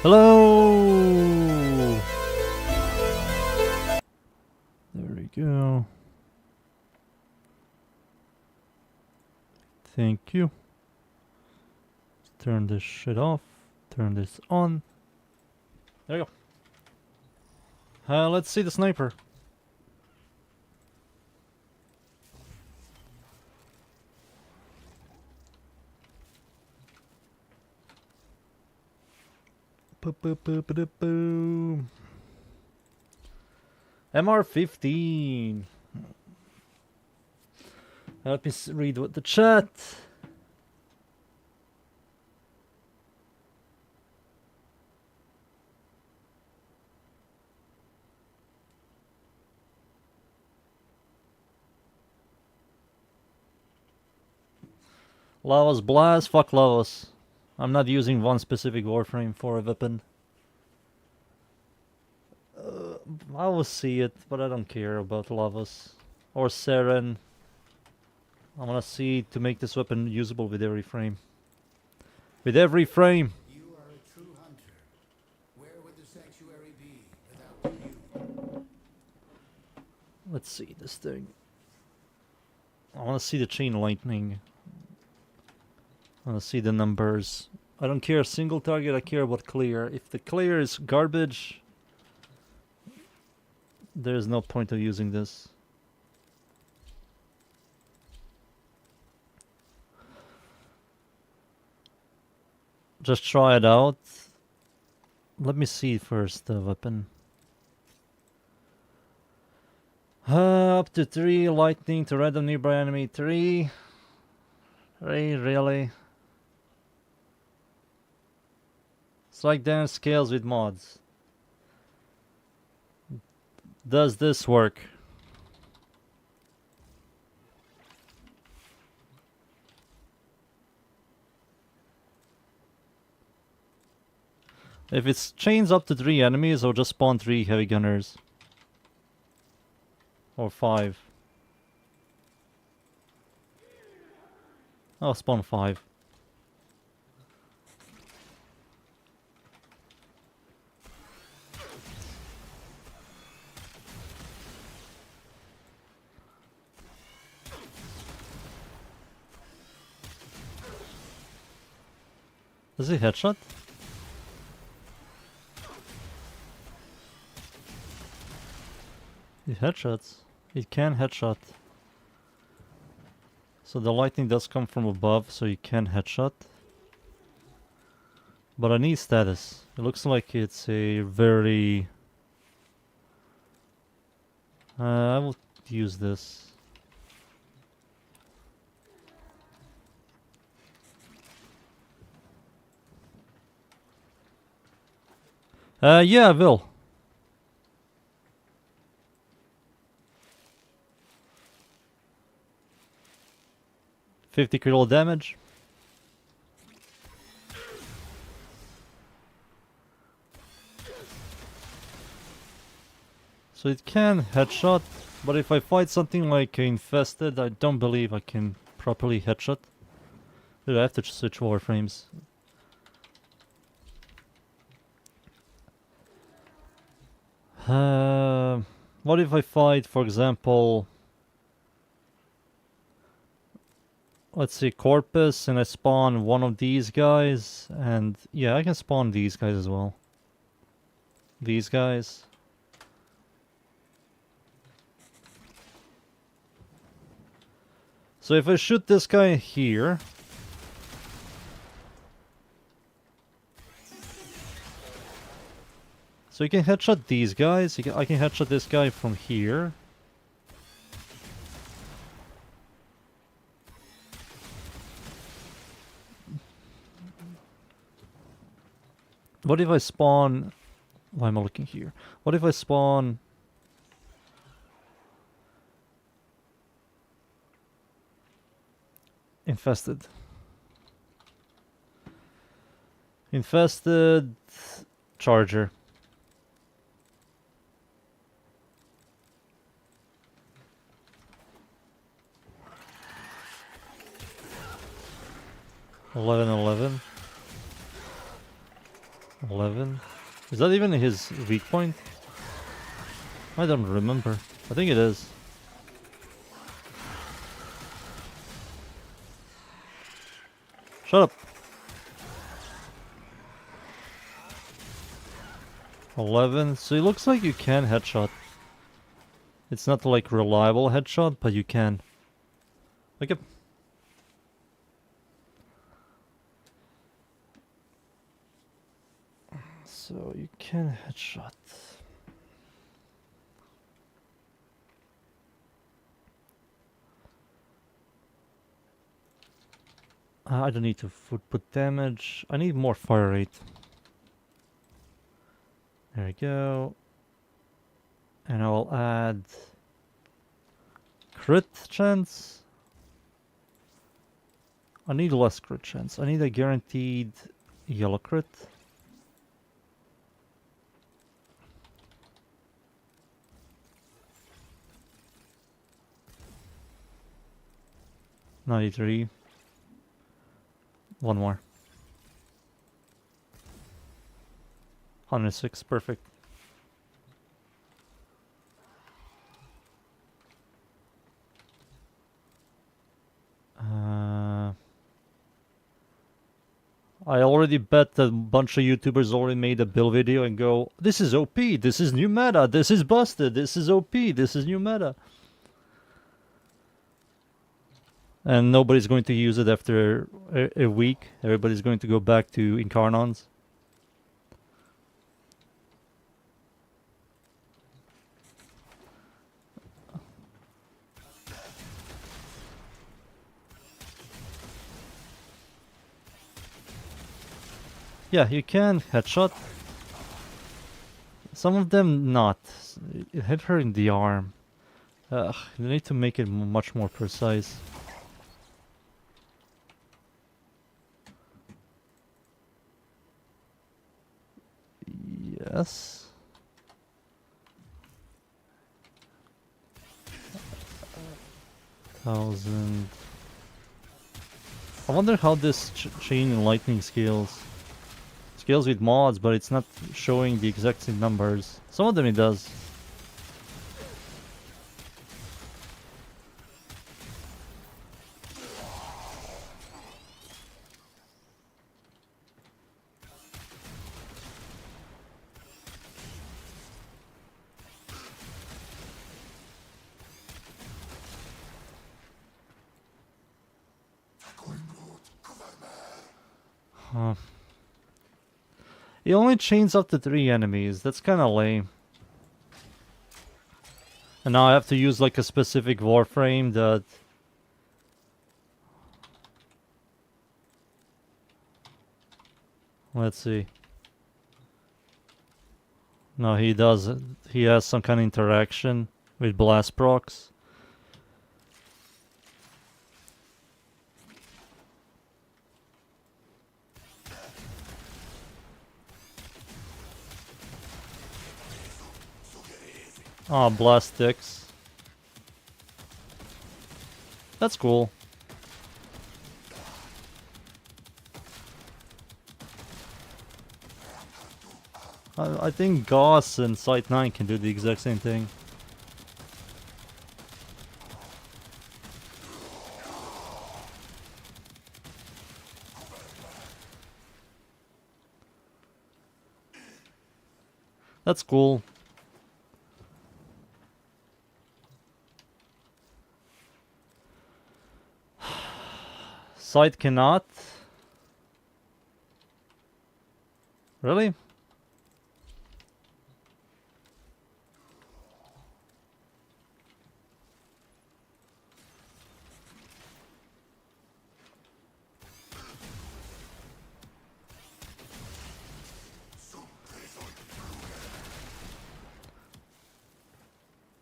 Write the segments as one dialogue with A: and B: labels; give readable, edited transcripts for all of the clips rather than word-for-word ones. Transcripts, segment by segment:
A: Hello! There we go. Thank you. Turn this shit off. Turn this on. There you go. Let's see the sniper. Boom. MR15. Let me read what the chat. Lava's Blast, fuck Lavas. I'm not using one specific Warframe for a weapon. I will see it, but I don't care about Lavas. Or Seren. I wanna see to make this weapon usable with every frame. With every frame!
B: You are a true hunter. Where would the sanctuary be without you?
A: Let's see this thing. I wanna see the chain lightning. I wanna see the numbers. I don't care single target, I care about clear. If the clear is garbage, there's no point of using this. Just try it out. Let me see first the weapon. Up to 3 lightning to random nearby enemy. 3? Really? Strike damage scales with mods. Does this work? If it's chains up to 3 enemies, I'll just spawn 3 heavy gunners. Or 5. I'll spawn 5. Does he headshot? It headshots. It can headshot. So the lightning does come from above, so you can headshot. But I need status. It looks like it's a very... I will use this. Yeah, I will. 50 critical damage. So it can headshot, but if I fight something like infested, I don't believe I can properly headshot. Dude, I have to switch warframes. What if I fight, for example, let's see, Corpus, and I spawn one of these guys, and yeah, I can spawn these guys as well. These guys. So if I shoot this guy here, so you can headshot these guys. I can headshot this guy from here. What if I spawn... Why am I looking here? What if I spawn... Infested. Infested... Charger. $11. 11. Is that even his weak point? I don't remember. I think it is. Shut up. 11. So it looks like you can headshot. It's not like reliable headshot, but you can. Okay. So you can headshot. I don't need to put damage. I need more fire rate. There we go. And I'll add crit chance. I need less crit chance. I need a guaranteed yellow crit. $93. One more. 106, perfect. I already bet that a bunch of YouTubers already made a build video and go, this is OP, this is new meta, this is busted, this is OP, this is new meta. And nobody's going to use it after a week. Everybody's going to go back to Incarnons. Yeah, you can headshot. Some of them not. Hit her in the arm. You need to make it much more precise. Yes. Thousand. I wonder how this chain and lightning scales. Scales with mods, but it's not showing the exact same numbers. Some of them it does. Huh. It only chains up to 3 enemies. That's kind of lame. And now I have to use like a specific warframe that... Let's see. No, he does. He has some kind of interaction with blast procs. Oh, blast sticks. That's cool. I think Gauss and Site 9 can do the exact same thing. That's cool. Site cannot. Really?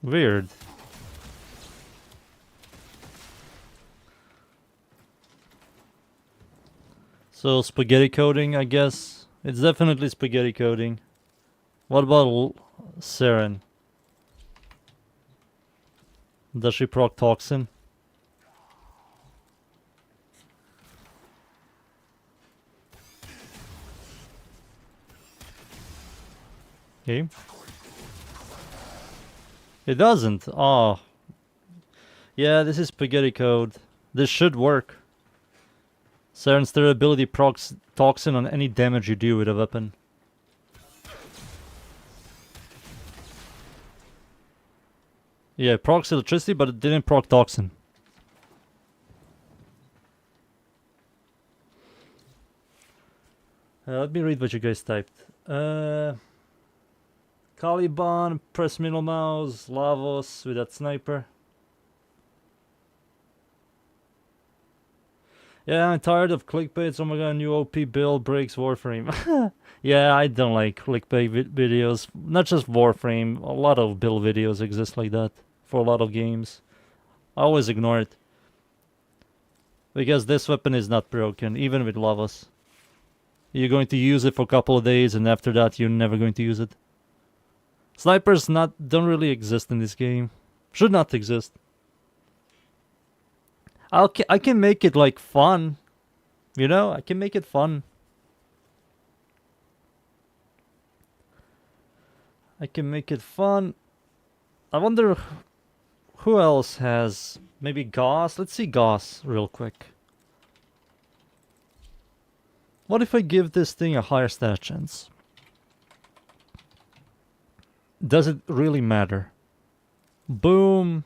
A: Weird. So spaghetti coding, I guess. It's definitely spaghetti coding. What about Saren? Does she proc toxin? Okay. It doesn't. Oh. Yeah, this is spaghetti code. This should work. Siren's durability procs toxin on any damage you do with a weapon. Yeah, it procs electricity, but it didn't proc toxin. Let me read what you guys typed. Caliban, press middle mouse, Lavos with that sniper. Yeah, I'm tired of clickbaits. Oh my god, new OP build breaks Warframe. Yeah, I don't like clickbait videos. Not just Warframe. A lot of build videos exist like that for a lot of games. I always ignore it. Because this weapon is not broken, even with Lavos. You're going to use it for a couple of days, and after that, you're never going to use it. Snipers don't really exist in this game. Should not exist. I can make it like fun. You know, I can make it fun. I can make it fun. I wonder who else has maybe Goss. Let's see Goss real quick. What if I give this thing a higher stat chance? Does it really matter? Boom.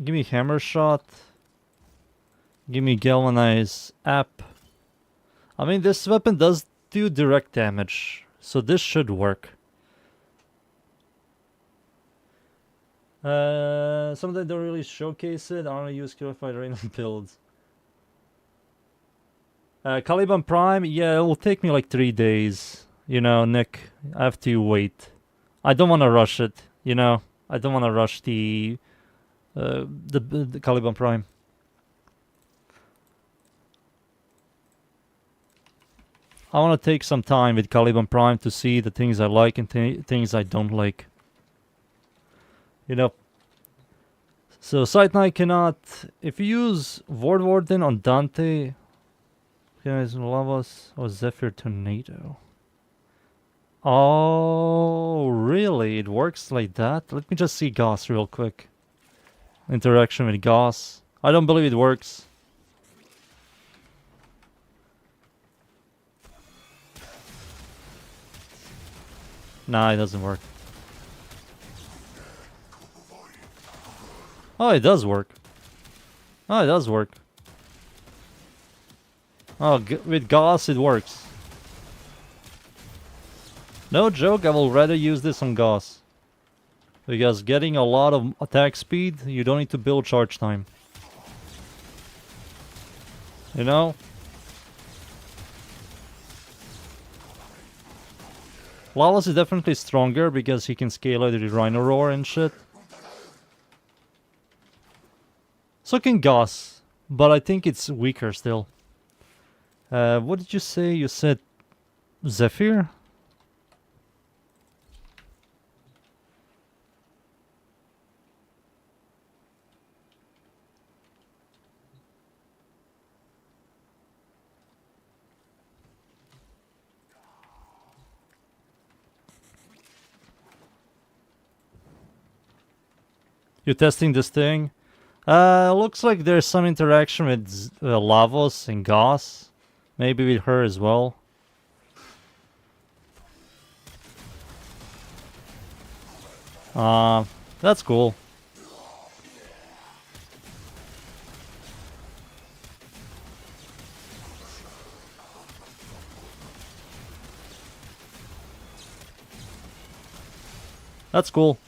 A: Give me hammer shot. Give me galvanize app. I mean, this weapon does do direct damage, so this should work. Some of them don't really showcase it. I want to use Purified Random builds. Caliban Prime, yeah, it will take me like 3 days. You know, Nick, I have to wait. I don't want to rush it, you know. I don't want to rush the Caliban Prime. I want to take some time with Caliban Prime to see the things I like and things I don't like. You know. So Sight Knight cannot. If you use Ward Warden on Dante, guys, Lavos or Zephyr Tornado. Oh, really? It works like that? Let me just see Goss real quick. Interaction with Goss. I don't believe it works. Nah, it doesn't work. Oh, it does work. Oh, it does work. Oh, with Goss it works. No joke, I will rather use this on Goss. Because getting a lot of attack speed, you don't need to build charge time. You know? Lavos is definitely stronger because he can scale out the Rhino Roar and shit. So can Goss, but I think it's weaker still. What did you say? You said Zephyr? You're testing this thing? Looks like there's some interaction with Lavos and Goss. Maybe with her as well. That's cool. That's cool.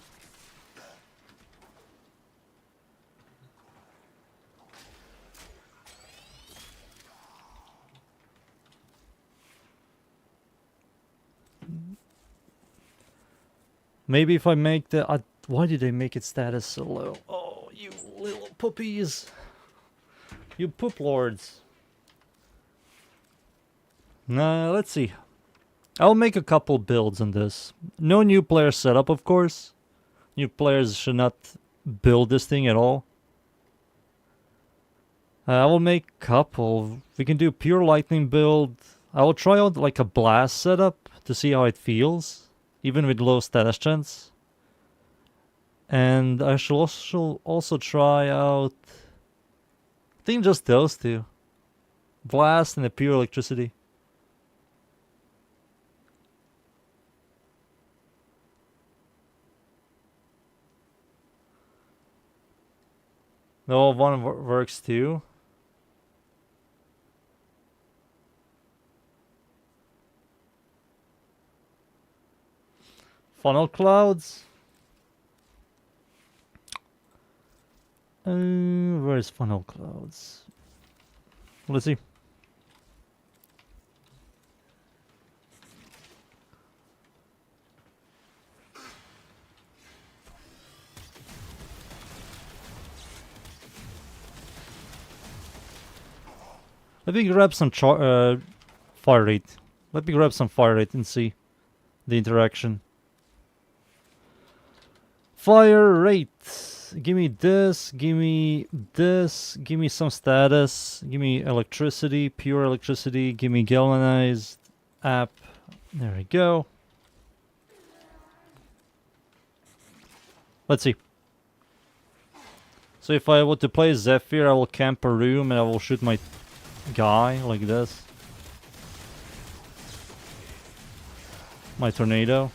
A: Maybe if I make the... why did they make it status so low? Oh, you little puppies. You poop lords. Let's see. I'll make a couple builds on this. No new player setup, of course. New players should not build this thing at all. I will make a couple. We can do pure lightning build. I will try out like a blast setup to see how it feels, even with low status chance. And I shall also try out, I think just those two. Blast and the pure electricity. No, one works too. Funnel clouds. Where's funnel clouds? Let's see. Let me grab some fire rate. Let me grab some fire rate and see the interaction. Fire rate. Give me this, give me this, give me some status, give me electricity, pure electricity, give me galvanized app. There we go. Let's see. So if I were to play Zephyr, I will camp a room and I will shoot my guy like this. My tornado.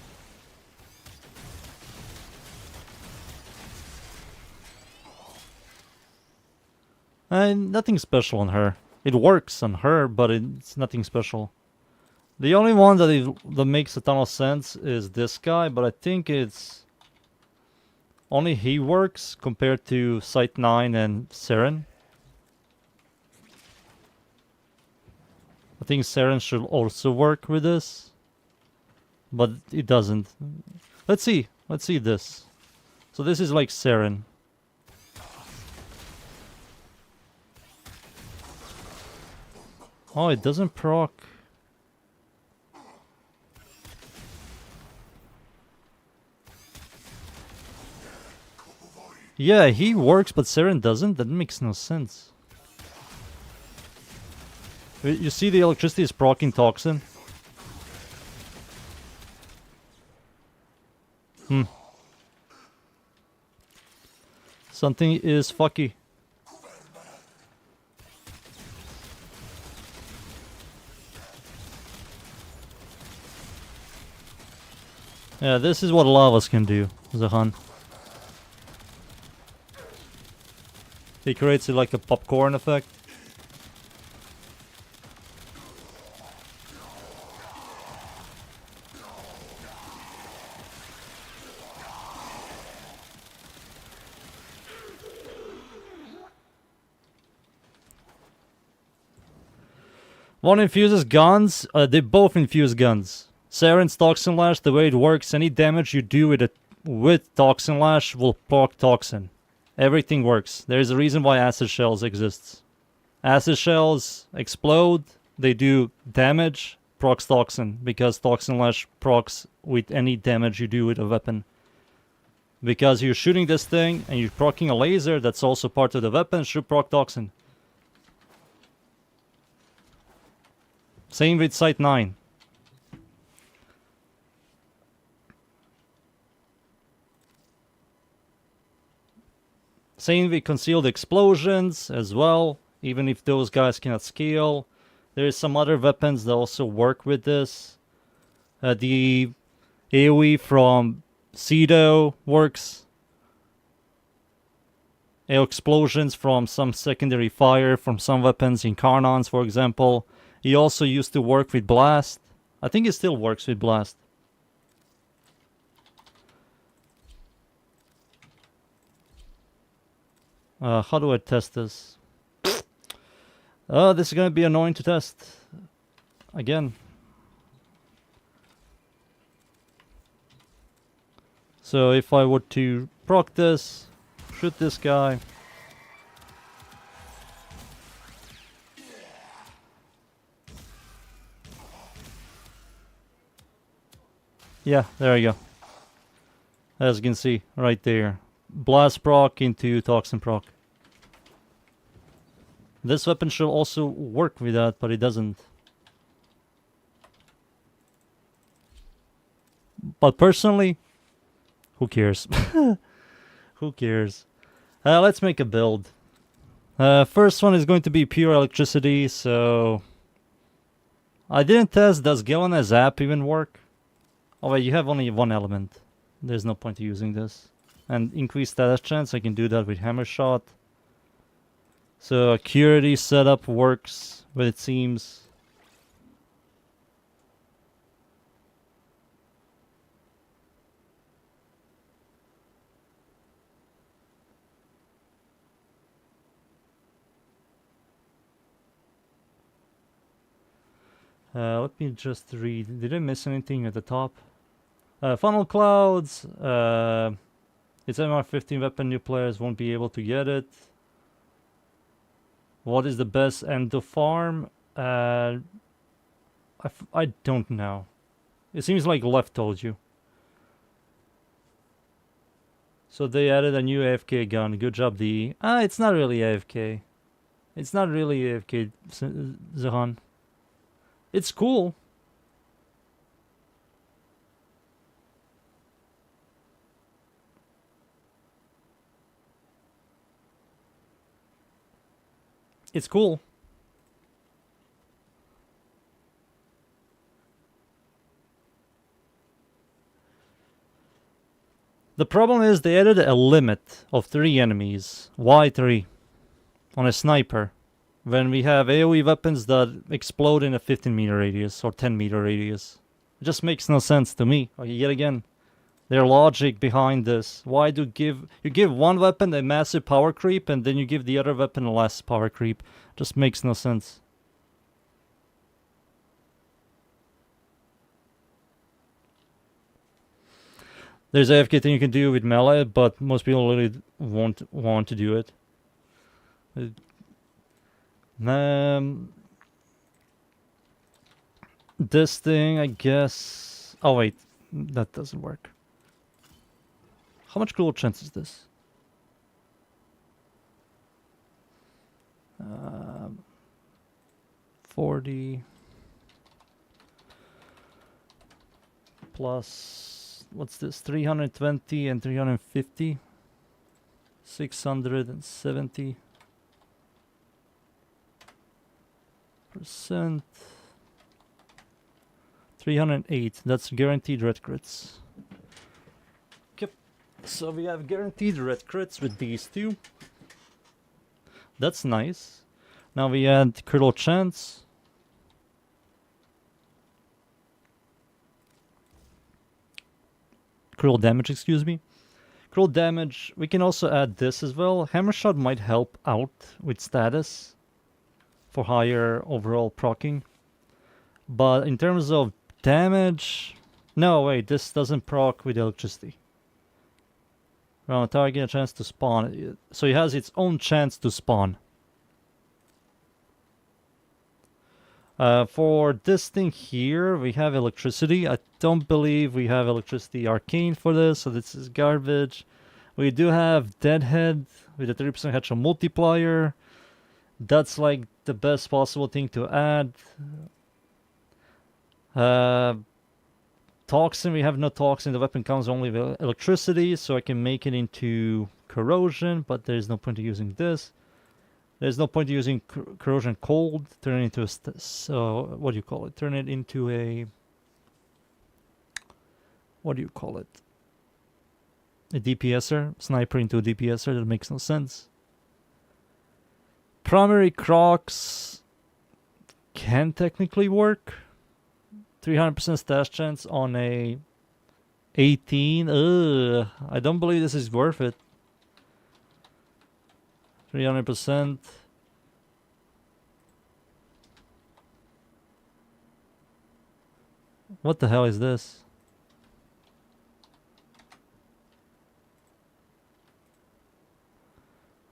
A: And nothing special on her. It works on her, but it's nothing special. The only one that makes a ton of sense is this guy, but I think it's only he works compared to Site 9 and Seren. I think Seren should also work with this, but it doesn't. Let's see. Let's see this. So this is like Seren. Oh, it doesn't proc. Yeah, he works, but Seren doesn't? That makes no sense. You see the electricity is proccing Toxin? Something is fucky. Yeah, this is what lavas can do, Zahan. He creates it like a popcorn effect. One infuses guns, they both infuse guns. Seren's Toxin Lash, the way it works, any damage you do with Toxin Lash will proc Toxin. Everything works. There's a reason why Acid Shells exists. Acid Shells explode, they do damage, procs Toxin, because Toxin Lash procs with any damage you do with a weapon. Because you're shooting this thing and you're proccing a laser that's also part of the weapon, should proc Toxin. Same with Site 9. Same with concealed explosions as well, even if those guys cannot scale. There's some other weapons that also work with this. The AoE from Cedo works. Explosions from some secondary fire from some weapons, Incarnons for example. He also used to work with Blast. I think he still works with Blast. How do I test this? This is gonna be annoying to test. Again. So if I were to proc this, shoot this guy. Yeah, there you go. As you can see, right there. Blast proc into Toxin proc. This weapon should also work with that, but it doesn't. But personally, who cares? Who cares? Let's make a build. First one is going to be pure electricity, so... I didn't test, does Gallon as Zap even work? Oh wait, you have only one element. There's no point to using this. And increase status chance, I can do that with Hammer Shot. So Acuity setup works, but it seems... let me just read. Did I miss anything at the top? Funnel Clouds. It's MR15 weapon. New players won't be able to get it. What is the best end to farm? I don't know. It seems like Left told you. So they added a new AFK gun. Good job, D. It's not really AFK. It's not really AFK, Zahan. It's cool. It's cool. The problem is they added a limit of 3 enemies. Why 3? On a sniper. When we have AoE weapons that explode in a 15-meter radius or 10-meter radius. It just makes no sense to me. Okay, yet again, their logic behind this. Why do you give one weapon a massive power creep and then you give the other weapon a less power creep? Just makes no sense. There's AFK thing you can do with melee, but most people really won't want to do it. This thing, I guess... Oh wait, that doesn't work. How much critical chance is this? 40 plus, what's this? 320 and 350. 670%. 308. That's guaranteed red crits. Yep. So we have guaranteed red crits with these two. That's nice. Now we add critical chance. Critical damage, excuse me. Critical damage. We can also add this as well. Hammer Shot might help out with status for higher overall proccing. But in terms of damage... No, wait, this doesn't proc with electricity. Round target, a chance to spawn. So it has its own chance to spawn. For this thing here, we have electricity. I don't believe we have electricity arcane for this, so this is garbage. We do have Deadhead with a 30% headshot multiplier. That's like the best possible thing to add. Toxin, we have no toxin. The weapon comes only with electricity, so I can make it into corrosion, but there's no point in using this. There's no point in using corrosion cold. Turn it into a... so, what do you call it? Turn it into a... What do you call it? A DPSer? Sniper into a DPSer? That makes no sense. Primary Crocs can technically work. 300% stash chance on a 18. Ugh, I don't believe this is worth it. 300%. What the hell is this?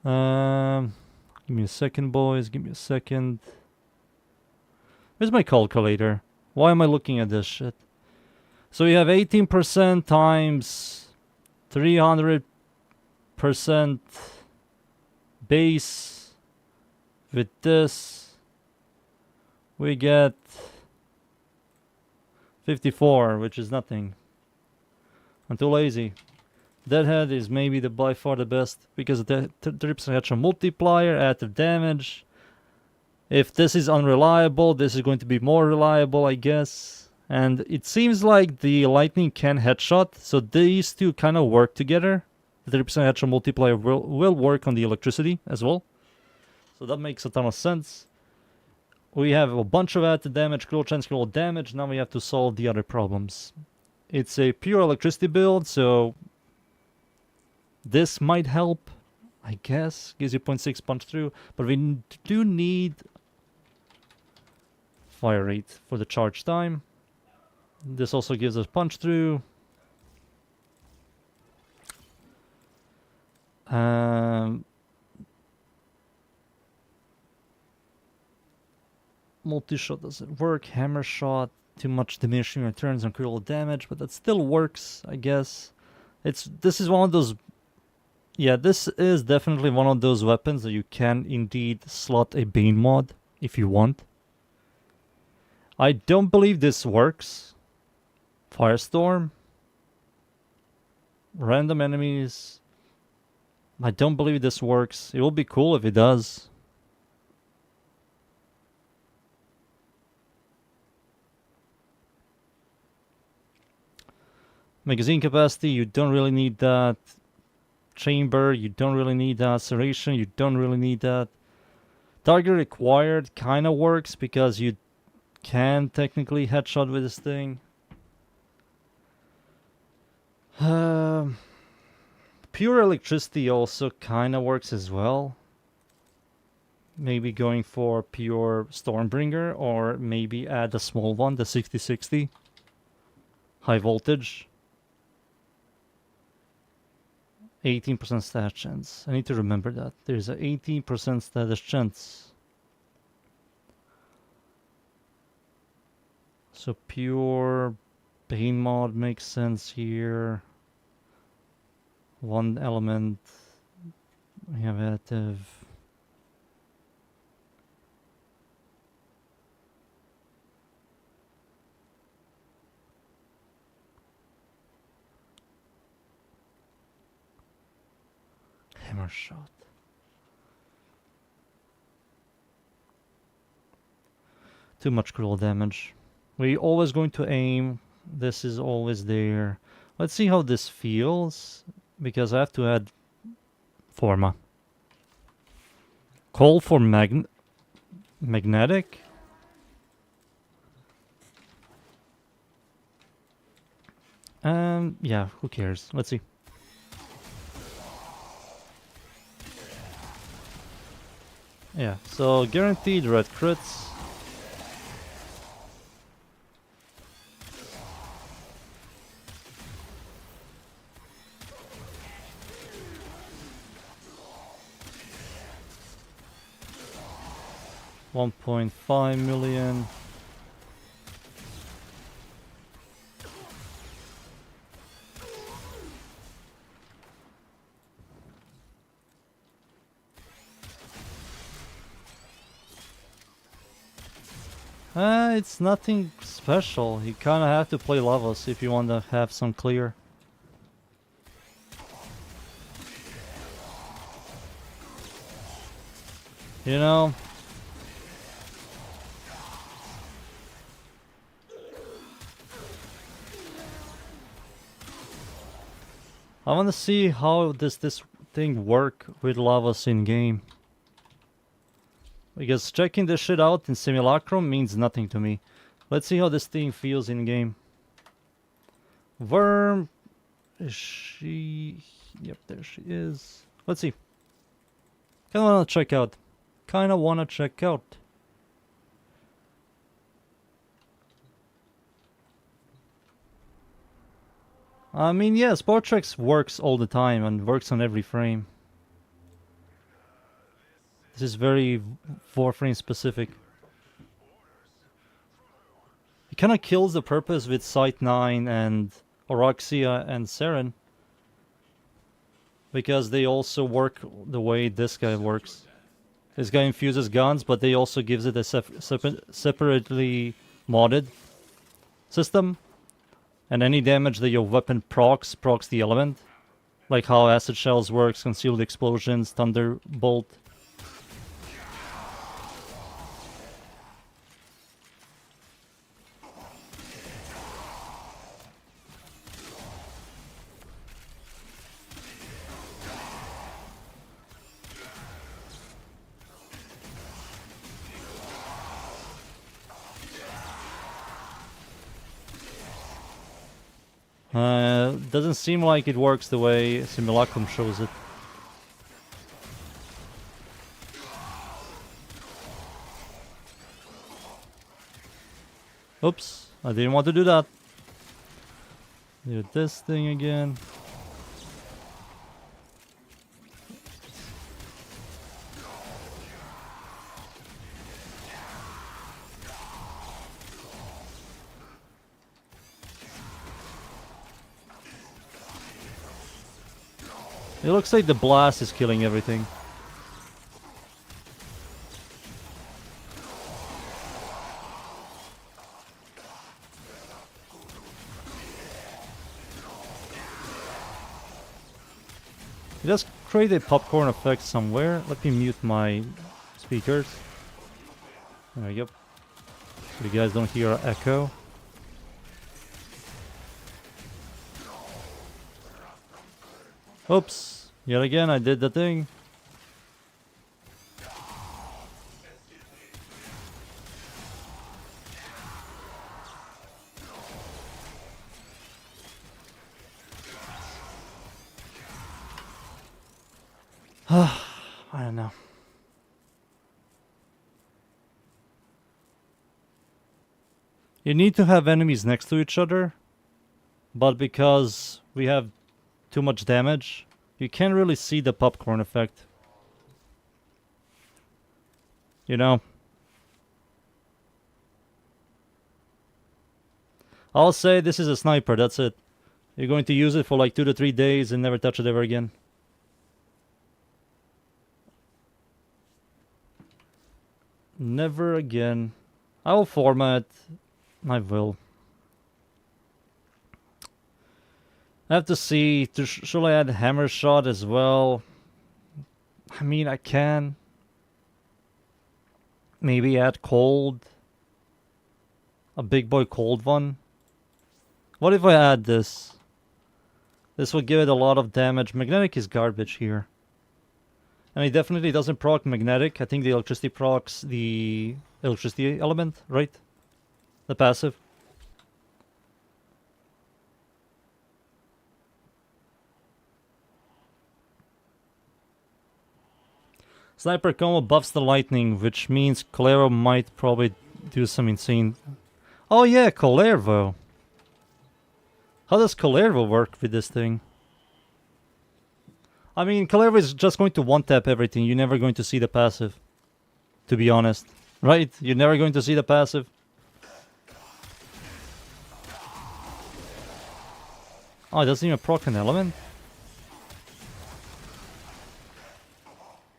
A: Give me a second, boys. Give me a second. Where's my calculator? Why am I looking at this shit? So you have 18% times 300% base. With this, we get 54, which is nothing. I'm too lazy. Deadhead is maybe the by far the best because the 30% extra multiplier, additive damage. If this is unreliable, this is going to be more reliable, I guess. And it seems like the lightning can headshot, so these two kind of work together. The 30% extra multiplier will work on the electricity as well. So that makes a ton of sense. We have a bunch of additive damage, critical chance, critical damage. Now we have to solve the other problems. It's a pure electricity build, so this might help, I guess. Gives you 0.6 punch through, but we do need fire rate for the charge time. This also gives us punch through. Multi-shot doesn't work. Hammer shot, too much diminishing returns on critical damage, but that still works, I guess. This is one of those. Yeah, this is definitely one of those weapons that you can indeed slot a Bane mod if you want. I don't believe this works. Firestorm. Random enemies. I don't believe this works. It will be cool if it does. Magazine capacity, you don't really need that. Chamber, you don't really need that. Serration, you don't really need that. Target required kind of works because you can technically headshot with this thing. Pure electricity also kind of works as well. Maybe going for pure Stormbringer, or maybe add a small one, the 6060. High voltage. 18% status chance. I need to remember that. There's an 18% status chance. So pure Bane mod makes sense here. One element. We have additive. Hammer shot. Too much critical damage. We're always going to aim. This is always there. Let's see how this feels, because I have to add Forma. Call for magnetic. Yeah, who cares? Let's see. Yeah, so guaranteed red crits. $1.5 million. It's nothing special. You kind of have to play Lavos if you want to have some clear. You know? I want to see how does this thing work with Lavos in game. Because checking this shit out in Simulacrum means nothing to me. Let's see how this thing feels in game. Worm. Is she? Yep, there she is. Let's see. Kinda wanna check out. I mean, yeah, Sportrex works all the time and works on every frame. This is very WARFRAME specific. It kind of kills the purpose with Sight 9 and Oroxia and Seren, because they also work the way this guy works. This guy infuses guns, but they also gives it a separately modded system. And any damage that your weapon procs the element. Like how acid shells works, concealed explosions, thunderbolt. Doesn't seem like it works the way Simulacrum shows it. Oops, I didn't want to do that. Do this thing again. It looks like the blast is killing everything. It does create a popcorn effect somewhere. Let me mute my speakers. There we go. So you guys don't hear an echo. Oops. Yet again, I did the thing. I don't know. You need to have enemies next to each other, but because we have too much damage, you can't really see the popcorn effect. You know? I'll say this is a sniper, that's it. You're going to use it for like 2 to 3 days and never touch it ever again. Never again. I will format. I will. I have to see. Should I add hammer shot as well? I mean, I can. Maybe add cold. A big boy cold one. What if I add this? This will give it a lot of damage. Magnetic is garbage here. And it definitely doesn't proc magnetic. I think the electricity procs the electricity element, right? The passive. Sniper combo buffs the lightning, which means Colero might probably do some insane... Oh yeah, Colero! How does Colero work with this thing? I mean, Colero is just going to one-tap everything. You're never going to see the passive. To be honest. Right? You're never going to see the passive. Oh, it doesn't even proc an element?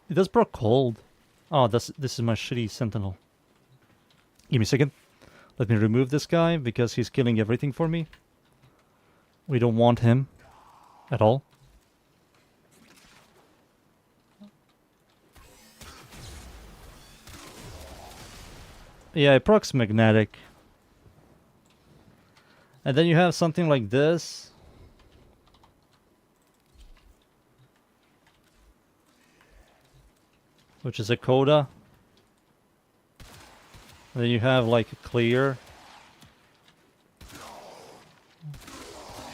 A: It does proc cold. Oh, this is my shitty sentinel. Give me a second. Let me remove this guy because he's killing everything for me. We don't want him at all. Yeah, it procs magnetic. And then you have something like this. Which is a coda. And then you have like a clear.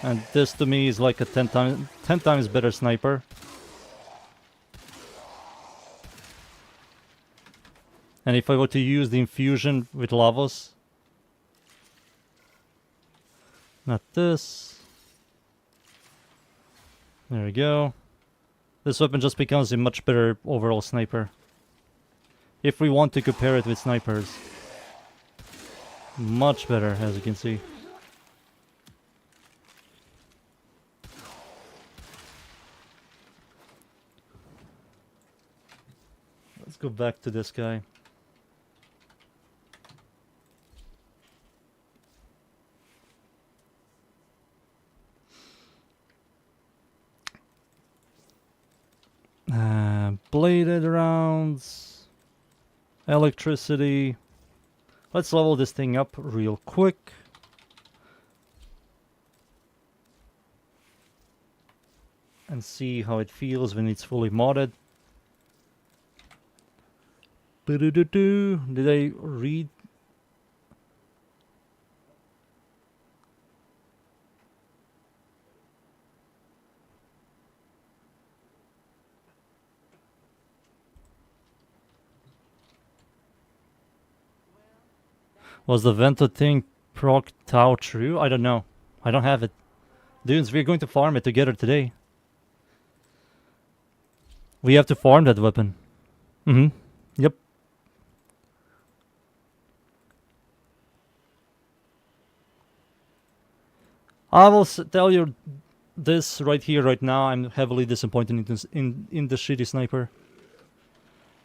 A: And this to me is like a 10 times better sniper. And if I were to use the infusion with Lavos. Not this. There we go. This weapon just becomes a much better overall sniper. If we want to compare it with snipers. Much better, as you can see. Let's go back to this guy. bladed rounds, electricity. Let's level this thing up real quick. And see how it feels when it's fully modded. Did I read? Was the Vento thing proc Tau true? I don't know. I don't have it. Dudes, we're going to farm it together today. We have to farm that weapon. Yep. I will tell you this right here, right now. I'm heavily disappointed in the shitty sniper.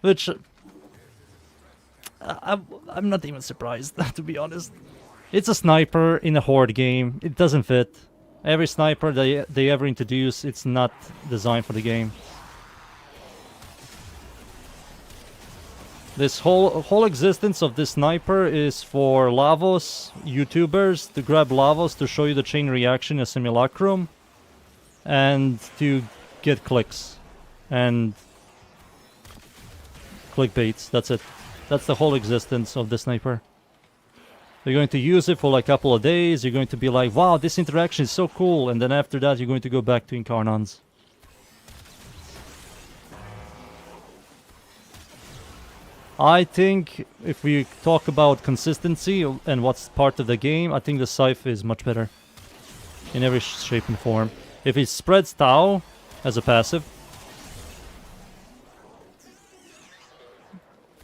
A: Which... I'm not even surprised, to be honest. It's a sniper in a horde game. It doesn't fit. Every sniper they ever introduce, it's not designed for the game. This whole existence of this sniper is for Lavos YouTubers to grab Lavos to show you the chain reaction in a simulacrum and to get clicks and clickbaits. That's it. That's the whole existence of the sniper. You're going to use it for like a couple of days. You're going to be like, wow, this interaction is so cool. And then after that, you're going to go back to Incarnons. I think if we talk about consistency and what's part of the game, I think the Scythe is much better in every shape and form. If it spreads Tau as a passive,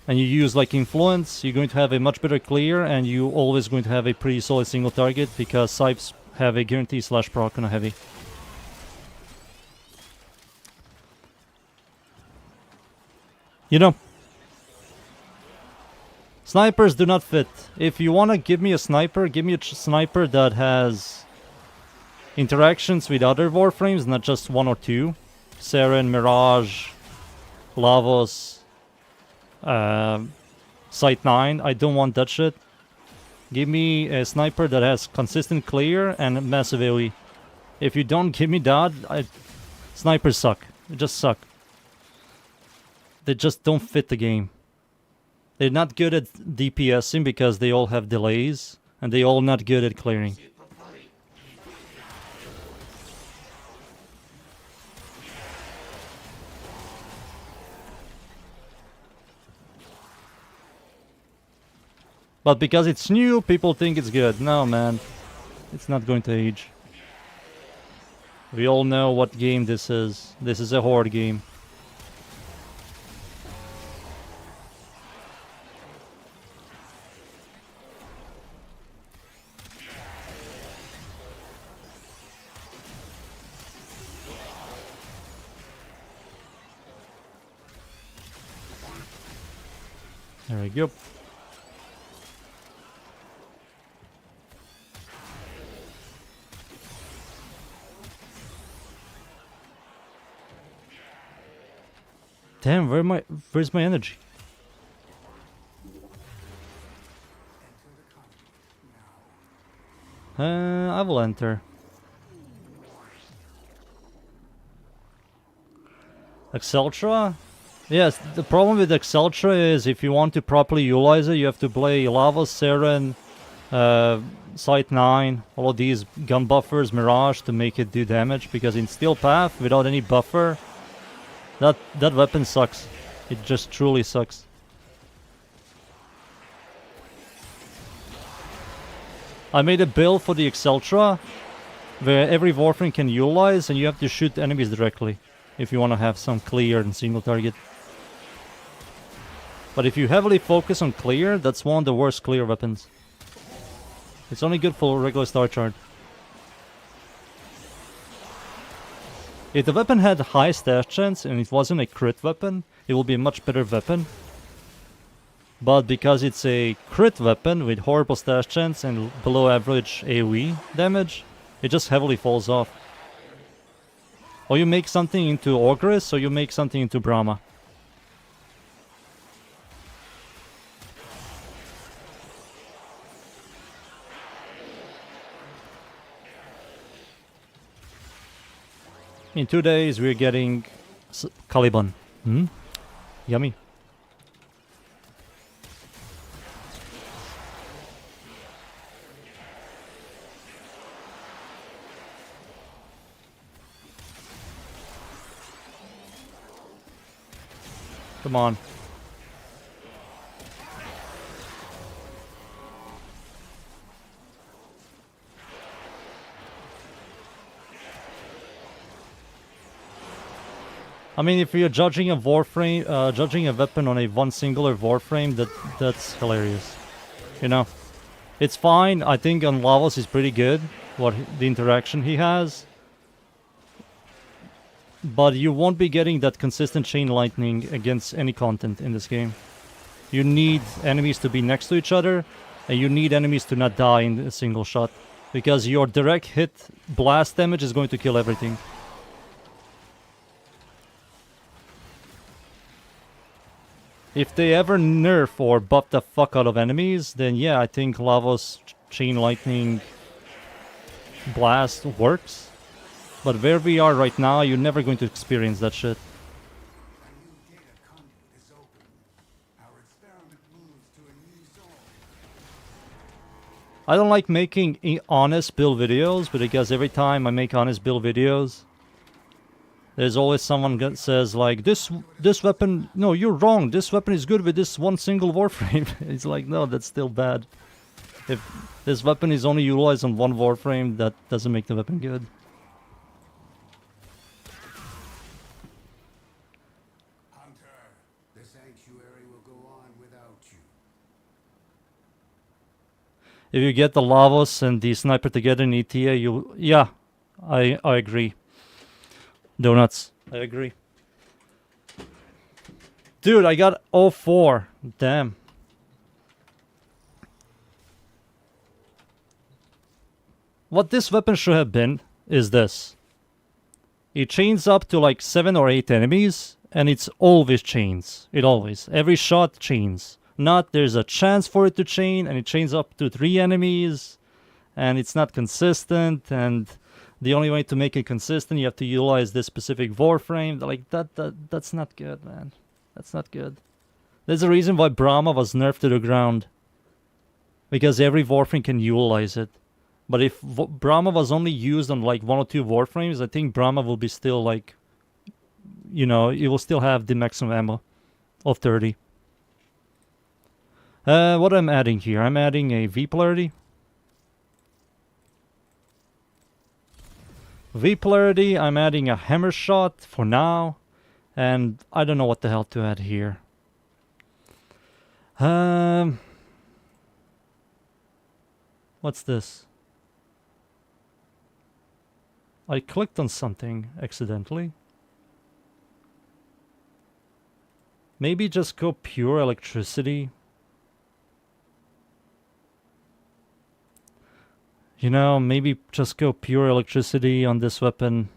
A: and you use like influence, you're going to have a much better clear, and you always going to have a pretty solid single target because Scythes have a guarantee slash proc on a heavy. You know, snipers do not fit. If you want to give me a sniper, give me a sniper that has interactions with other Warframes, not just one or two. Seren, Mirage, Lavos, Sight 9. I don't want that shit. Give me a sniper that has consistent clear and massive AoE. If you don't give me that, snipers suck. They just suck. They just don't fit the game. They're not good at DPSing because they all have delays, and they all not good at clearing. But because it's new, people think it's good. No, man. It's not going to age. We all know what game this is. This is a horde game. There we go. Damn, where's my energy? I will enter. Exceltra? Yes, the problem with Exceltra is if you want to properly utilize it, you have to play Lavos, Seren, Sight 9, all of these gun buffers, Mirage to make it do damage, because in Steel Path, without any buffer, that weapon sucks. It just truly sucks. I made a build for the Exceltra where every Warframe can utilize, and you have to shoot enemies directly if you want to have some clear and single target. But if you heavily focus on clear, that's one of the worst clear weapons. It's only good for regular Star Chart. If the weapon had high stash chance and it wasn't a crit weapon, it will be a much better weapon. But because it's a crit weapon with horrible stash chance and below average AoE damage, it just heavily falls off. Or you make something into Ogress, or you make something into Brahma. In 2 days, we're getting Caliban. Hmm? Yummy. Come on. I mean, if you're judging a warframe, judging a weapon on a one singular warframe, that's hilarious. You know, it's fine. I think on Lavos is pretty good. The interaction he has, but you won't be getting that consistent chain lightning against any content in this game. You need enemies to be next to each other, and you need enemies to not die in a single shot, because your direct hit blast damage is going to kill everything. If they ever nerf or buff the fuck out of enemies, then yeah, I think Lavos Chain Lightning Blast works. But where we are right now, you're never going to experience that shit.
B: A new data conduit is open. Our experiment moves to a new zone.
A: I don't like making honest build videos, but because every time I make honest build videos, there's always someone that says like, this weapon, no, you're wrong, this weapon is good with this one single warframe. It's like, no, that's still bad. If this weapon is only utilized on one warframe, that doesn't make the weapon good.
B: Hunter, the sanctuary will go on without you.
A: If you get the Lavos and the sniper together in ETA, yeah, I agree. Donuts, I agree. Dude, I got 04. Damn. What this weapon should have been is this. It chains up to like 7 or 8 enemies, and it's always chains. It always. Every shot chains. Not there's a chance for it to chain, and it chains up to 3 enemies, and it's not consistent, and the only way to make it consistent, you have to utilize this specific warframe. Like that's not good, man. That's not good. There's a reason why Brahma was nerfed to the ground. Because every warframe can utilize it. But if Brahma was only used on like 1 or 2 warframes, I think Brahma will be still like, you know, it will still have the maximum ammo of 30. What I'm adding here? I'm adding a V polarity. V polarity, I'm adding a hammer shot for now. And I don't know what the hell to add here. What's this? I clicked on something accidentally. Maybe just go pure electricity. You know, maybe just go pure electricity on this weapon.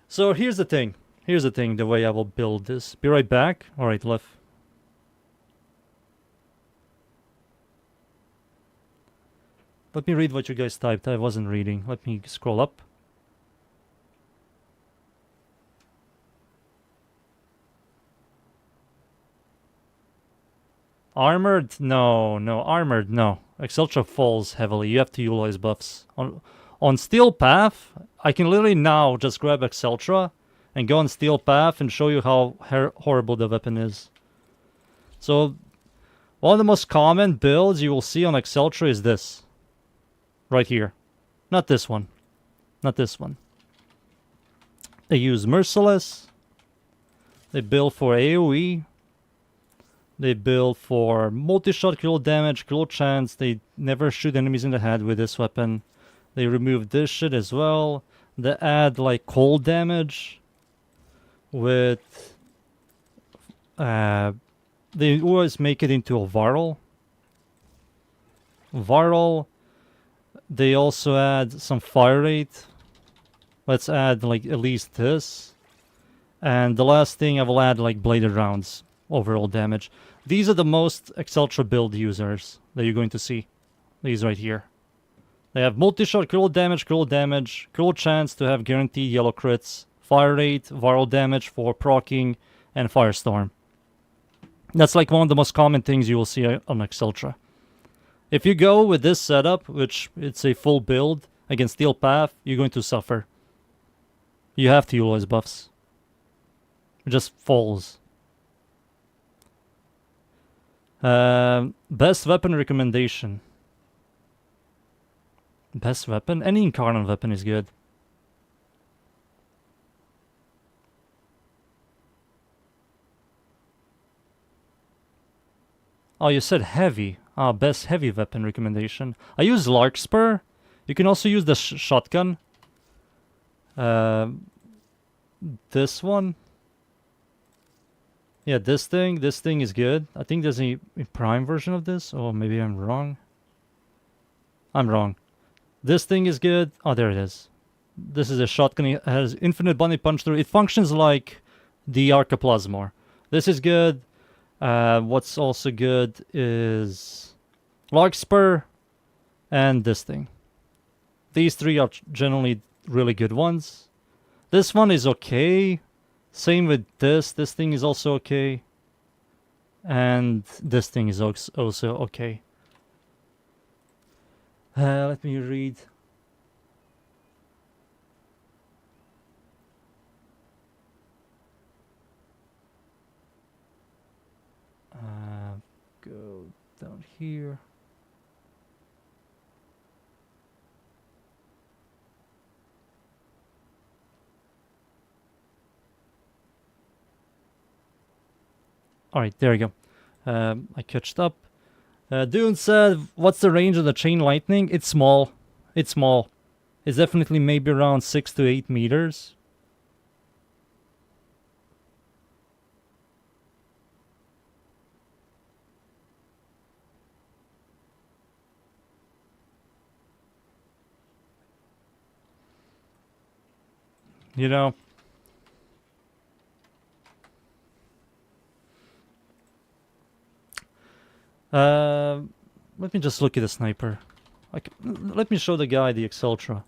A: So here's the thing. Here's the thing, the way I will build this. Be right back. Alright, left. Let me read what you guys typed. I wasn't reading. Let me scroll up. Armored? No, no. Armored? No. Exceltra falls heavily. You have to utilize buffs. On Steel Path, I can literally now just grab Exceltra and go on Steel Path and show you how horrible the weapon is. So, one of the most common builds you will see on Exceltra is this. Right here. Not this one. Not this one. They use Merciless. They build for AoE. They build for multi-shot kill damage, kill chance. They never shoot enemies in the head with this weapon. They remove this shit as well. They add like cold damage with... they always make it into a Varl. Varl. They also add some fire rate. Let's add like at least this. And the last thing, I will add like bladed rounds, overall damage. These are the most Exceltra build users that you're going to see. These right here. They have multi-shot, critical damage, critical chance to have guaranteed yellow crits, fire rate, viral damage for proccing, and firestorm. That's like one of the most common things you will see on Exceltra. If you go with this setup, which it's a full build against Steel Path, you're going to suffer. You have to utilize buffs. It just falls. Best weapon recommendation. Best weapon? Any incarnate weapon is good. Oh, you said heavy. Ah, best heavy weapon recommendation. I use Larkspur. You can also use the shotgun. This one. Yeah, this thing is good. I think there's a prime version of this. Oh, maybe I'm wrong. I'm wrong. This thing is good. Oh, there it is. This is a shotgun. It has infinite bunny punch through. It functions like the Arcaplasmor. This is good. What's also good is Larkspur and this thing. These three are generally really good ones. This one is okay. Same with this. This thing is also okay. And this thing is also okay. Let me read. Go down here. Alright, there we go. I catched up. Dune said, what's the range of the chain lightning? It's small. It's small. It's definitely maybe around 6 to 8 meters. You know, let me just look at the sniper. Let me show the guy the Exceltra.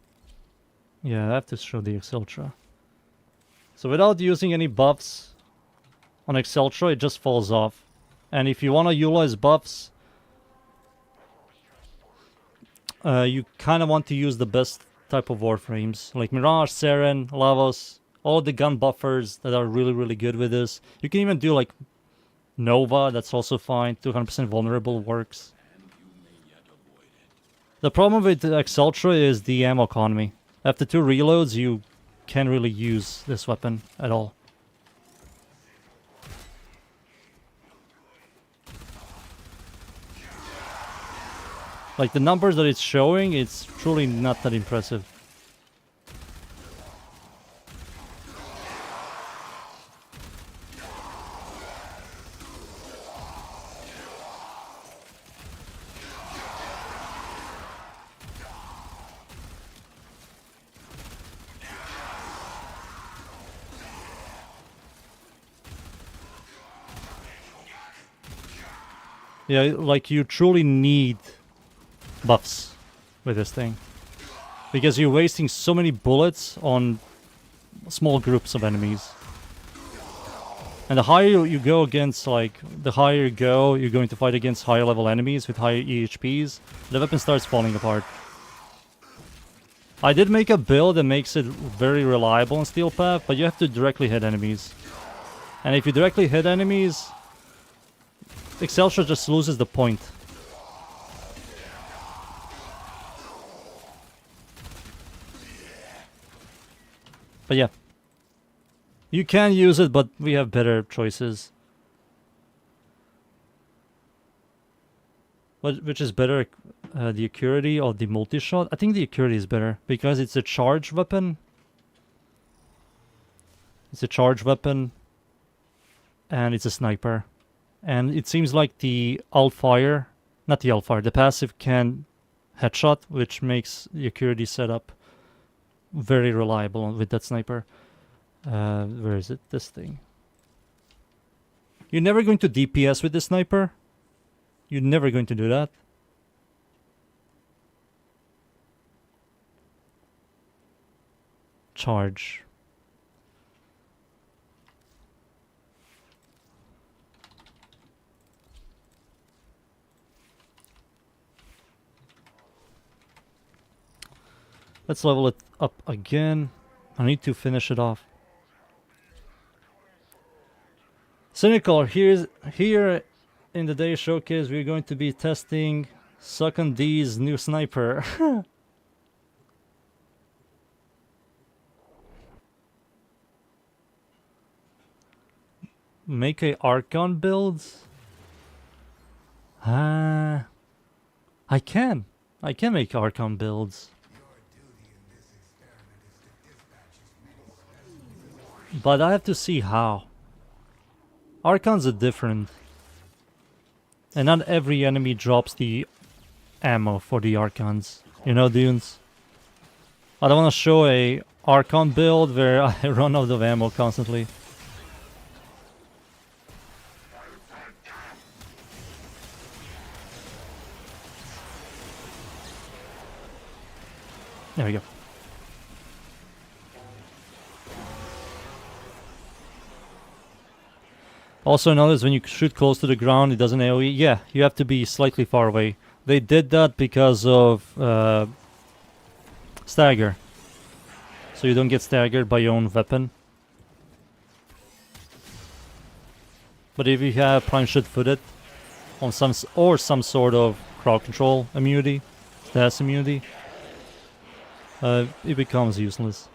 A: Yeah, I have to show the Exceltra. So without using any buffs on Exceltra, it just falls off. And if you want to utilize buffs, you kind of want to use the best type of Warframes, like Mirage, Seren, Lavos, all the gun buffers that are really, really good with this. You can even do like Nova, that's also fine. 200% vulnerable works. The problem with Exceltra is the ammo economy. After 2 reloads, you can't really use this weapon at all. Like the numbers that it's showing, it's truly not that impressive. Yeah, like you truly need buffs with this thing. Because you're wasting so many bullets on small groups of enemies. And the higher you go against, like, the higher you go, you're going to fight against higher level enemies with higher EHPs, the weapon starts falling apart. I did make a build that makes it very reliable in Steel Path, but you have to directly hit enemies. And if you directly hit enemies, Exceltra just loses the point. But yeah. You can use it, but we have better choices. Which is better, the Accuracy or the multi-shot? I think the Accuracy is better, because it's a charge weapon. It's a charge weapon, and it's a sniper. And it seems like the alt-fire, not the alt-fire, the passive can headshot, which makes the Accuracy setup very reliable with that sniper. Where is it? This thing. You're never going to DPS with the sniper? You're never going to do that? Charge. Let's level it up again. I need to finish it off. Cynical, here in the day showcase we're going to be testing Suck on D's new sniper. Make a Archon build? I can make Archon builds. But I have to see how. Archons are different. And not every enemy drops the ammo for the Archons. You know, dudes? I don't want to show a Archon build where I run out of ammo constantly. There we go. Also notice when you shoot close to the ground, it doesn't AoE. Yeah, you have to be slightly far away. They did that because of stagger. So you don't get staggered by your own weapon. But if you have prime shot footed on some sort of crowd control immunity, status immunity, it becomes useless.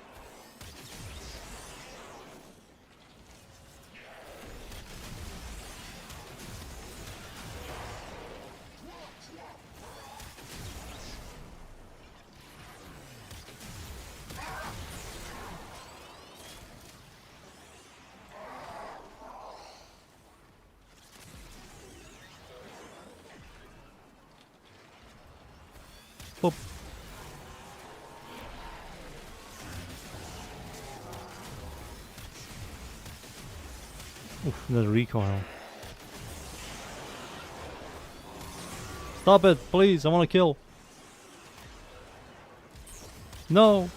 A: Boop. Oof, the recoil. Stop it, please, I want to kill. No!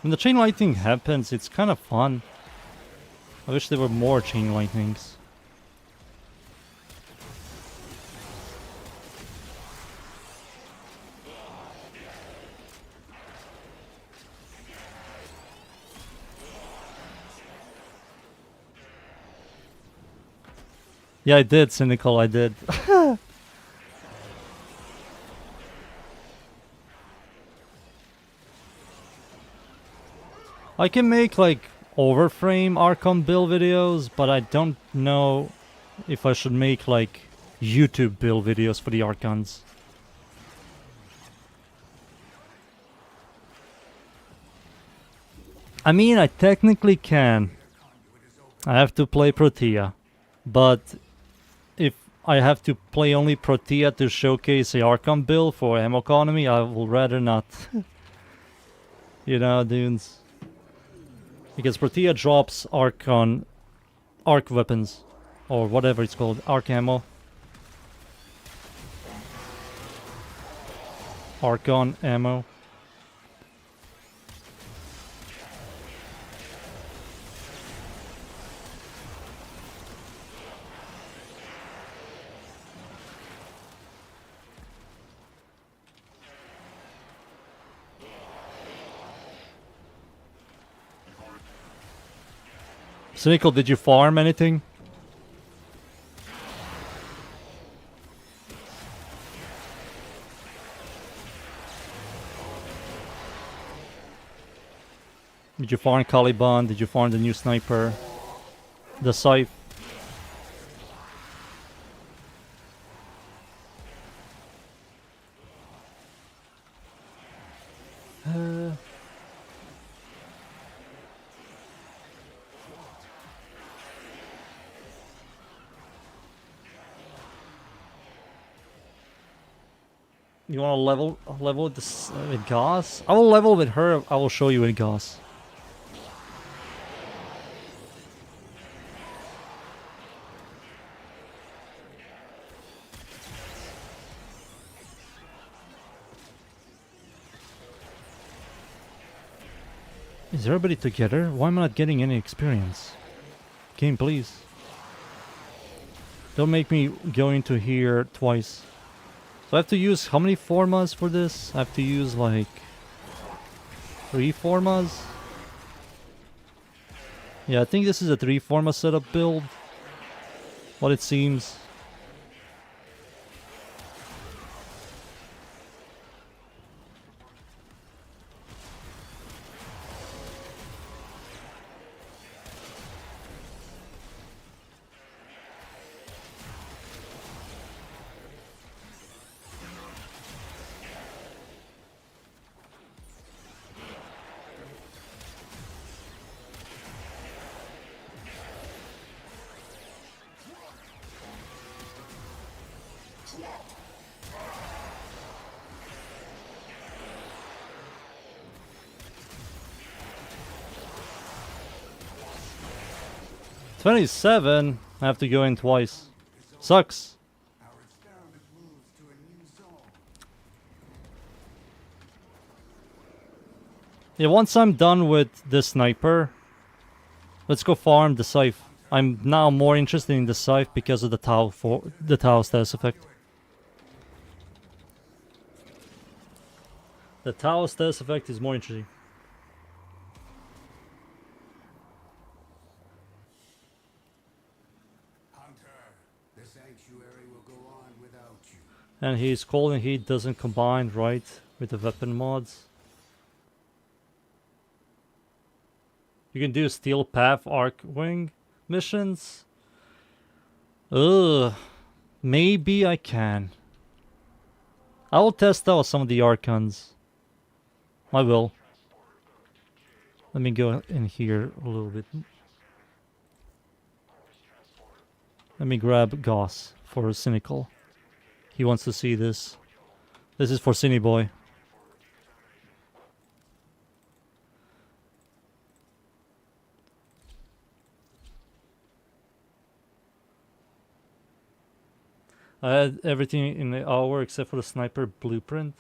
A: When the chain lightning happens, it's kind of fun. I wish there were more chain lightnings. Yeah, I did, Cynical, I did. I can make like WARFRAME Archon build videos, but I don't know if I should make like YouTube build videos for the Archons. I mean, I technically can. I have to play Protea, but if I have to play only Protea to showcase a Archon build for ammo economy, I will rather not. You know, dudes. Because Protea drops arc weapons, or whatever it's called, arc ammo. Archon ammo. Cynical, did you farm anything? Did you farm Caliban? Did you farm the new sniper? The scythe? You want to level with this with Goss? I will level with her. I will show you with Goss. Is everybody together? Why am I not getting any experience? Game, please. Don't make me go into here twice. So I have to use how many formas for this? I have to use like 3 formas. Yeah, I think this is a 3 forma setup build. What it seems. $27. I have to go in twice. Sucks.
B: Our experiment moves to a new zone.
A: Yeah, once I'm done with the sniper, let's go farm the scythe. I'm now more interested in the scythe because of the Tau status effect. The Tau status effect is more interesting.
B: Hunter, the sanctuary will go on without you.
A: And his cold and heat doesn't combine right with the weapon mods. You can do Steel Path Arcwing missions. Ugh. Maybe I can. I will test out some of the Archons. I will. Let me go in here a little bit. Let me grab Goss for Cynical. He wants to see this. This is for Cine Boy. I had everything in the hour except for the sniper blueprint.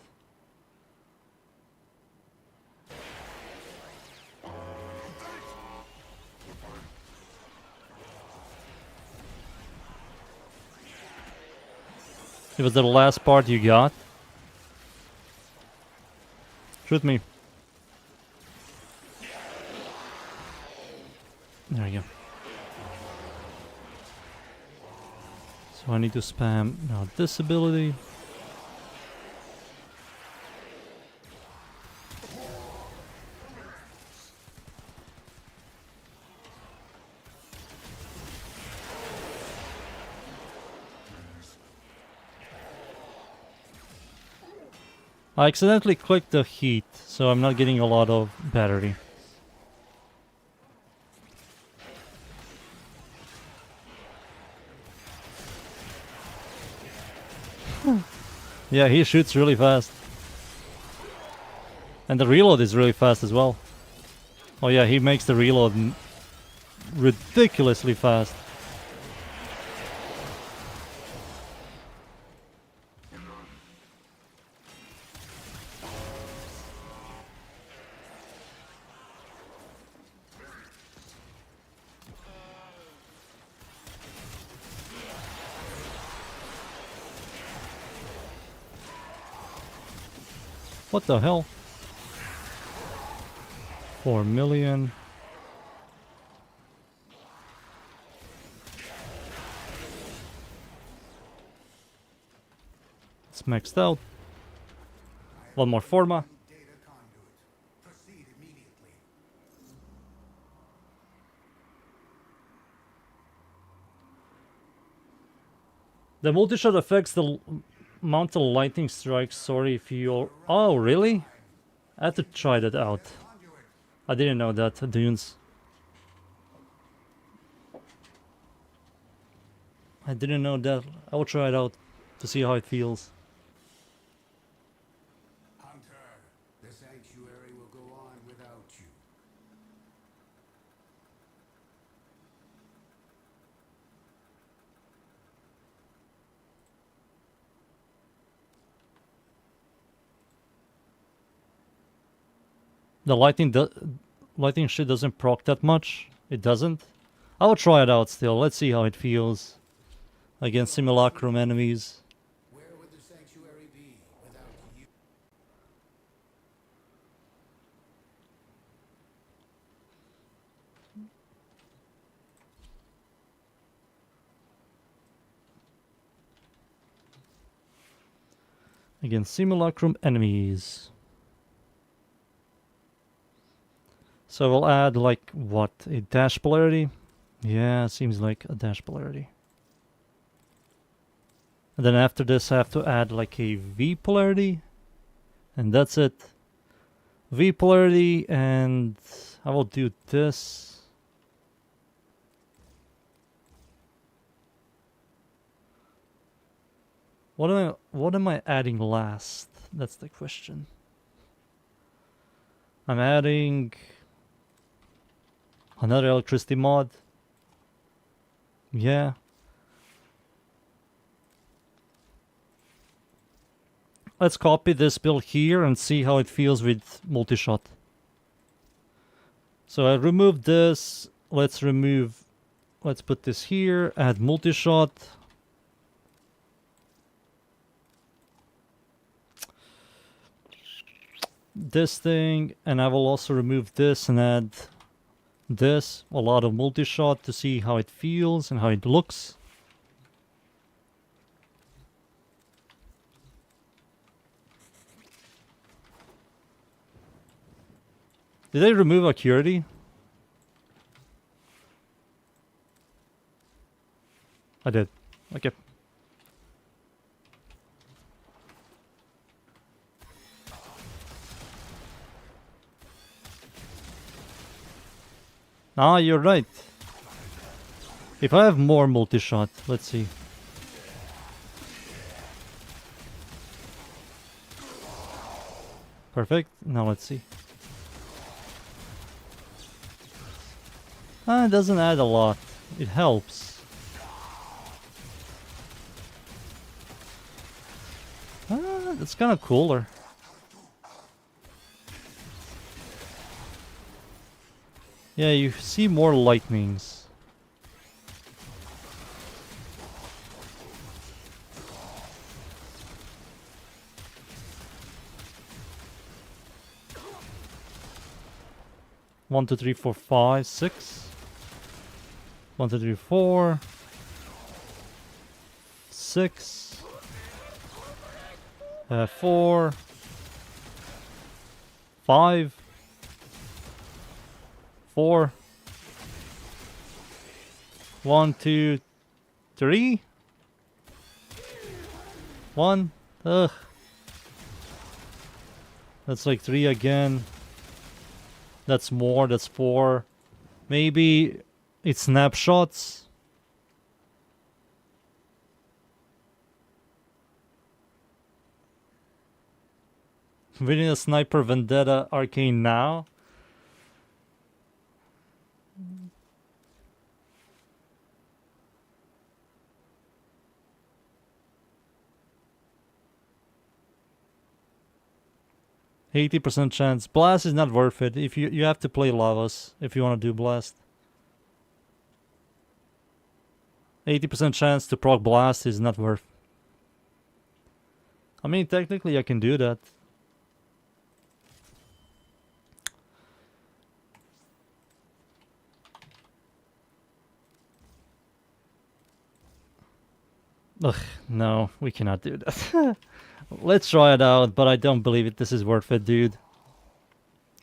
A: It was the last part you got. Shoot me. There you go. So I need to spam now this ability. I accidentally clicked the heat, so I'm not getting a lot of battery. Yeah, he shoots really fast. And the reload is really fast as well. Oh yeah, he makes the reload ridiculously fast. What the hell? 4 million. It's maxed out. One more forma.
B: Data conduit. Proceed immediately.
A: The multi-shot affects the amount of lightning strikes. Sorry if you... Oh, really? I have to try that out. I didn't know that, dunes. I didn't know that. I will try it out to see how it feels. The lightning shit doesn't proc that much. It doesn't. I will try it out still. Let's see how it feels against simulacrum enemies.
B: Where would the sanctuary be without you?
A: Against simulacrum enemies. So we'll add like what? A dash polarity? Yeah, seems like a dash polarity. And then after this I have to add like a V polarity. And that's it. V polarity, and I will do this. What am I adding last? That's the question. I'm adding another electricity mod. Yeah. Let's copy this build here and see how it feels with multi-shot. So I removed this. Let's put this here, add multi-shot. This thing, and I will also remove this and add this, a lot of multi-shot to see how it feels and how it looks. Did I remove acuity? I did. Okay. Ah, you're right. If I have more multi-shot, let's see. Perfect. Now let's see. Ah, it doesn't add a lot. It helps. Ah, that's kind of cooler. Yeah, you see more lightnings. One, two, three, four, five, six. 1, 2, 3, 4, 6, 4, 5, 4, 1, 2, 3, 1. Ugh. That's like 3 again. That's more. That's 4. Maybe it's snapshots. Winning a Sniper Vendetta Arcane now. %80 chance. Blast is not worth it. If you have to play Lavas if you want to do Blast. 80% chance to proc Blast is not worth. I mean, technically I can do that. Ugh, no, we cannot do that. Let's try it out, but I don't believe it. This is worth it, dude.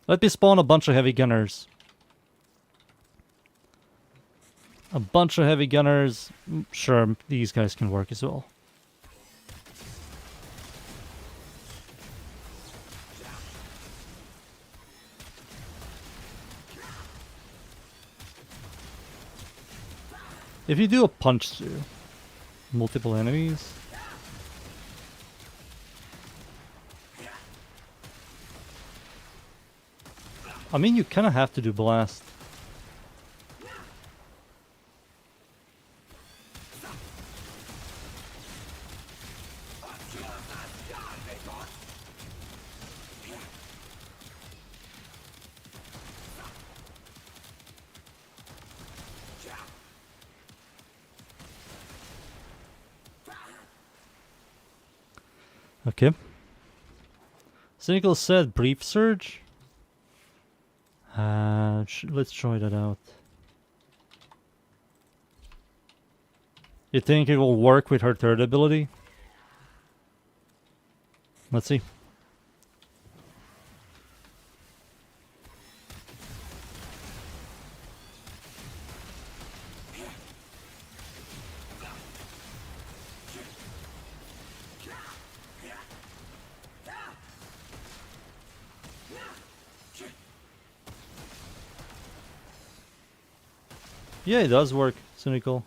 A: Let me spawn a bunch of heavy gunners. A bunch of heavy gunners. Sure, these guys can work as well. If you do a punch through multiple enemies, I mean, you kind of have to do blast. Okay. Cynical said brief surge. Let's try that out. You think it will work with her third ability? Let's see. Yeah, it does work, Cynical.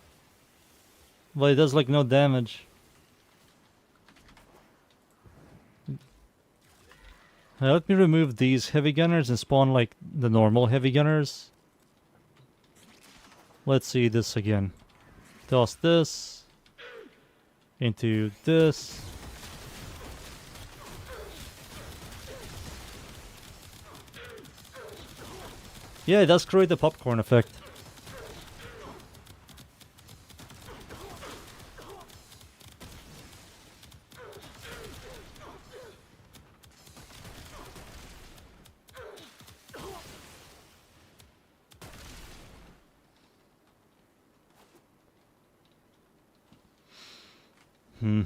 A: But it does like no damage. Let me remove these heavy gunners and spawn like the normal heavy gunners. Let's see this again. Toss this into this. Yeah, it does create the popcorn effect. Hmm.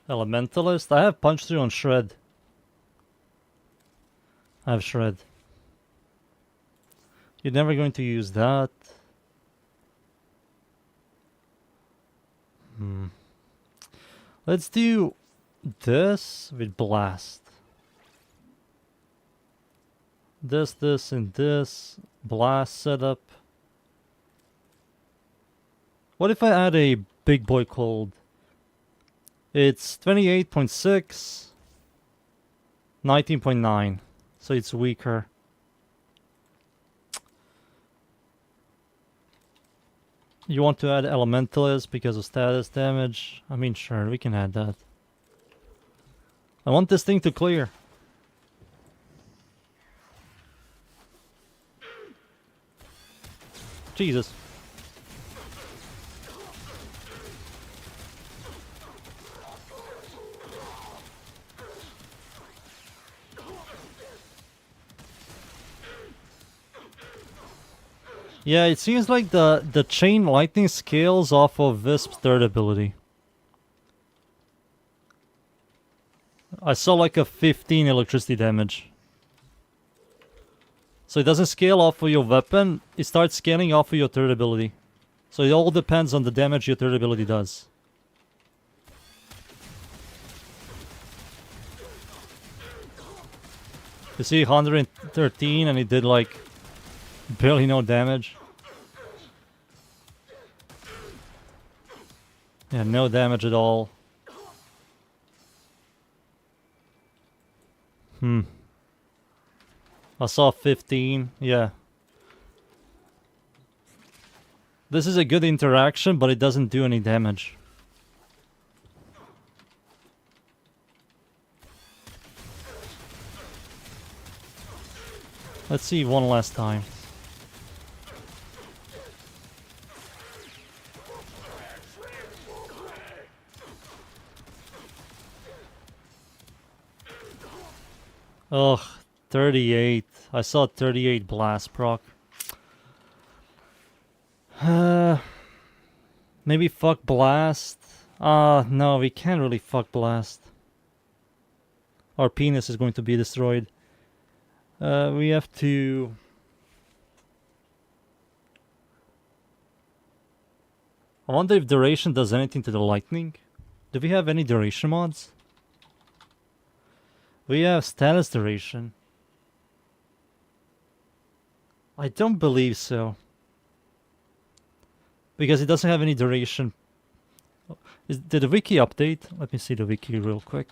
A: Elementalist? I have Punch Through on Shred. I have Shred. You're never going to use that. Let's do this with Blast. This, and this. Blast setup. What if I add a big boy cold? It's 28.6, 19.9, so it's weaker. You want to add Elementalist because of status damage? I mean, sure, we can add that. I want this thing to clear. Jesus. Yeah, it seems like the chain lightning scales off of Visp's third ability. I saw like a 15 electricity damage. So it doesn't scale off of your weapon, it starts scaling off of your third ability. So it all depends on the damage your third ability does. You see 113 and it did like barely no damage. Yeah, no damage at all. I saw 15, yeah. This is a good interaction, but it doesn't do any damage. Let's see one last time. Ugh, 38. I saw 38 blast proc. Maybe fuck blast? No, we can't really fuck blast. Our penis is going to be destroyed. We have to... I wonder if duration does anything to the lightning. Do we have any duration mods? We have status duration. I don't believe so. Because it doesn't have any duration. Did the wiki update? Let me see the wiki real quick.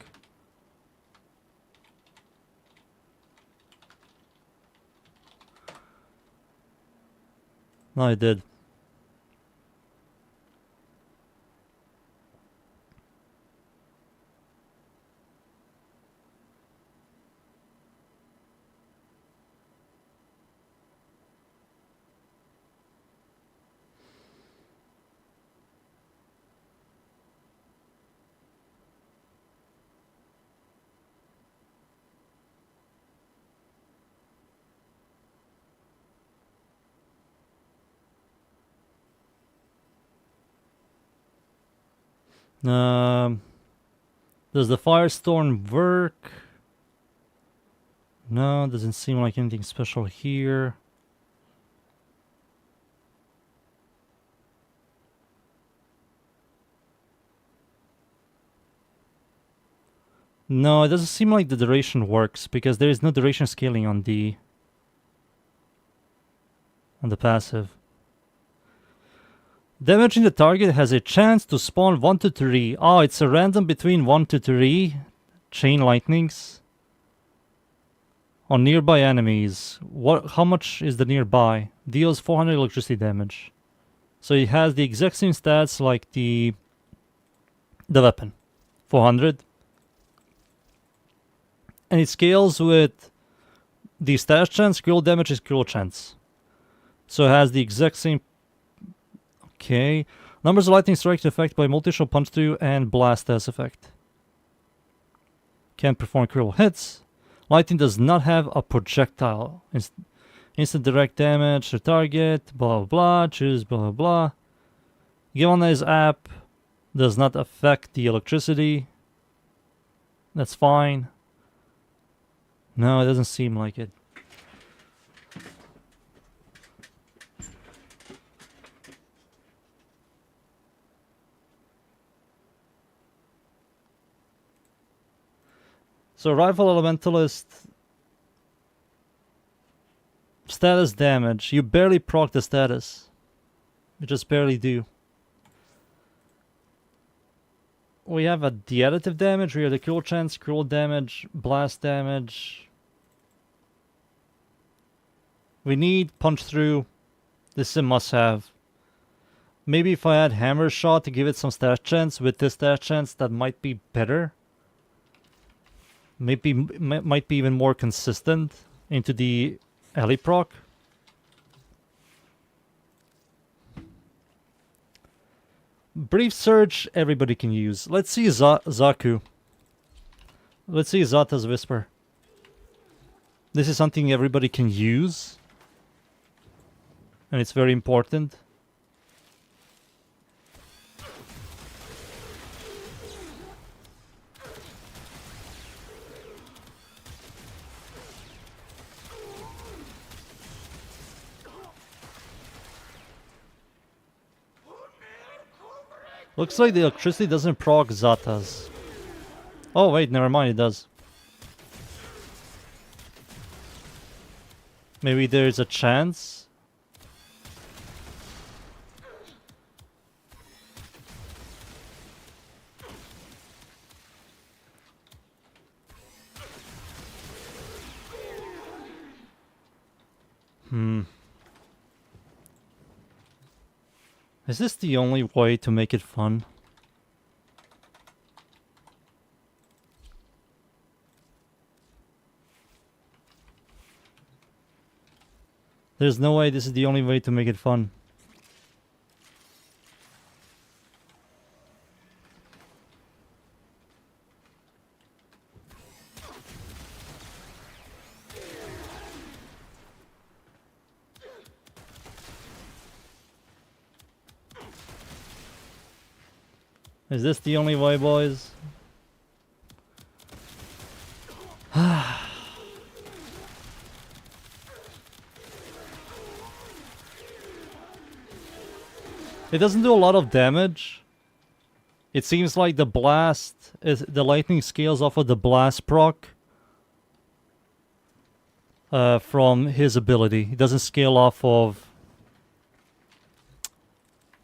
A: No, it did. Does the Firestorm work? No, doesn't seem like anything special here. No, it doesn't seem like the duration works because there is no duration scaling on the passive. Damaging the target has a chance to spawn 1 to 3. Oh, it's a random between 1 to 3 chain lightnings on nearby enemies. How much is the nearby? Deals 400 electricity damage. So it has the exact same stats like the weapon. 400. And it scales with the stash chance, critical damage is critical chance. So it has the exact same. Okay. Numbers of lightning strikes effect by multi-shot punch through and blast as effect. Can't perform critical hits. Lightning does not have a projectile. Instant direct damage to target. Blah blah blah. Choose blah blah blah. Given his app does not affect the electricity. That's fine. No, it doesn't seem like it. So Rifle Elementalist, status damage. You barely proc the status. You just barely do. We have the additive damage, we have the critical chance, critical damage, blast damage. We need punch through. This is a must have. Maybe if I had hammer shot to give it some stat chance, with this stat chance that might be better. Maybe might be even more consistent into the alley proc. Brief Surge everybody can use. Let's see Zaku. Let's see Zata's Whisper. This is something everybody can use. And it's very important. Looks like the electricity doesn't proc Zatas. Oh wait, never mind, it does. Maybe there's a chance? Is this the only way to make it fun? There's no way this is the only way to make it fun. Is this the only way, boys? It doesn't do a lot of damage. It seems like the lightning scales off of the blast proc from his ability. It doesn't scale off of,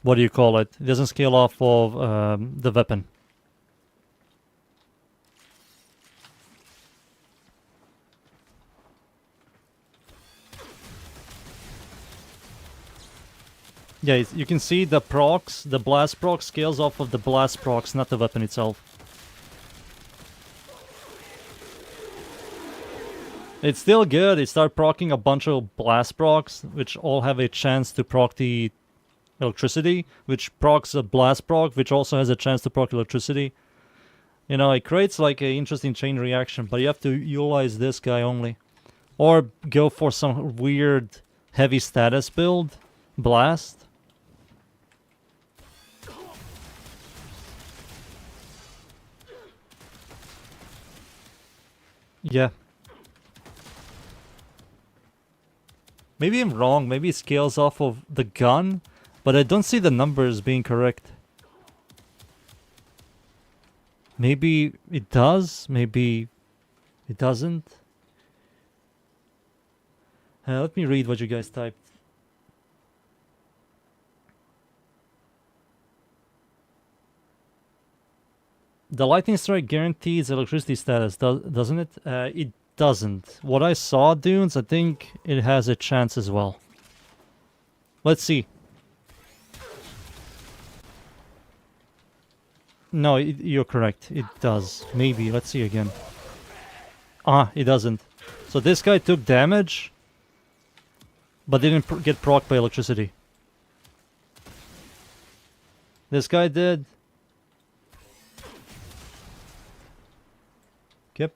A: what do you call it? It doesn't scale off of the weapon. Yeah, you can see the procs, the blast proc scales off of the blast procs, not the weapon itself. It's still good. It started proccing a bunch of blast procs, which all have a chance to proc the electricity, which procs a blast proc, which also has a chance to proc electricity. You know, it creates like an interesting chain reaction, but you have to utilize this guy only. Or go for some weird heavy status build. Blast. Yeah. Maybe I'm wrong. Maybe it scales off of the gun, but I don't see the numbers being correct. Maybe it does. Maybe it doesn't. Let me read what you guys typed. The lightning strike guarantees electricity status, doesn't it? It doesn't. What I saw, dudes, I think it has a chance as well. Let's see. No, you're correct. It does. Maybe. Let's see again. Ah, it doesn't. So this guy took damage, but didn't get proc by electricity. This guy did. Yep.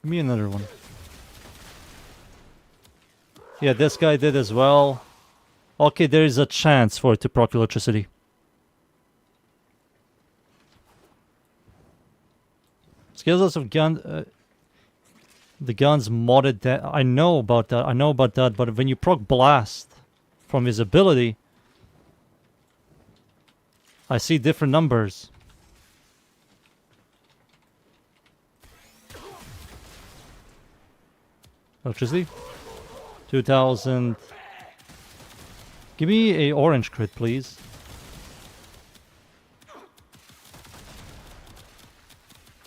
A: Give me another one. Yeah, this guy did as well. Okay, there is a chance for it to proc electricity. Skills of gun... the gun's modded... I know about that. I know about that. But when you proc blast from his ability... I see different numbers. Electricity? 2000... Give me a orange crit, please.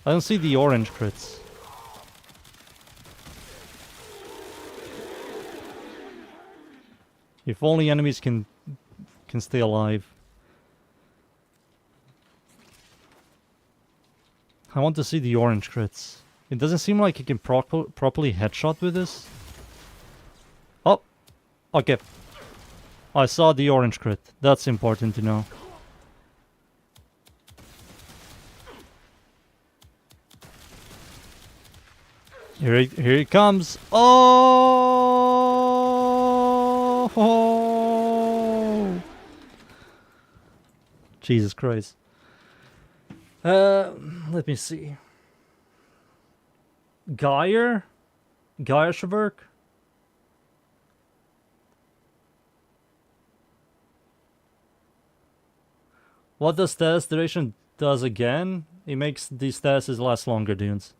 A: I don't see the orange crits. If only enemies can stay alive. I want to see the orange crits. It doesn't seem like you can properly headshot with this. Oh! Okay. I saw the orange crit. That's important to know. Here he comes. Oh! Jesus Christ. Let me see. Geyer should work. What the status duration does again? It makes these statuses last longer, dudes.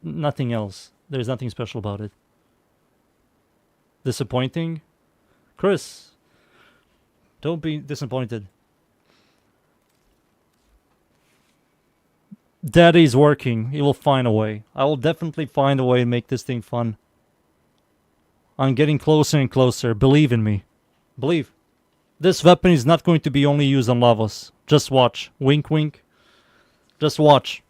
A: Nothing else. There's nothing special about it. Disappointing? Chris, don't be disappointed. Daddy's working. He will find a way. I will definitely find a way to make this thing fun. I'm getting closer and closer. Believe in me. Believe. This weapon is not going to be only used on Lavos. Just watch. Wink, wink. Just watch.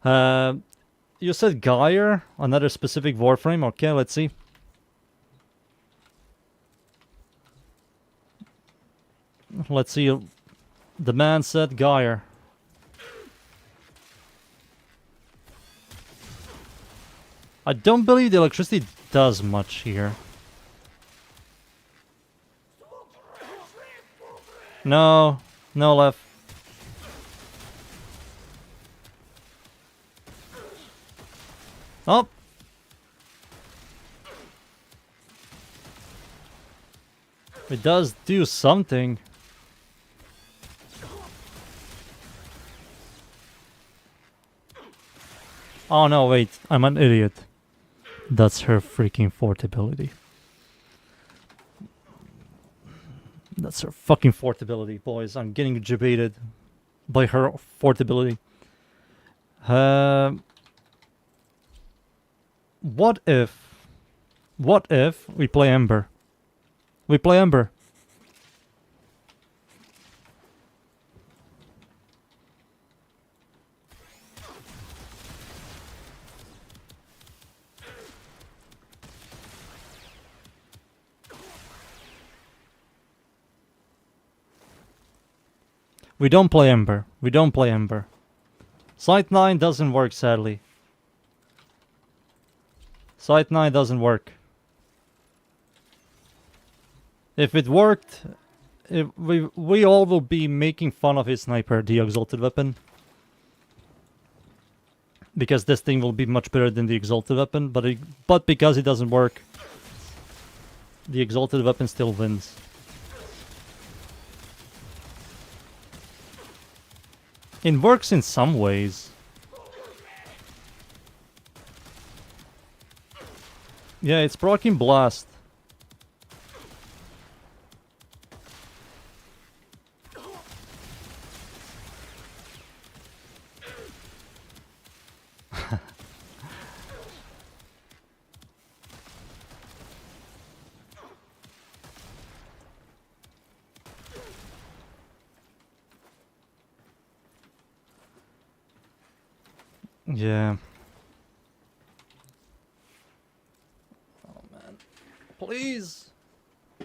A: You said Geyer, another specific Warframe. Okay, let's see. Let's see. The man said Geyer. I don't believe the electricity does much here. No. No left. Oh! It does do something. Oh no, wait. I'm an idiot. That's her freaking fort ability. That's her fucking fort ability, boys. I'm getting debated by her fort ability. What if we play Ember? We play Ember. We don't play Ember. We don't play Ember. Sight 9 doesn't work, sadly. Sight 9 doesn't work. If it worked, we all will be making fun of his sniper, the exalted weapon. Because this thing will be much better than the exalted weapon, but because it doesn't work, the exalted weapon still wins. It works in some ways. Yeah, it's proccing blast. Yeah. Oh man. Please.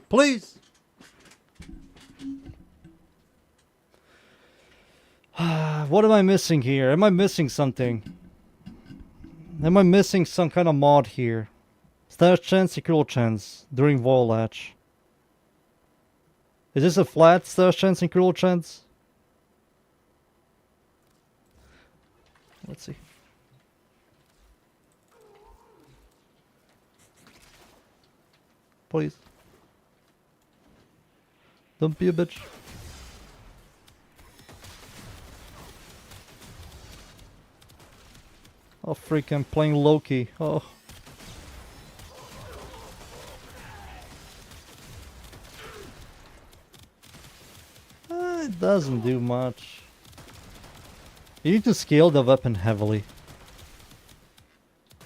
A: Please. What am I missing here? Am I missing something? Am I missing some kind of mod here? Stash chance, critical chance during wall latch. Is this a flat stash chance and critical chance? Let's see. Please. Don't be a bitch. Oh freak, I'm playing Loki. Oh. It doesn't do much. You need to scale the weapon heavily.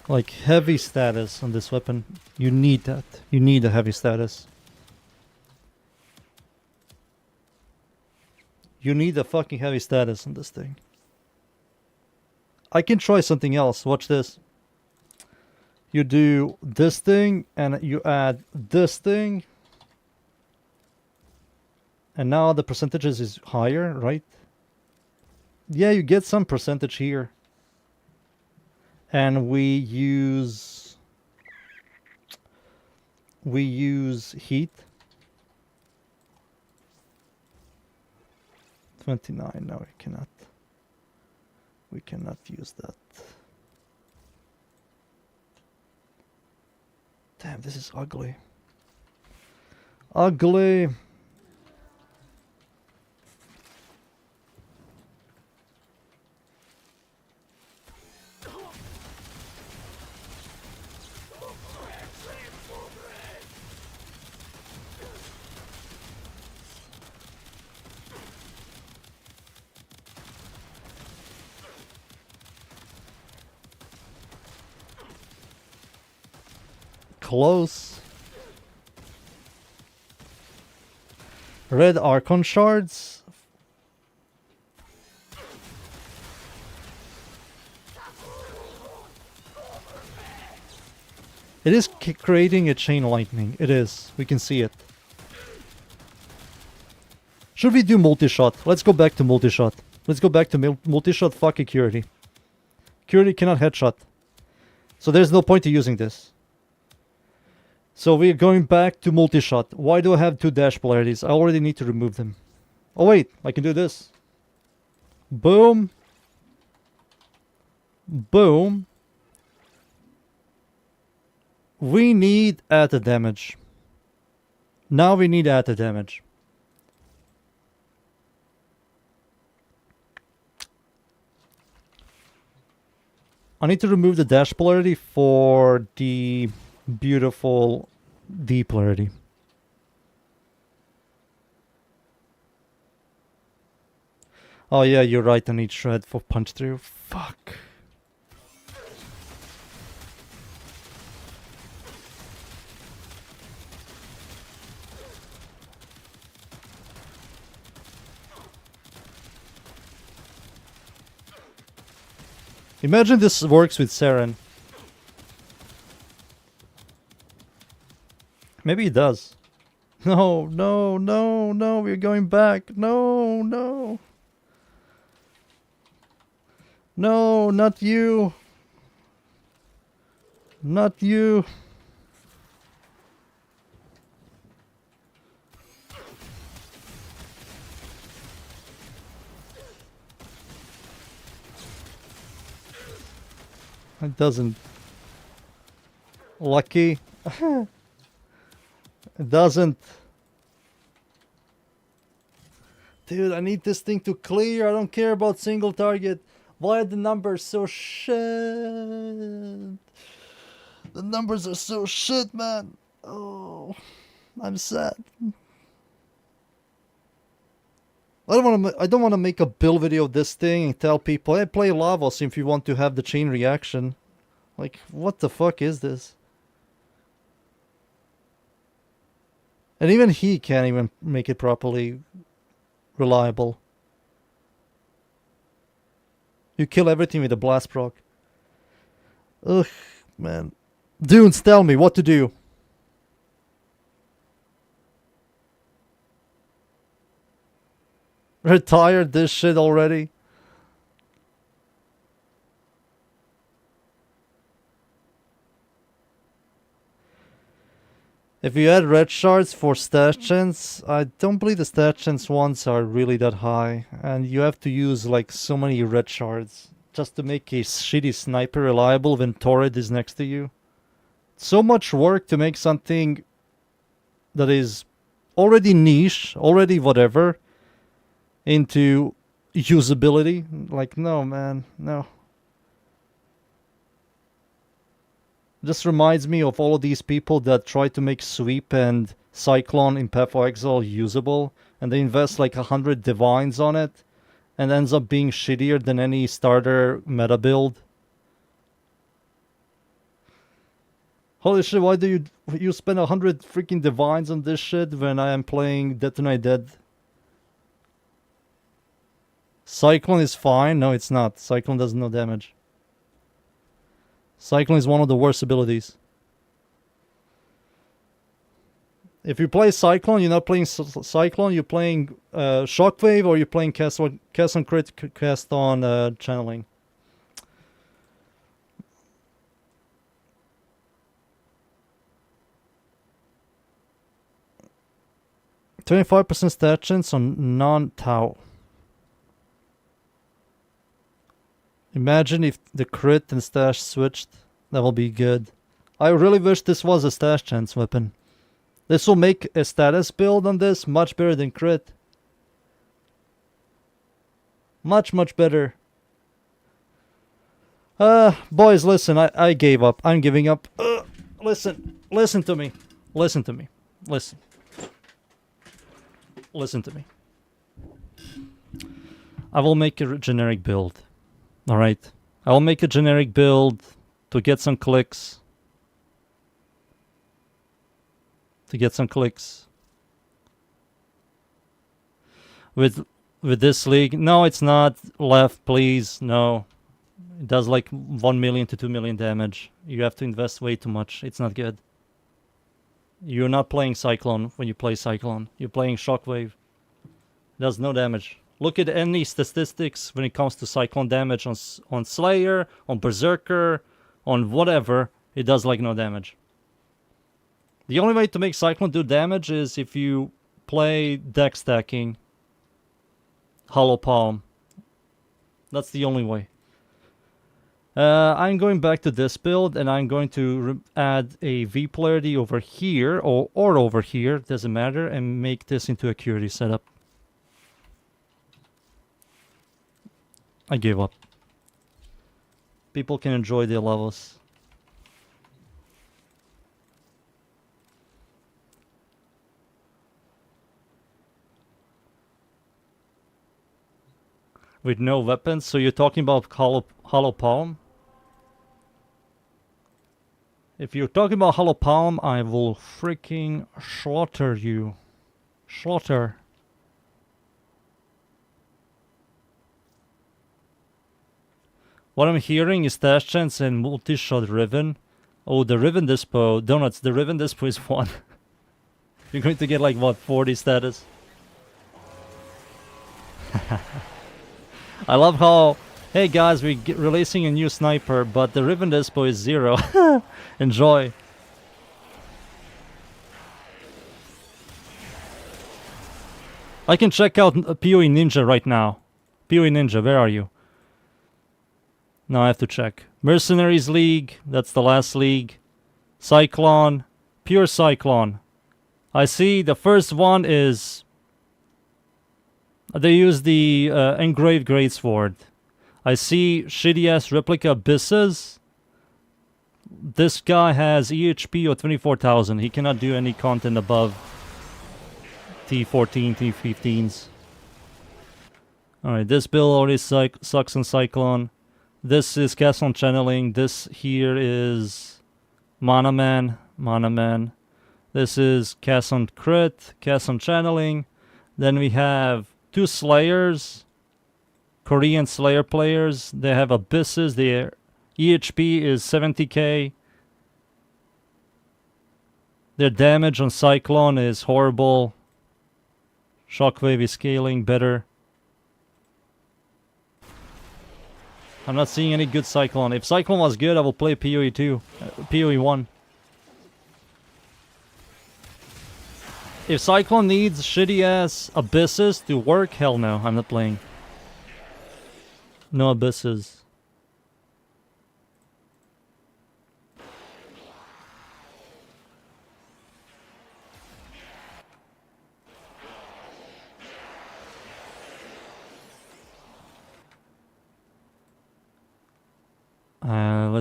A: Like heavy status on this weapon. You need that. You need a heavy status. You need a fucking heavy status on this thing. I can try something else. Watch this. You do this thing and you add this thing. And now the percentages is higher, right? Yeah, you get some percentage here. And we use heat. 29. No, we cannot. We cannot use that. Damn, this is ugly. Ugly. Close. Red Archon shards. It is creating a chain lightning. It is. We can see it. Should we do multi-shot? Let's go back to multi-shot. Let's go back to multi-shot. Fuck Security. Security cannot headshot. So there's no point to using this. So we're going back to multi-shot. Why do I have 2 dash polarities? I already need to remove them. Oh wait, I can do this. Boom. Boom. We need added damage. Now we need added damage. I need to remove the dash polarity for the beautiful D polarity. Oh yeah, you're right, I need shred for punch through. Fuck. Imagine this works with Saren. Maybe it does. No, no, no, no, we're going back. No, no. No, not you. Not you. It doesn't. Lucky. It doesn't. Dude, I need this thing to clear. I don't care about single target. Why are the numbers so shit? The numbers are so shit, man. Oh, I'm sad. I don't want to make a build video of this thing and tell people, hey, play Lavos if you want to have the chain reaction. Like, what the fuck is this? And even he can't even make it properly reliable. You kill everything with a blast proc. Ugh, man. Dunes, tell me what to do. Retired this shit already. If you add red shards for stash chance, I don't believe the stash chance ones are really that high. And you have to use like so many red shards just to make a shitty sniper reliable when turret is next to you. So much work to make something that is already niche, already whatever, into usability. Like, no, man, no. Just reminds me of all of these people that try to make Sweep and Cyclone in Path of Exile usable, and they invest like 100 divines on it, and ends up being shittier than any starter meta build. Holy shit, why do you spend 100 freaking divines on this shit when I am playing Dead to Night Dead? Cyclone is fine. No, it's not. Cyclone does no damage. Cyclone is one of the worst abilities. If you play Cyclone, you're not playing Cyclone, you're playing Shockwave, or you're playing cast on crit, cast on channeling. %25% stat chance on non-Tau. Imagine if the crit and stash switched. That will be good. I really wish this was a stash chance weapon. This will make a status build on this much better than crit. Much, much better. Boys, listen, I gave up. I'm giving up. Listen to me. Listen to me. Listen to me. I will make a generic build. Alright. I will make a generic build to get some clicks. With this league. No, it's not. Left, please. No. It does like 1 million to 2 million damage. You have to invest way too much. It's not good. You're not playing Cyclone when you play Cyclone. You're playing Shockwave. It does no damage. Look at any statistics when it comes to Cyclone damage on Slayer, on Berserker, on whatever. It does like no damage. The only way to make Cyclone do damage is if you play deck stacking Hollow Palm. That's the only way. I'm going back to this build, and I'm going to add a V polarity over here, or over here, doesn't matter, and make this into a Curity setup. I gave up. People can enjoy their levels. With no weapons? So you're talking about Hollow Palm? If you're talking about Hollow Palm, I will freaking slaughter you. Slaughter. What I'm hearing is Stash Chance and multi-shot Riven. Oh, the Riven Dispo. Donuts, the Riven Dispo is 1. You're going to get like, what, 40 status? I love how, hey guys, we're releasing a new sniper, but the Riven Dispo is 0. Enjoy. I can check out PoE Ninja right now. PoE Ninja, where are you? No, I have to check. Mercenaries League, that's the last league. Cyclone, pure Cyclone. I see the first one is... They use the engraved greatsword. I see shitty-ass replica abysses. This guy has EHP of 24,000. He cannot do any content above T14, T15s. Alright, this build already sucks on Cyclone. This is cast on channeling. This here is Mana Man. Mana Man. This is cast on crit, cast on channeling. Then we have two Slayers. Korean Slayer players. They have abysses. Their EHP is 70k. Their damage on Cyclone is horrible. Shockwave is scaling better. I'm not seeing any good Cyclone. If Cyclone was good, I will play PoE 2. PoE 1. If Cyclone needs shitty ass abysses to work, hell no, I'm not playing. No abysses.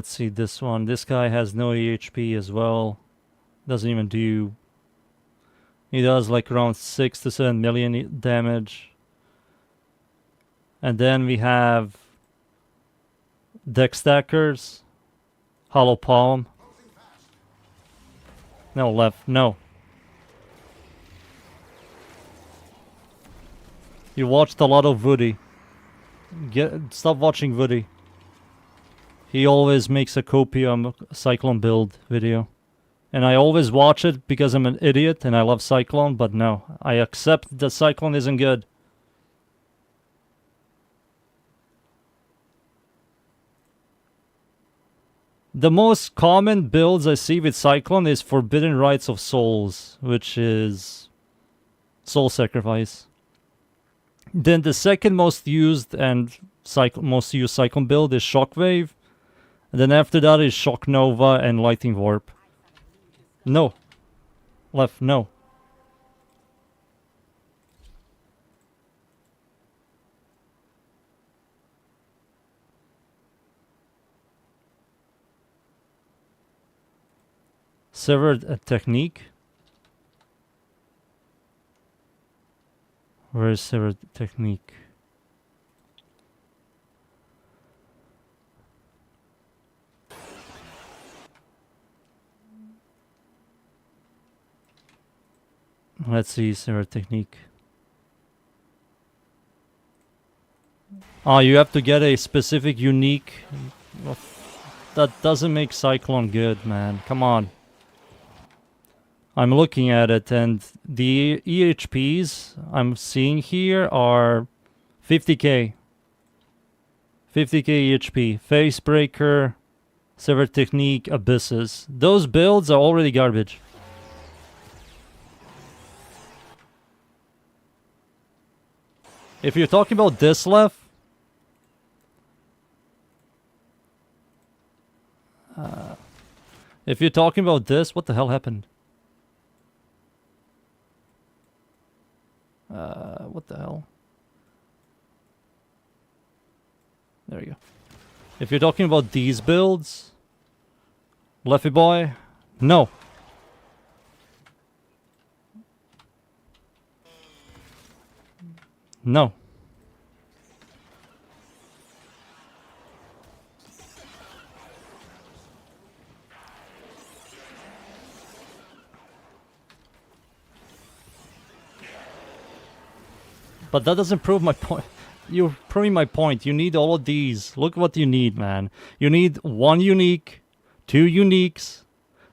A: Let's see this one. This guy has no EHP as well. Doesn't even do... He does like around 6 to 7 million damage. And then we have... Deck Stackers. Hollow Palm. No, left. No. You watched a lot of Woody. Stop watching Woody. He always makes a copium Cyclone build video. And I always watch it because I'm an idiot and I love Cyclone, but no. I accept that Cyclone isn't good. The most common builds I see with Cyclone is Forbidden Rites of Souls, which is Soul Sacrifice. Then the second most used and most used Cyclone build is Shockwave. And then after that is Shock Nova and Lightning Warp. No. Left, no. Severed Technique. Where is Severed Technique? Let's see, Severed Technique. Oh, you have to get a specific unique... That doesn't make Cyclone good, man. Come on. I'm looking at it, and the EHPs I'm seeing here are 50k. 50k EHP. Facebreaker, Severed Technique, Abysses. Those builds are already garbage. If you're talking about this left, if you're talking about this, what the hell happened? What the hell? There you go. If you're talking about these builds, Leffy boy, no. No. But that doesn't prove my point. You're proving my point. You need all of these. Look what you need, man. You need 1 unique, 2 uniques,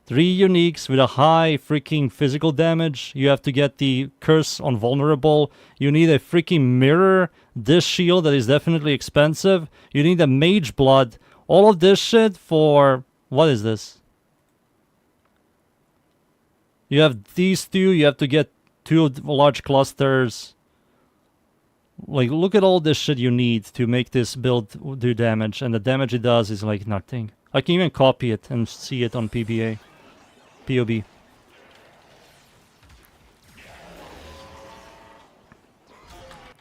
A: 3 uniques with a high freaking physical damage. You have to get the curse on vulnerable. You need a freaking mirror. This shield that is definitely expensive. You need a mage blood. All of this shit for... What is this? You have these two. You have to get 2 large clusters. Like, look at all this shit you need to make this build do damage, and the damage it does is like nothing. I can even copy it and see it on PBA. POB.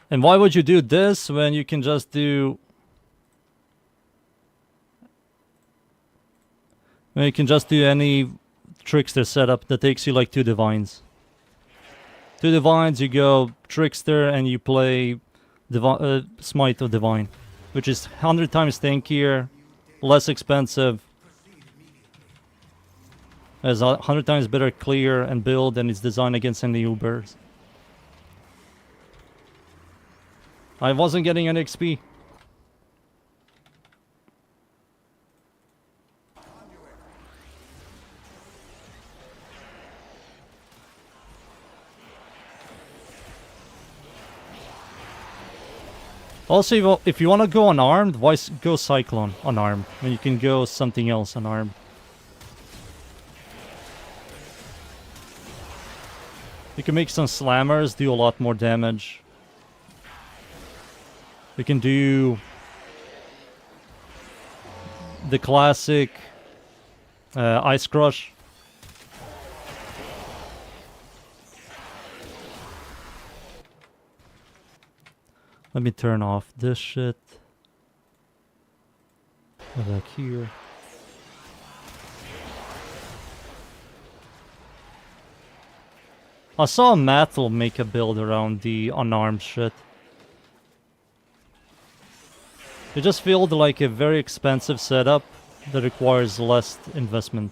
A: And why would you do this when you can just do... When you can just do any Trickster setup that takes you like 2 Divines. 2 Divines, you go Trickster and you play Smite of Divine. Which is 100 times tankier, less expensive. Has 100 times better clear and build, and it's designed against any Ubers. I wasn't getting any XP. Also, if you want to go unarmed, why go Cyclone unarmed when you can go something else unarmed? You can make some slammers do a lot more damage. We can do the classic Ice Crush. Let me turn off this shit. Go back here. I saw Mattel make a build around the unarmed shit. It just feels like a very expensive setup that requires less investment.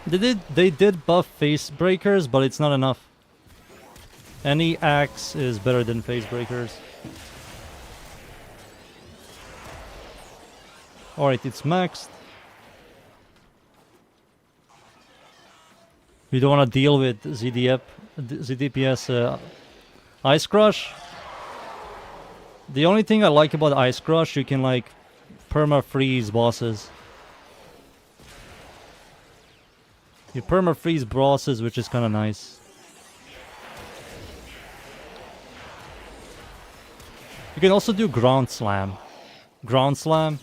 A: They did buff face breakers, but it's not enough. Any axe is better than face breakers. Alright, it's maxed. We don't want to deal with ZDPS Ice Crush. The only thing I like about Ice Crush, you can like perma-freeze bosses. You perma-freeze bosses, which is kind of nice. You can also do Ground Slam. Ground Slam.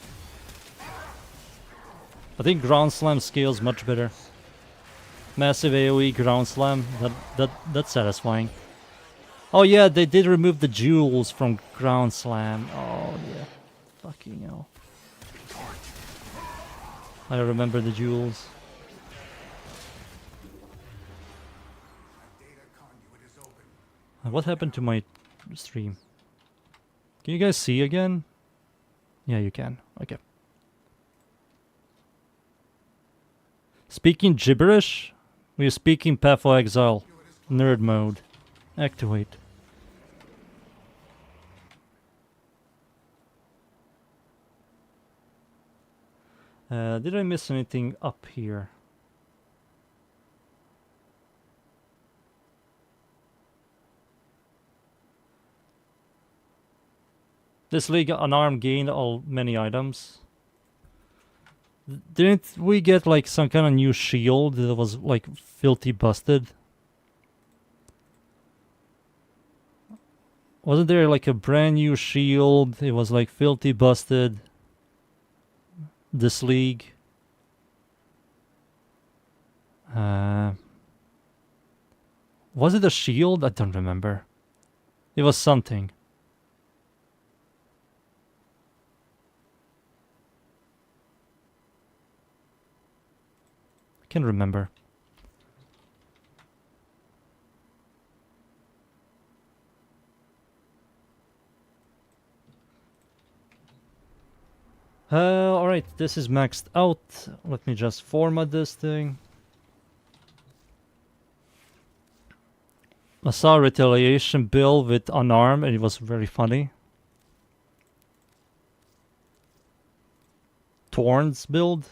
A: I think Ground Slam scales much better. Massive AoE Ground Slam. That's satisfying. Oh yeah, they did remove the jewels from Ground Slam. Oh yeah. Fucking hell. I remember the jewels. What happened to my stream? Can you guys see again? Yeah, you can. Okay. Speaking gibberish? We are speaking Path of Exile. Nerd mode. Activate. Did I miss anything up here? This league unarmed gained many items. Didn't we get like some kind of new shield that was like filthy busted? Wasn't there like a brand new shield? It was like filthy busted. This league. Was it a shield? I don't remember. It was something. Can remember. Alright, this is maxed out. Let me just format this thing. I saw a retaliation build with unarmed and it was very funny. Torns build.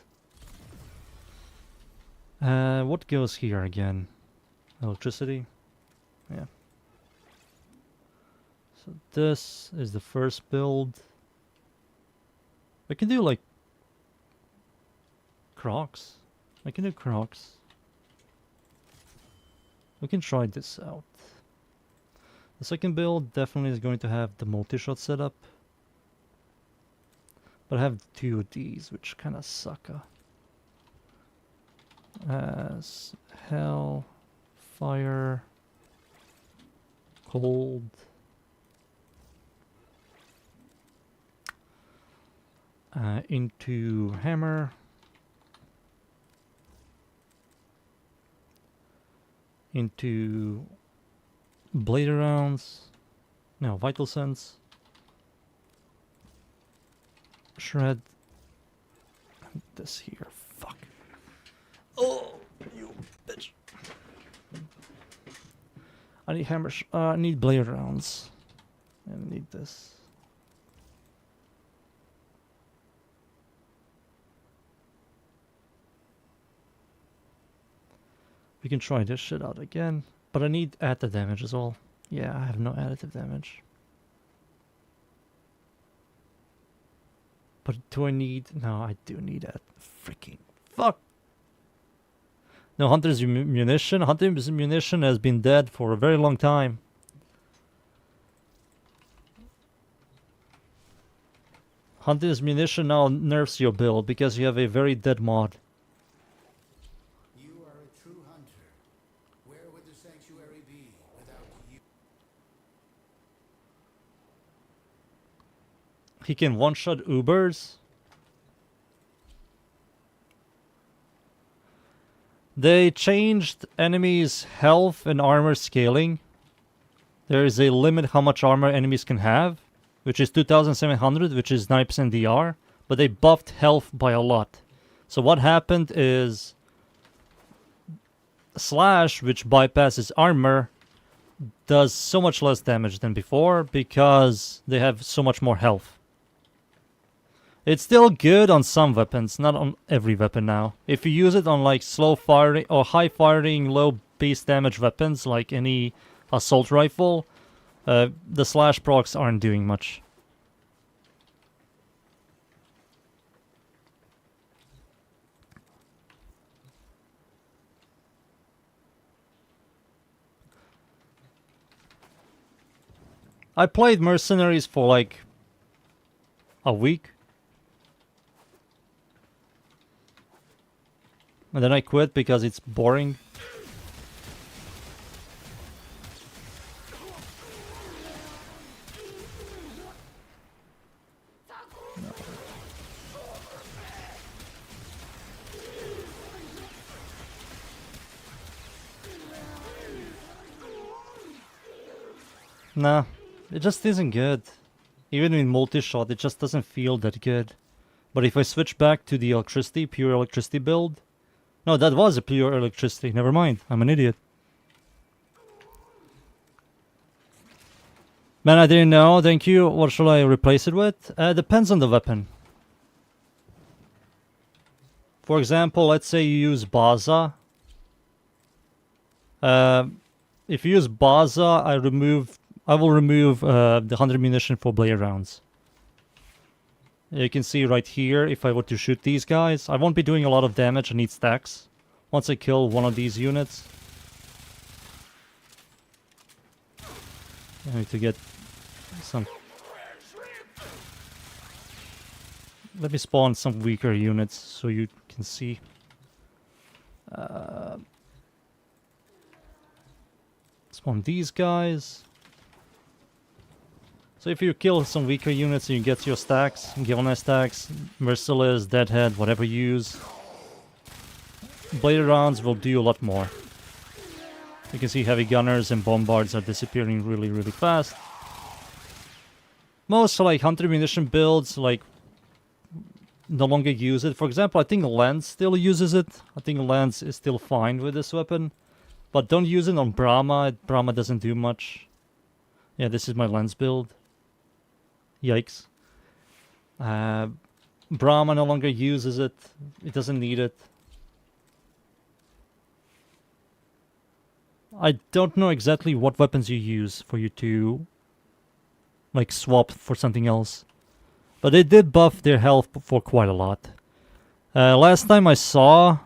A: What goes here again? Electricity. Yeah. So this is the first build. I can do like Crocs. I can do Crocs. We can try this out. The second build definitely is going to have the multi-shot setup. But I have two of these, which kind of suck. As hell, fire, cold. Into hammer. Into blade rounds. No, vital sense. Shred. This here. Fuck. Oh, you bitch. I need hammer. I need blade rounds. And I need this. We can try this shit out again. But I need additive damage as well. Yeah, I have no additive damage. But do I need... No, I do need that. Freaking... Fuck! No, Hunter's munition. Hunter's munition has been dead for a very long time. Hunter's munition now nerfs your build because you have a very dead mod.
B: You are a true hunter. Where would the sanctuary be without you?
A: He can one-shot Ubers. They changed enemies' health and armor scaling. There is a limit how much armor enemies can have, which is 2700, which is 9% DR, but they buffed health by a lot. So what happened is Slash, which bypasses armor, does so much less damage than before because they have so much more health. It's still good on some weapons, not on every weapon now. If you use it on like slow firing or high firing, low base damage weapons like any assault rifle, the slash procs aren't doing much. I played Mercenaries for like a week. And then I quit because it's boring. Nah, it just isn't good. Even in multi-shot, it just doesn't feel that good. But if I switch back to the electricity, pure electricity build... No, that was a pure electricity. Never mind, I'm an idiot. Man, I didn't know. Thank you. What shall I replace it with? Depends on the weapon. For example, let's say you use Baza. If you use Baza, I will remove the 100 munition for blade rounds. You can see right here, if I were to shoot these guys, I won't be doing a lot of damage. I need stacks. Once I kill one of these units, I need to get some... Let me spawn some weaker units so you can see. Spawn these guys. So if you kill some weaker units and you get your stacks, Gilna stacks, Merciless, Deadhead, whatever you use, blade rounds will do a lot more. You can see heavy gunners and bombards are disappearing really, really fast. Most like hunter munition builds like no longer use it. For example, I think Lance still uses it. I think Lance is still fine with this weapon. But don't use it on Brahma. Brahma doesn't do much. Yeah, this is my Lance build. Yikes. Brahma no longer uses it. It doesn't need it. I don't know exactly what weapons you use for you to like swap for something else. But they did buff their health for quite a lot. Last time I saw,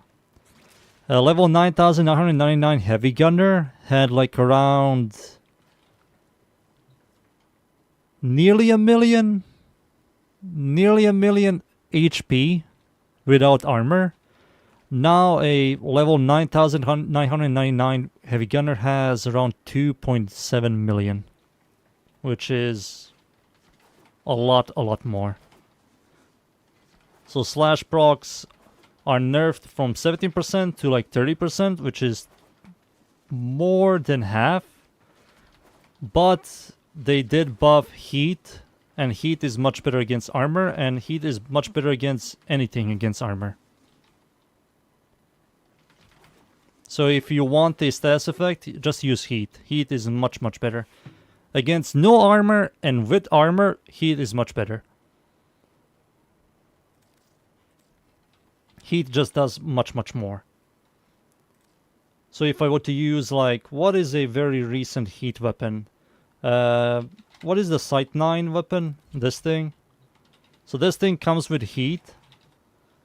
A: level 9,999 heavy gunner had like around nearly a million HP without armor. Now a level 9,999 heavy gunner has around 2.7 million, which is a lot more. So slash procs are nerfed from 17% to like 30%, which is more than half. But they did buff heat, and heat is much better against armor, and heat is much better against anything against armor. So if you want a status effect, just use heat. Heat is much better. Against no armor and with armor, heat is much better. Heat just does much more. So if I were to use like, what is a very recent heat weapon? What is the Sight 9 weapon? This thing. So this thing comes with heat.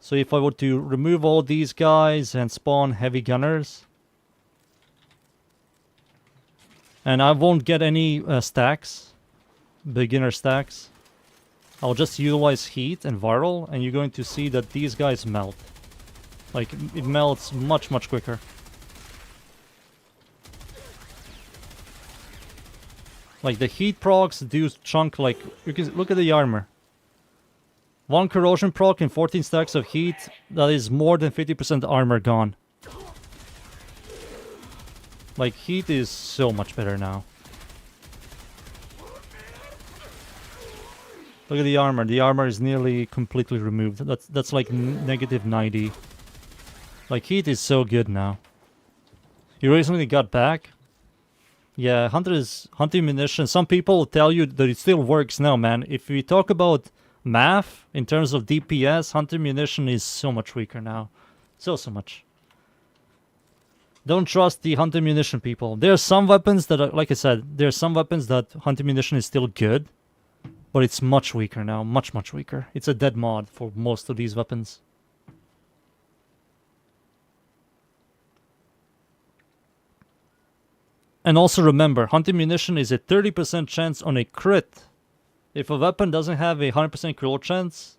A: So if I were to remove all these guys and spawn heavy gunners, and I won't get any stacks, beginner stacks, I'll just utilize heat and viral, and you're going to see that these guys melt. Like, it melts much quicker. Like, the heat procs do chunk, like, you can look at the armor. 1 corrosion proc and 14 stacks of heat, that is more than 50% armor gone. Like, heat is so much better now. Look at the armor. The armor is nearly completely removed. That's like negative 90. Like, heat is so good now. You recently got back? Yeah, hunting munition. Some people tell you that it still works now, man. If we talk about math in terms of DPS, hunting munition is so much weaker now. So much. Don't trust the hunting munition people. There are some weapons that are, like I said, there are some weapons that hunting munition is still good, but it's much weaker now. Much weaker. It's a dead mod for most of these weapons. And also remember, hunting munition is a 30% chance on a crit. If a weapon doesn't have a 100% crit chance,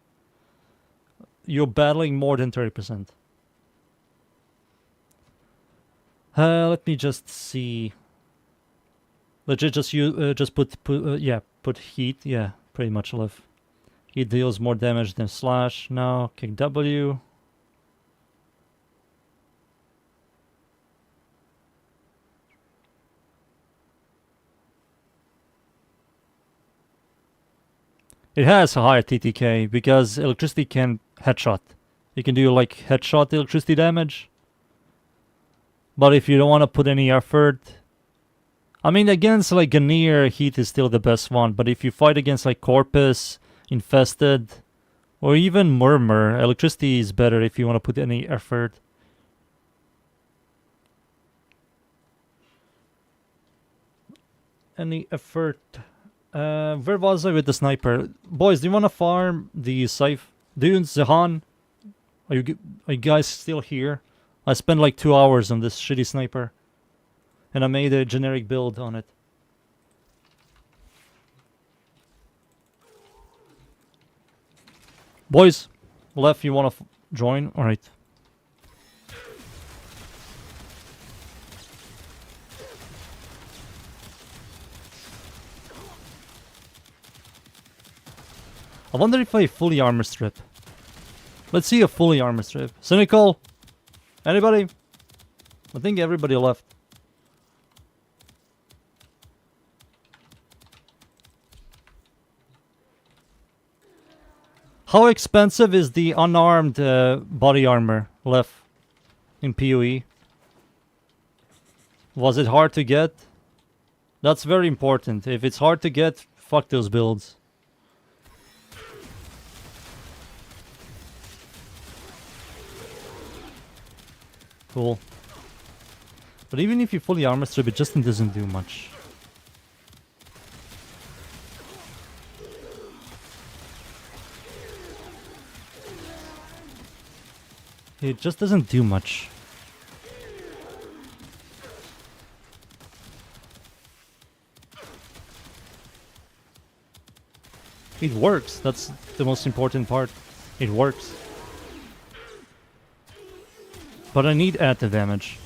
A: you're battling more than 30%. Let me just see. Legit, just put heat. Yeah, pretty much live. Heat deals more damage than slash. Now kick W. It has a higher TTK because electricity can headshot. You can do like headshot electricity damage. But if you don't want to put any effort, I mean, against like Ganir, heat is still the best one. But if you fight against like Corpus, Infested, or even Murmur, electricity is better if you want to put any effort. Any effort. Where was I with the sniper? Boys, do you want to farm the Scythe? Dude, Zehan, are you guys still here? I spent like 2 hours on this shitty sniper. And I made a generic build on it. Boys, left, you want to join? Alright. I wonder if I fully armor strip. Let's see a fully armor strip. Cynical? Anybody? I think everybody left. How expensive is the unarmed body armor left in PoE? Was it hard to get? That's very important. If it's hard to get, fuck those builds. Cool. But even if you fully armor strip, it just doesn't do much. It just doesn't do much. It works. That's the most important part. It works. But I need add the damage.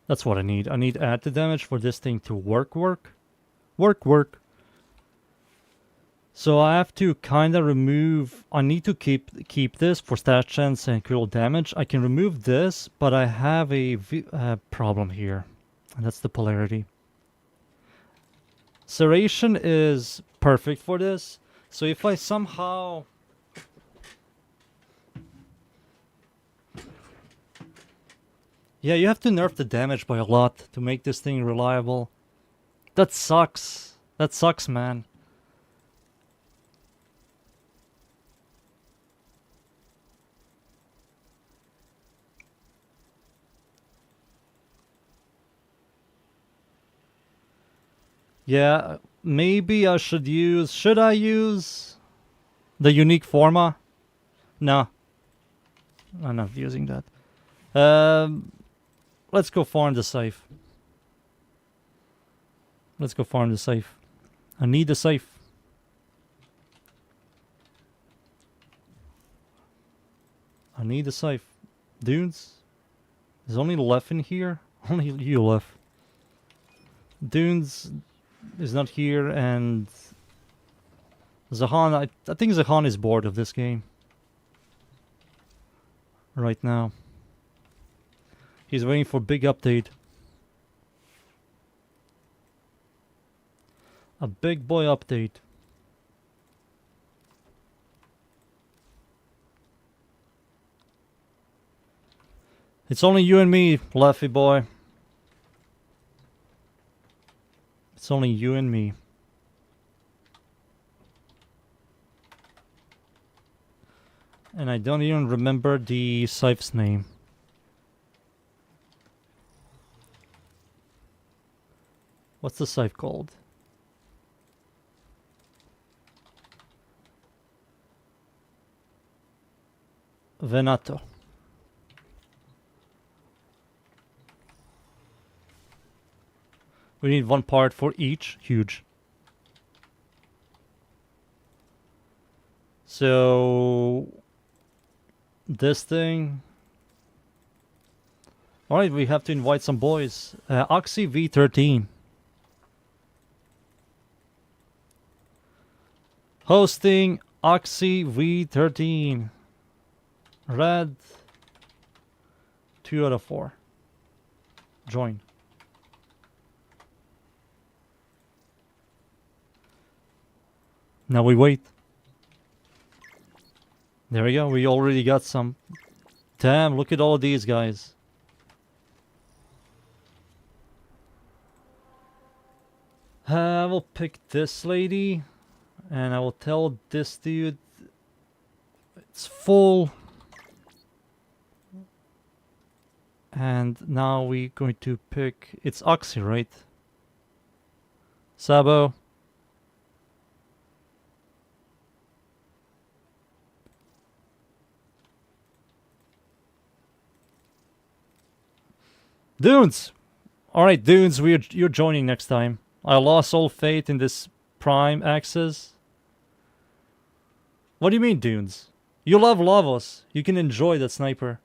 A: That's what I need. I need add the damage for this thing to work. So I have to kind of remove... I need to keep this for stat chance and critical damage. I can remove this, but I have a problem here. And that's the polarity. Serration is perfect for this. So if I somehow... Yeah, you have to nerf the damage by a lot to make this thing reliable. That sucks. That sucks, man. Yeah, maybe I should use... Should I use the unique forma? No. I'm not using that. Let's go farm the safe. Let's go farm the safe. I need the safe. I need the safe. Dudes? There's only left in here? Only you left. Dunes is not here, and Zahan, I think Zahan is bored of this game right now. He's waiting for big update. A big boy update. It's only you and me, Luffy boy. It's only you and me. And I don't even remember the scythe's name. What's the scythe called? Venato. We need one part for each. Huge. So... this thing... Alright, we have to invite some boys. Oxy V13. Hosting Oxy V13. Red. 2 out of 4. Join. Now we wait. There we go. We already got some. Damn, look at all these guys. I will pick this lady. And I will tell this dude it's full. And now we're going to pick... It's Oxy, right? Sabo. Dunes! Alright, Dunes, you're joining next time. I lost all faith in this Prime access. What do you mean, Dunes? You love Lavos. You can enjoy that sniper.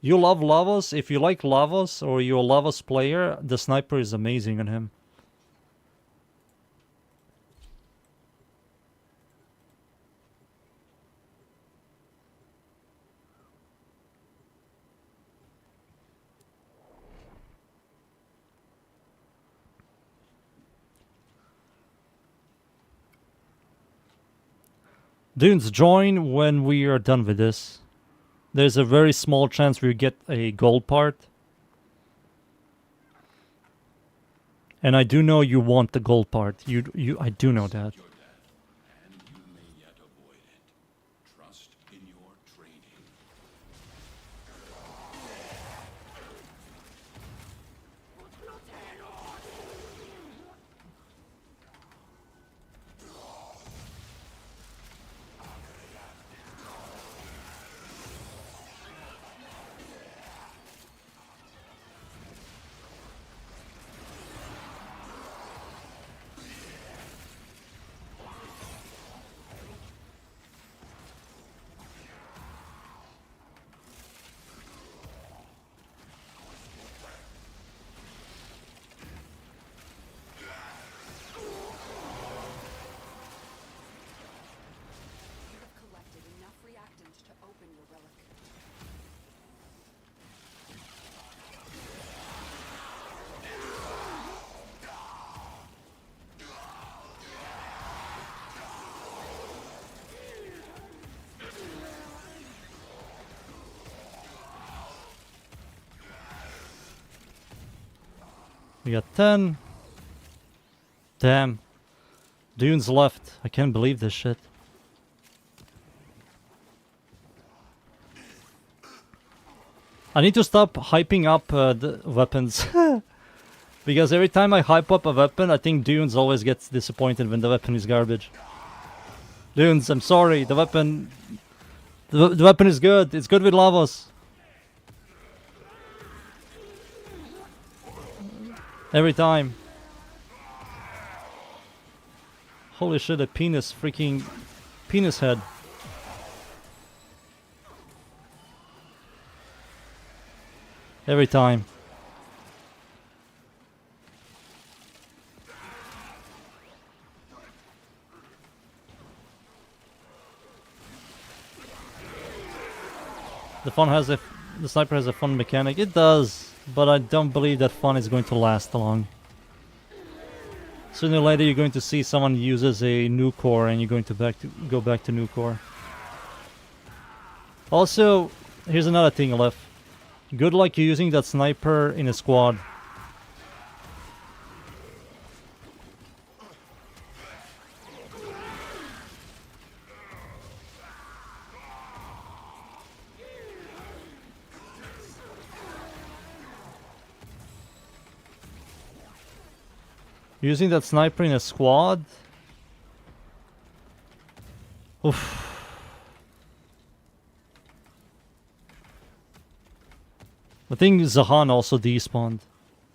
A: You love Lavos? If you like Lavos or you're a Lavos player, the sniper is amazing on him. Dunes, join when we are done with this. There's a very small chance we get a gold part. And I do know you want the gold part. I do know that. We got 10. Damn. Dunes left. I can't believe this shit. I need to stop hyping up the weapons. Because every time I hype up a weapon, I think Dunes always gets disappointed when the weapon is garbage. Dunes, I'm sorry. The weapon is good. It's good with Lavos. Every time. Holy shit, a freaking penis head. Every time. The sniper has a fun mechanic. It does, but I don't believe that fun is going to last long. Sooner or later, you're going to see someone uses a new core, and you're going to go back to new core. Also, here's another thing, Aleph. Good luck using that sniper in a squad. Using that sniper in a squad? Oof. I think Zahan also despawned.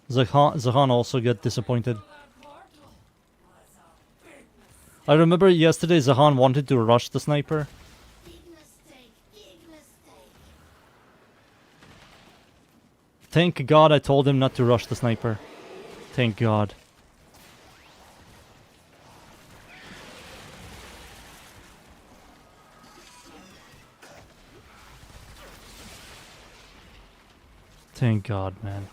A: Zahan also got disappointed. I remember yesterday Zahan wanted to rush the sniper. Thank God I told him not to rush the sniper. Thank God. Thank God, man.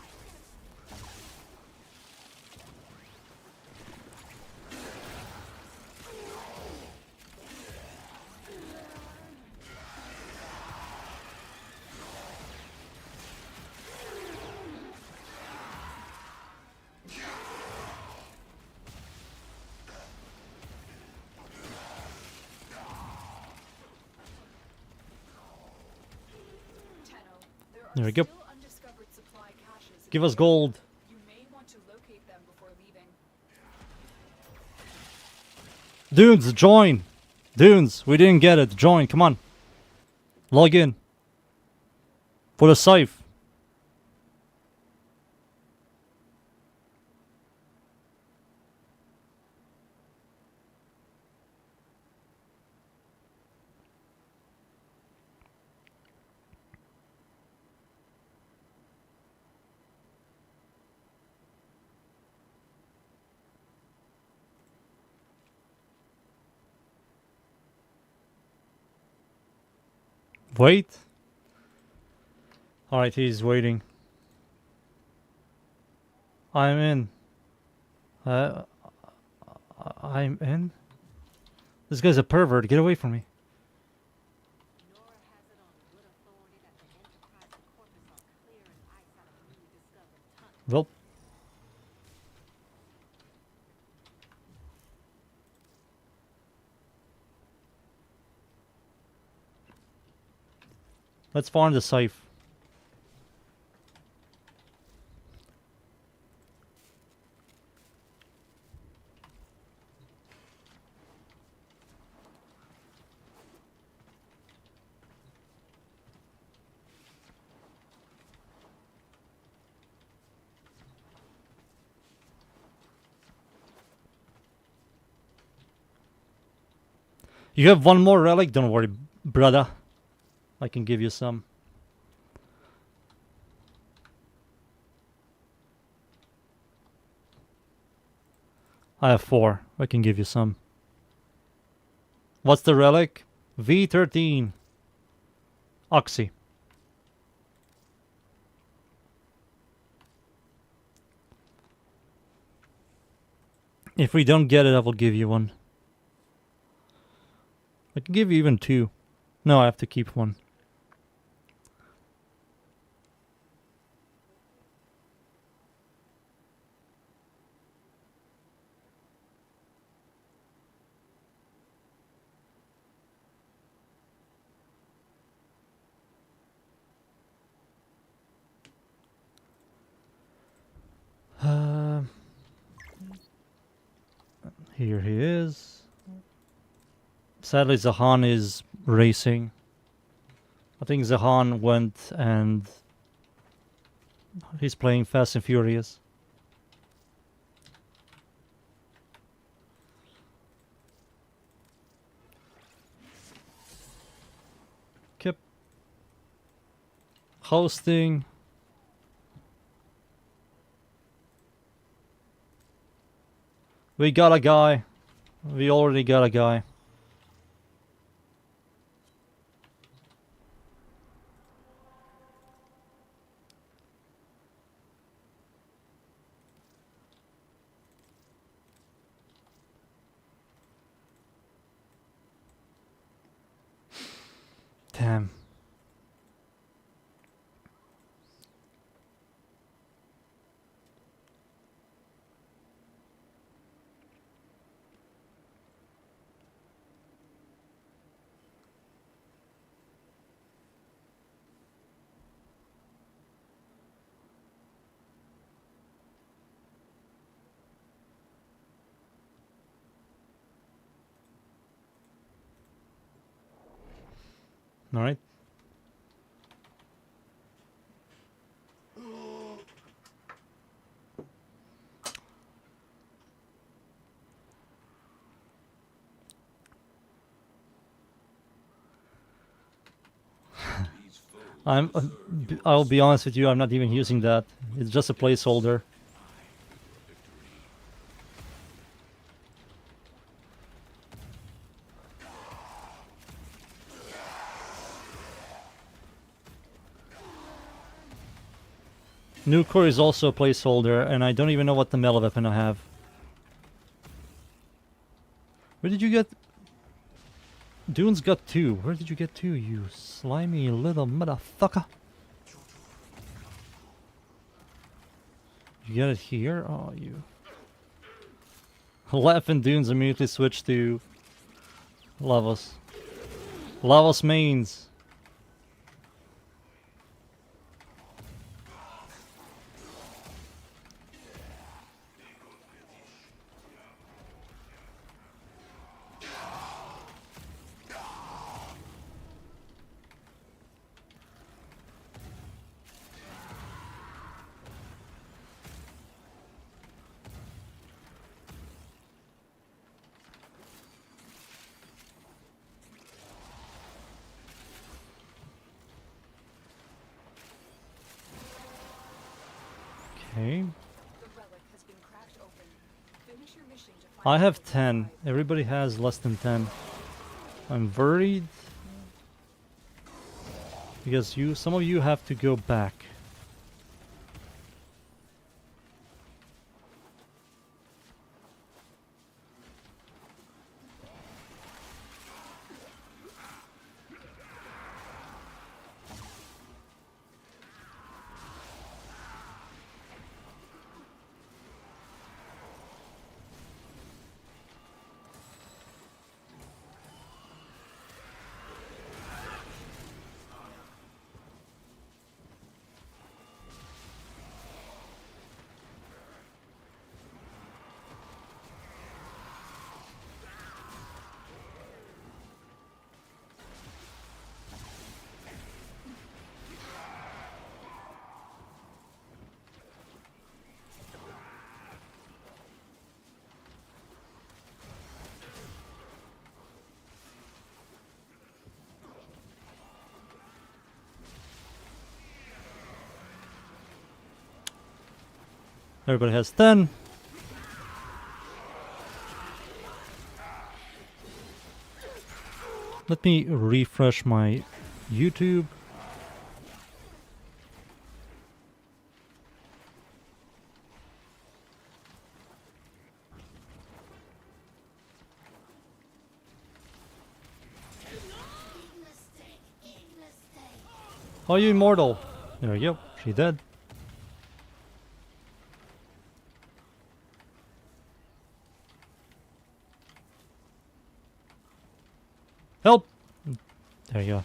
A: There we go. Give us gold.
C: You may want to locate them before leaving.
A: Dunes, join. Dunes, we didn't get it. Join, come on. Log in. For the scythe. Wait. Alright, he's waiting. I'm in. I'm in? This guy's a pervert. Get away from me. Well. Let's farm the scythe. You have one more relic? Don't worry, brother. I can give you some. I have 4. I can give you some. What's the relic? V13. Oxy. If we don't get it, I will give you one. I can give you even 2. No, I have to keep 1. Here he is. Sadly, Zahan is racing. I think Zahan went and he's playing Fast and Furious. Kept hosting. We got a guy. We already got a guy. Damn. All right. I'll be honest with you, I'm not even using that. It's just a placeholder. Nucor is also a placeholder, and I don't even know what the melee weapon I have. Where did you get... Dune's got 2. Where did you get 2, you slimy little motherfucker? You get it here? Oh, you... Left and Dunes immediately switched to... Lavos. Lavos mains. Okay. I have 10. Everybody has less than 10. I'm worried because some of you have to go back. Everybody has 10. Let me refresh my YouTube. Are you immortal? There we go. She dead. Help! There you go.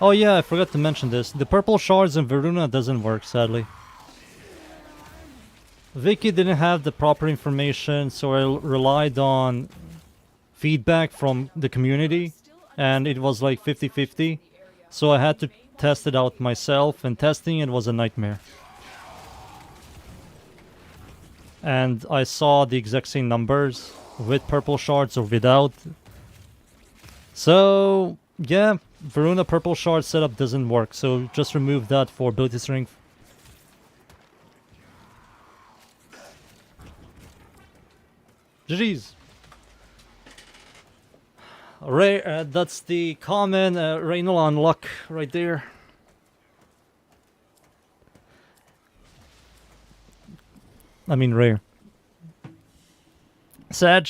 A: Oh yeah, I forgot to mention this. The purple shards in Veruna doesn't work, sadly. Vicky didn't have the proper information, so I relied on feedback from the community, and it was like 50-50. So I had to test it out myself, and testing it was a nightmare. And I saw the exact same numbers with purple shards or without. So yeah, Veruna purple shard setup doesn't work, so just remove that for ability strength. GG's. Rare, that's the common Raynal on luck right there. I mean rare. Sag,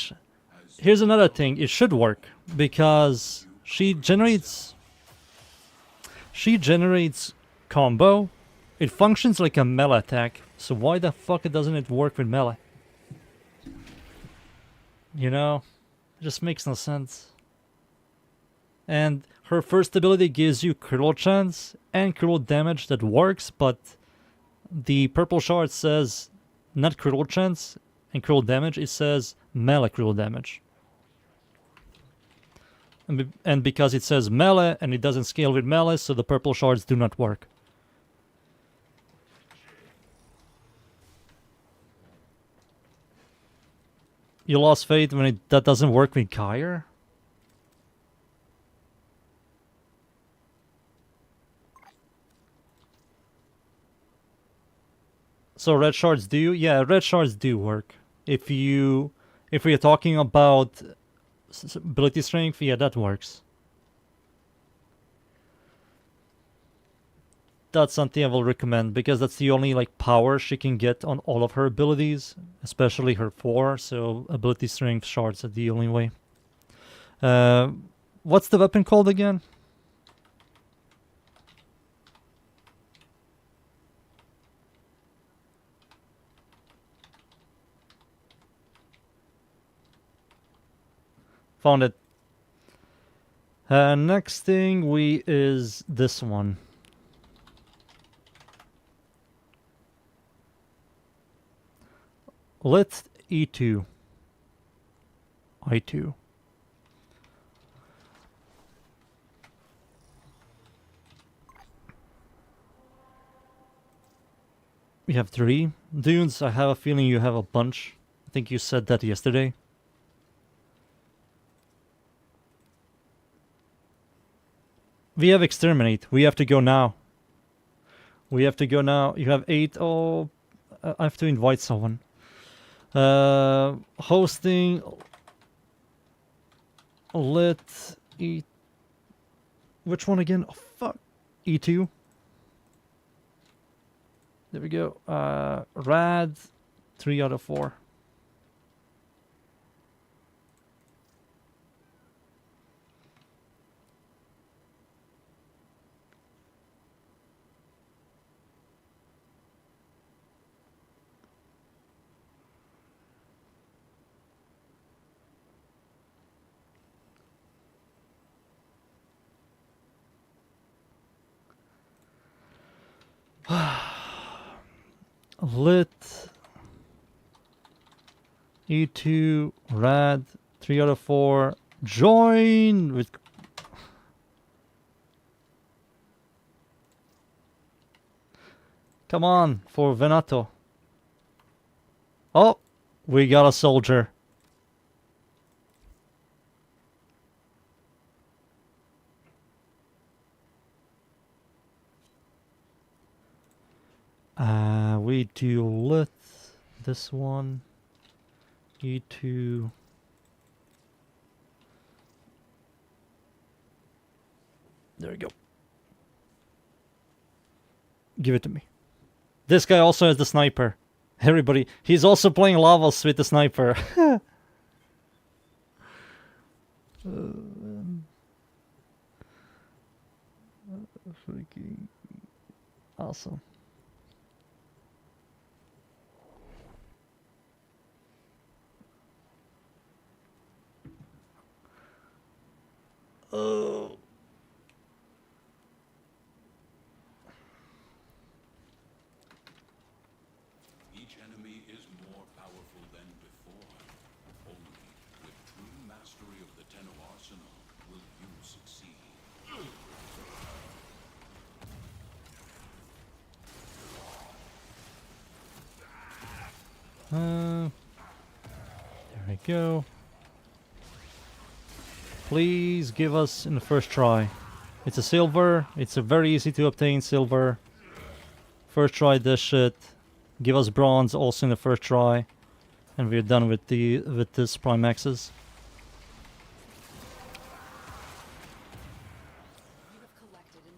A: here's another thing. It should work because she generates combo. It functions like a melee attack. So why the fuck doesn't it work with melee? You know, it just makes no sense. And her first ability gives you critical chance and critical damage that works, but the purple shard says not critical chance and critical damage, it says melee critical damage. And because it says melee and it doesn't scale with melee, so the purple shards do not work. You lost faith when that doesn't work with Kyre? So red shards do? Yeah, red shards do work. If we're talking about ability strength, yeah, that works. That's something I will recommend because that's the only like power she can get on all of her abilities, especially her 4. So ability strength shards are the only way. What's the weapon called again? Found it. Next thing is this one. Let's E2. I2. We have 3. Dunes, I have a feeling you have a bunch. I think you said that yesterday. We have Exterminate. We have to go now. We have to go now. You have 8. Oh, I have to invite someone. Hosting. Let E. Which one again? Oh, fuck. E2. There we go. Rad. 3 out of 4. Lit. E2. Rad. 3 out of 4. Join with. Come on for Venato. Oh, we got a soldier. We do lit this one. E2. There we go. Give it to me. This guy also has the sniper. Everybody, he's also playing Lavos with the sniper. Freaking awesome. Oh. There we go. Please give us in the first try. It's a silver. It's a very easy to obtain silver. First try this shit. Give us bronze also in the first try. And we're done with this Prime X's.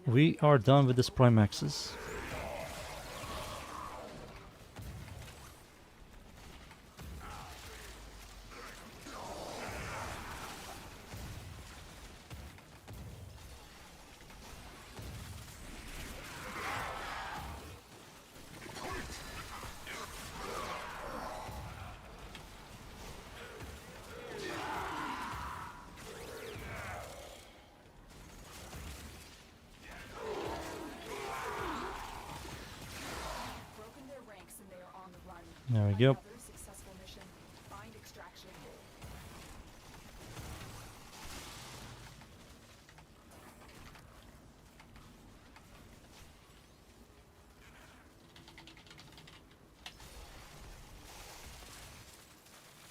A: We are done with this Prime X's.
C: Broken their ranks and they are on the run.
A: There we go.
C: Another successful mission. Find extraction.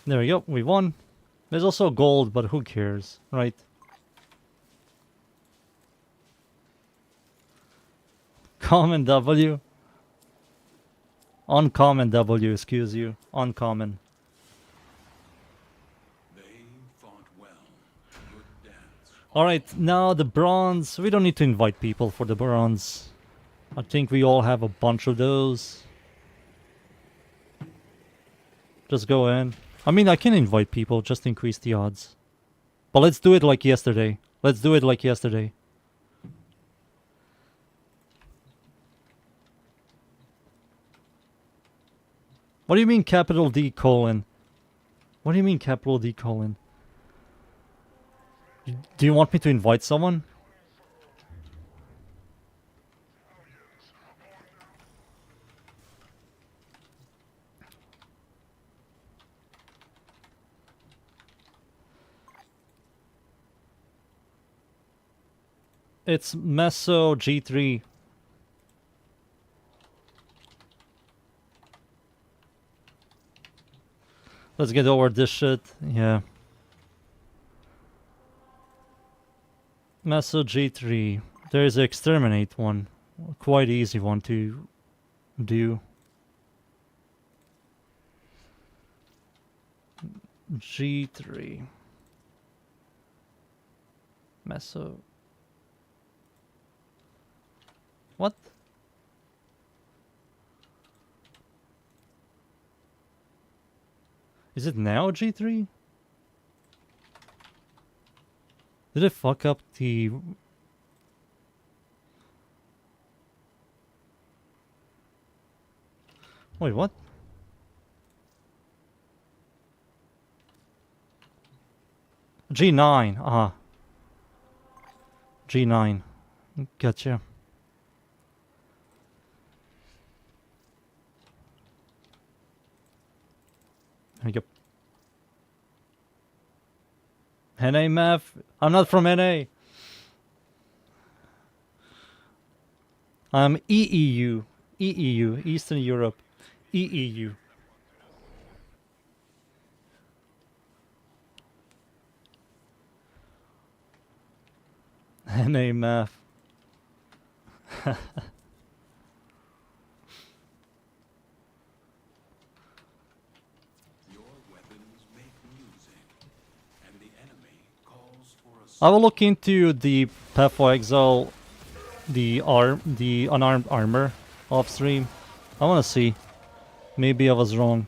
A: There we go. We won. There's also gold, but who cares, right? Common W. Uncommon W, excuse you. Uncommon.
D: They fought well. Good dance.
A: Alright, now the bronze. We don't need to invite people for the bronze. I think we all have a bunch of those. Just go in. I mean, I can invite people, just increase the odds. But let's do it like yesterday. Let's do it like yesterday. What do you mean capital D colon? What do you mean capital D colon? Do you want me to invite someone? It's Meso G3. Let's get over this shit. Yeah. Meso G3. There is an exterminate one. Quite easy one to do. G3. Meso. What? Is it now G3? Did it fuck up the... Wait, what? G9, ah. G9. Gotcha. There you go. NA math? I'm not from NA. I'm EEU. EEU. Eastern Europe. EEU. NA math. I will look into the Path for Exile, the unarmed armor off stream. I want to see. Maybe I was wrong.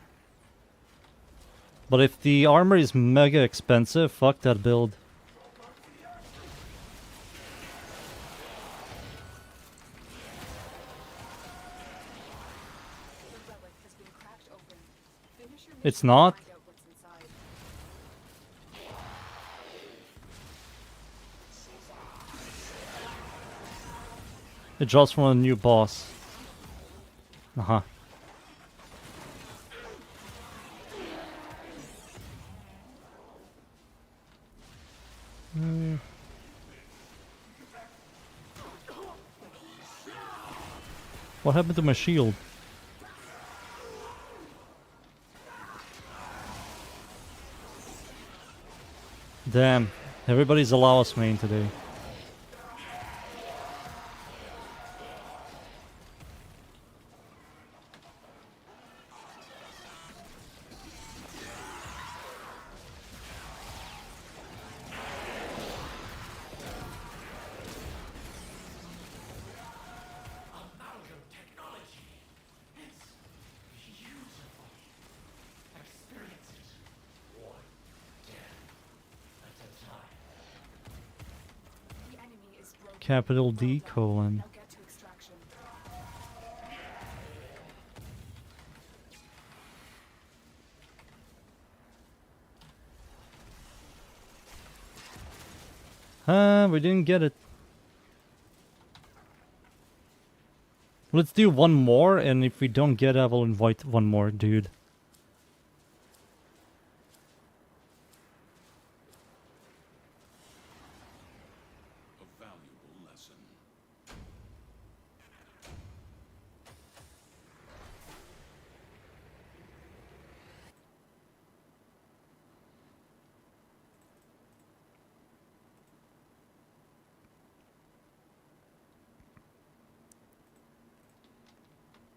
A: But if the armor is mega expensive, fuck that build.
C: The relic has been cracked open. Finish your
A: It's
C: mission
A: not?
C: and find out what's inside.
A: It drops from a new boss. Uh-huh. What happened to my shield? Damn. Everybody's a Laos main today.
C: The enemy is broken.
A: Capital D
C: Well done.
A: colon.
C: Now get to extraction.
A: We didn't get it. Let's do one more, and if we don't get it, I will invite one more dude.
D: A valuable lesson.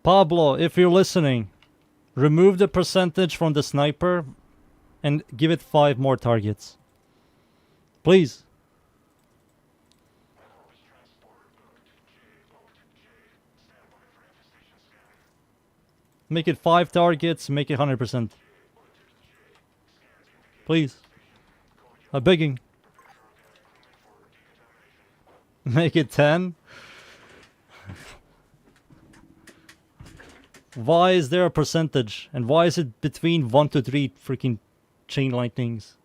A: Pablo, if you're listening, remove the percentage from the sniper and give it 5 more targets. Please. Make it 5 targets, make it 100%. Please. I'm begging. Make it 10. Why is there a percentage? And why is it between 1 to 3 freaking chain lightnings?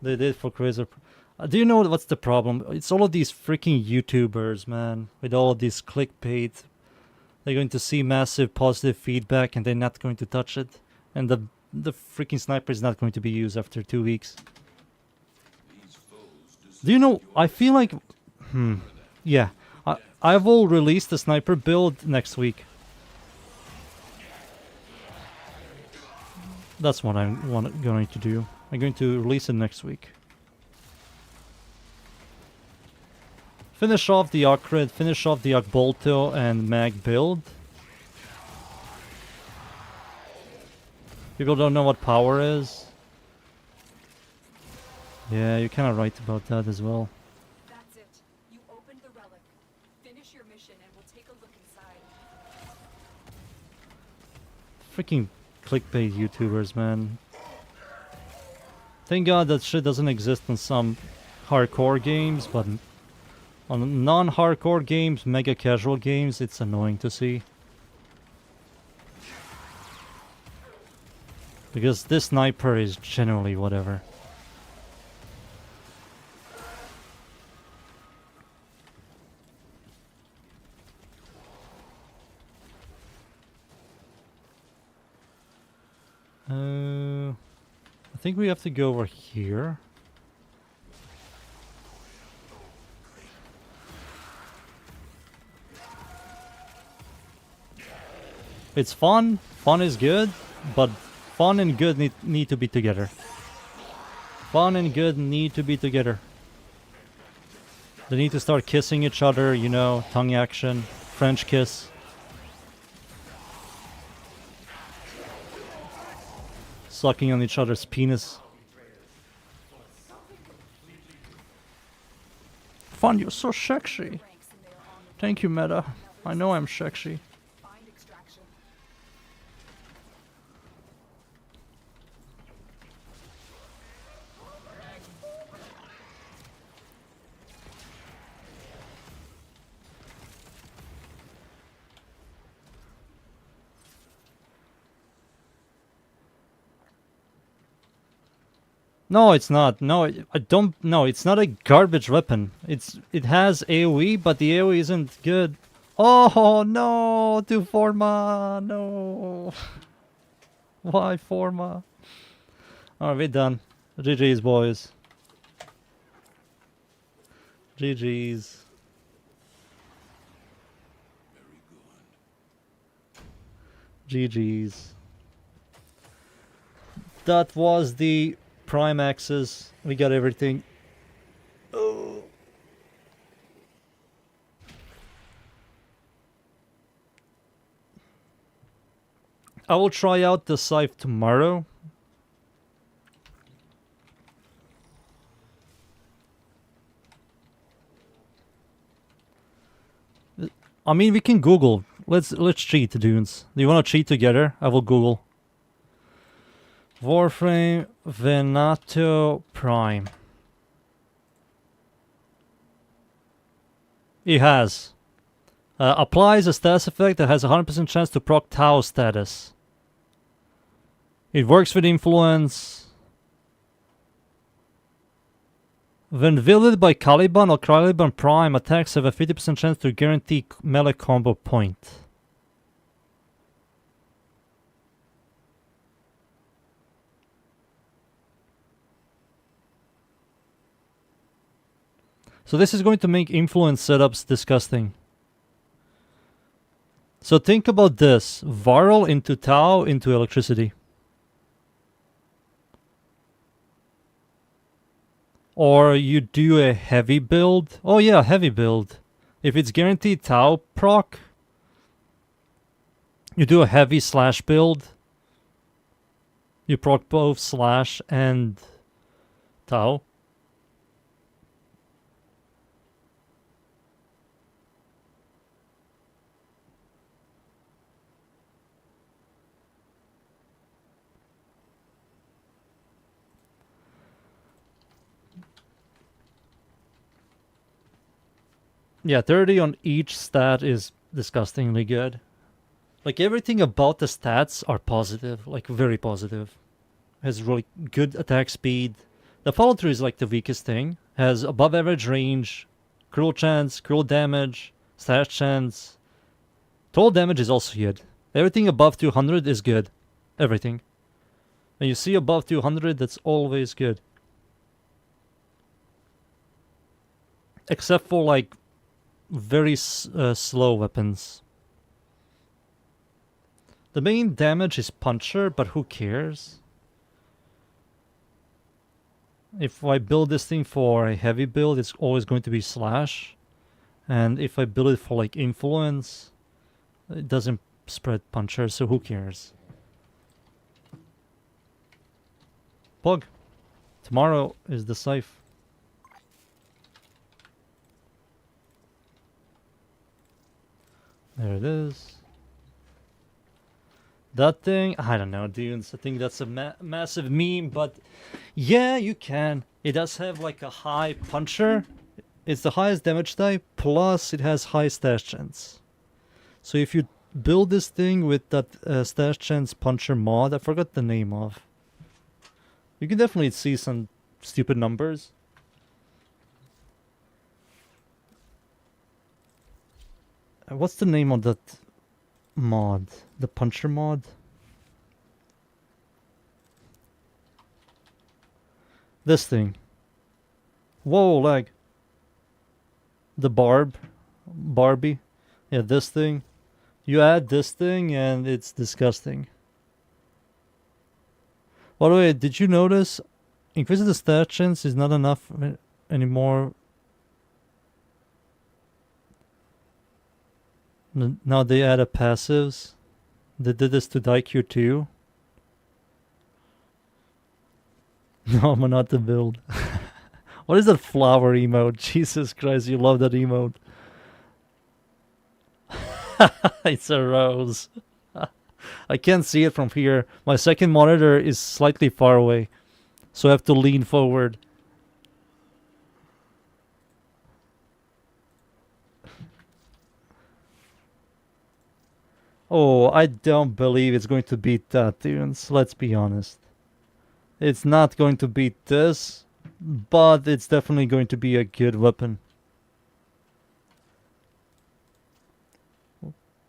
A: They did for Crazer. Do you know what's the problem? It's all of these freaking YouTubers, man. With all of this clickbait. They're going to see massive positive feedback and they're not going to touch it. And the freaking sniper is not going to be used after 2 weeks.
D: These foes
A: Do you know, I feel like... Yeah. I will release the sniper build next week. That's what I'm going to do. I'm going to release it next week. Finish off the Akrid, finish off the Akbolto and Mag build. People don't know what power is. Yeah, you're kind of right about that as well.
C: That's it. You opened the relic. Finish your mission and we'll take a look inside.
A: Freaking clickbait YouTubers, man. Thank God that shit doesn't exist in some hardcore games, but on non-hardcore games, mega casual games, it's annoying to see. Because this sniper is generally whatever. I think we have to go over here. It's fun. Fun is good, but fun and good need to be together. Fun and good need to be together. They need to start kissing each other, you know, tongue action, French kiss. Sucking on each other's penis. Fun, you're so sexy.
C: Ranks and they are on the
A: Thank you, Meta. I know I'm sexy.
C: find extraction.
A: No, it's not. No, I don't. No, it's not a garbage weapon. It has AOE, but the AOE isn't good. Oh no, to Forma, no. Why Forma? Alright, we're done. GG's, boys. GG's.
D: Very good.
A: GG's. that was the prime axis. We got everything. Oh. I will try out the scythe tomorrow. I mean, we can Google. Let's cheat, dudes. Do you want to cheat together? I will Google. Warframe Venato Prime. It has. Applies a status effect that has a 100% chance to proc Tau status. It works with influence. When wielded by Caliban or Caliban Prime, attacks have a 50% chance to guarantee melee combo point. So this is going to make influence setups disgusting. So think about this. Varl into Tau into electricity. Or you do a heavy build. Oh yeah, heavy build. If it's guaranteed Tau proc, you do a heavy slash build. You proc both slash and Tau. Yeah, 30 on each stat is disgustingly good. Like everything about the stats are positive, like very positive. Has really good attack speed. The follow through is like the weakest thing. Has above average range, cruel chance, cruel damage, stash chance. Total damage is also good. Everything above 200 is good. Everything. When you see above 200, that's always good. Except for like very slow weapons. The main damage is puncher, but who cares? If I build this thing for a heavy build, it's always going to be slash. And if I build it for like influence, it doesn't spread puncher, so who cares? Pug. Tomorrow is the scythe. There it is. That thing, I don't know, dudes. I think that's a massive meme, but yeah, you can. It does have like a high puncher. It's the highest damage type, plus it has high stash chance. So if you build this thing with that stash chance puncher mod, I forgot the name of. You can definitely see some stupid numbers. What's the name of that mod? The puncher mod? This thing. Whoa, lag. The Barbie. Yeah, this thing. You add this thing and it's disgusting. By the way, did you notice Inquisitor stat chance is not enough anymore? Now they added passives. They did this to Daikyu too. No, I'm not the build. What is that flower emote? Jesus Christ, you love that emote. It's a rose. I can't see it from here. My second monitor is slightly far away, so I have to lean forward. Oh, I don't believe it's going to beat that, dudes. Let's be honest. It's not going to beat this, but it's definitely going to be a good weapon.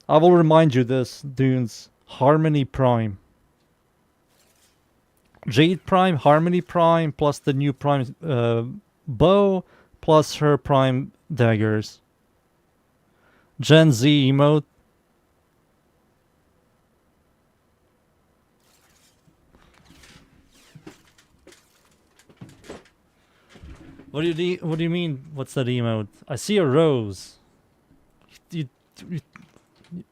A: I will remind you this, dudes. Harmony Prime. Jade Prime, Harmony Prime, plus the new Prime bow, plus her Prime daggers. Gen Z emote. What do you mean? What's that emote? I see a rose. You, you,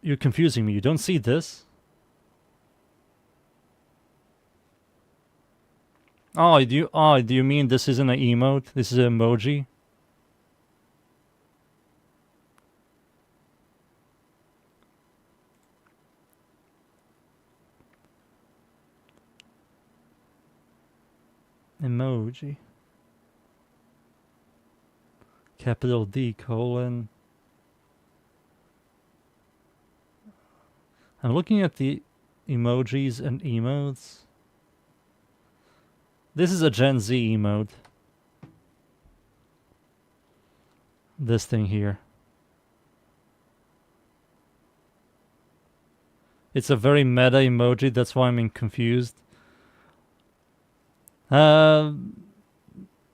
A: you're confusing me. You don't see this? Oh, do you mean this isn't an emote? This is an emoji? Emoji. Capital D colon. I'm looking at the emojis and emotes. This is a Gen Z emote. This thing here. It's a very meta emoji, that's why I'm confused.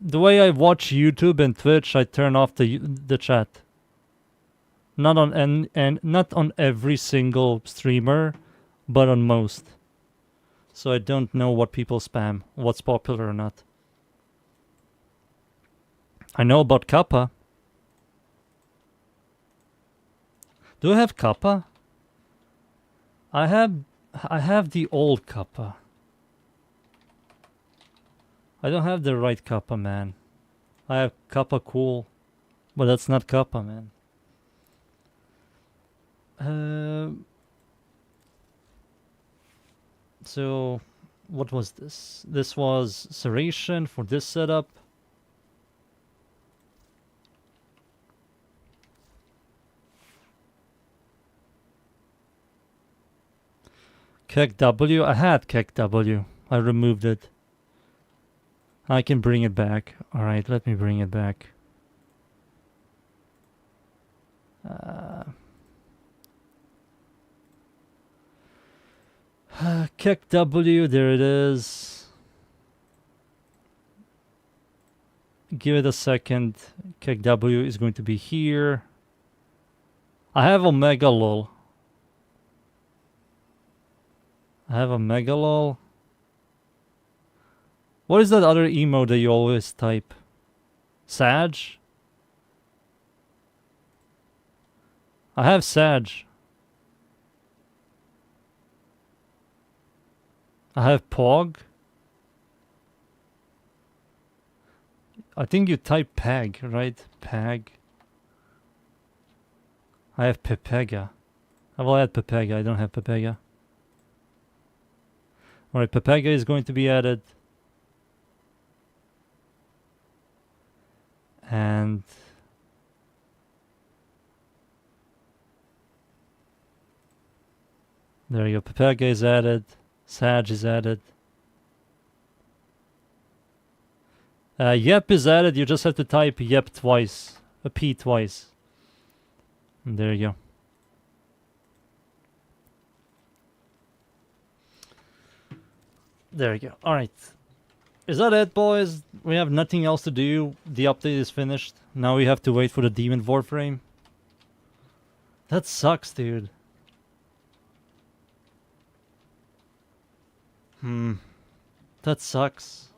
A: The way I watch YouTube and Twitch, I turn off the chat. Not on not on every single streamer, but on most. So I don't know what people spam, what's popular or not. I know about Kappa. Do I have Kappa? I have the old Kappa. I don't have the right Kappa, man. I have Kappa cool, but that's not Kappa, man. So, what was this? This was Serration for this setup. Kek W? I had Kek W. I removed it. I can bring it back. Alright, let me bring it back. Kek W, there it is. Give it a second. Kek W is going to be here. I have Omega lol. I have Omega lol. What is that other emo that you always type? Sag? I have Sag. I have Pog. I think you type Pag, right? Pag. I have Pepega. I will add Pepega. I don't have Pepega. Alright, Pepega is going to be added. And there you go. Pepega is added. Sag is added. Yep is added. You just have to type yep twice. A P twice. And there you go. There you go. Alright. Is that it, boys? We have nothing else to do. The update is finished. Now we have to wait for the demon warframe. That sucks, dude. That sucks.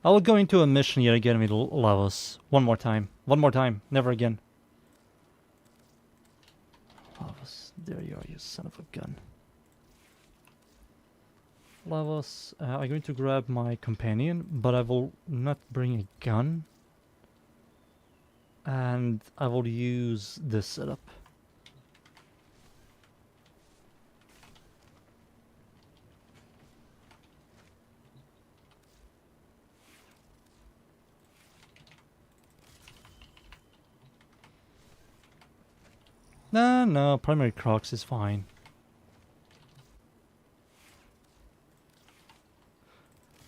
A: I will go into a mission yet again with Lavos. One more time. One more time. Never again. Lavos. There you are, you son of a gun. Lavos. I'm going to grab my companion, but I will not bring a gun. And I will use this setup. No, primary Crocs is fine.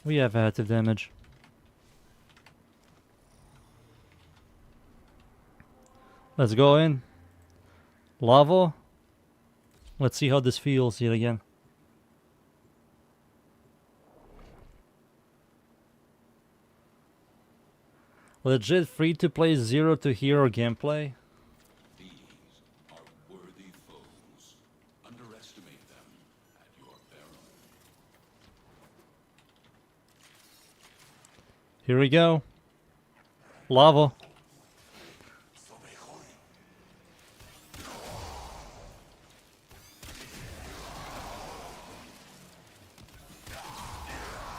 A: We have active damage. Let's go in. Lava. Let's see how this feels yet again. Legit free to play 0 to hero gameplay.
D: These are worthy foes. Underestimate them at your peril.
A: Here we go. Lava.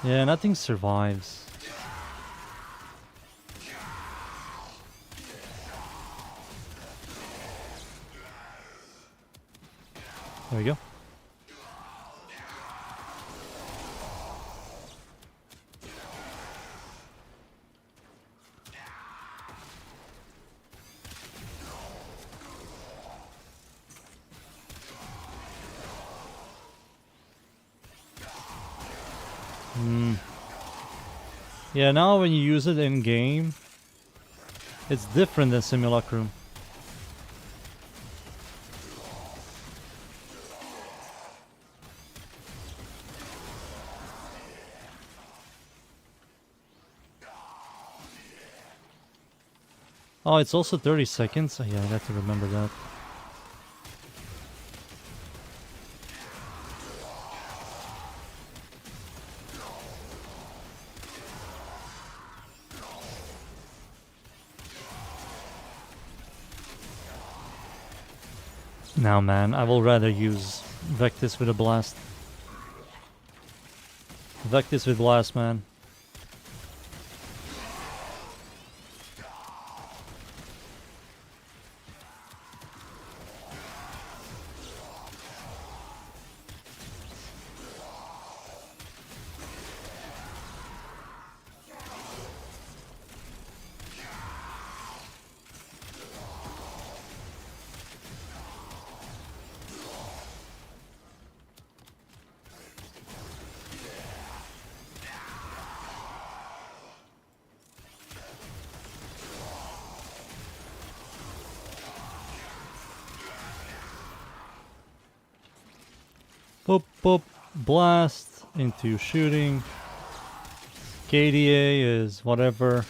A: Yeah, nothing survives. There we go. Yeah, now when you use it in game, it's different than Simulacrum. Oh, it's also 30 seconds? Oh, yeah, I have to remember that. Now, man, I will rather use Vectis with a blast. Vectis with blast, man. Boop, boop, blast into shooting. KDA is whatever.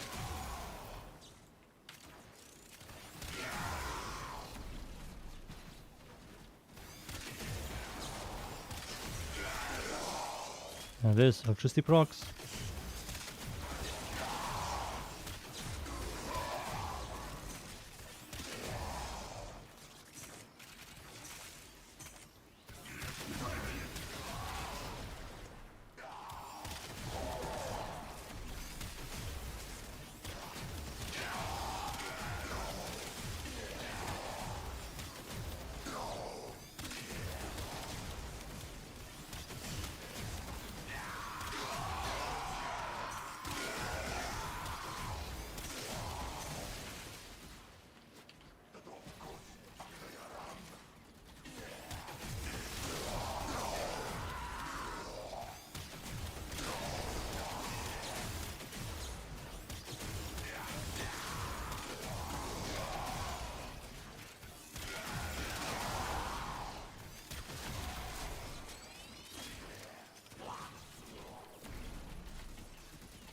A: That is electricity procs.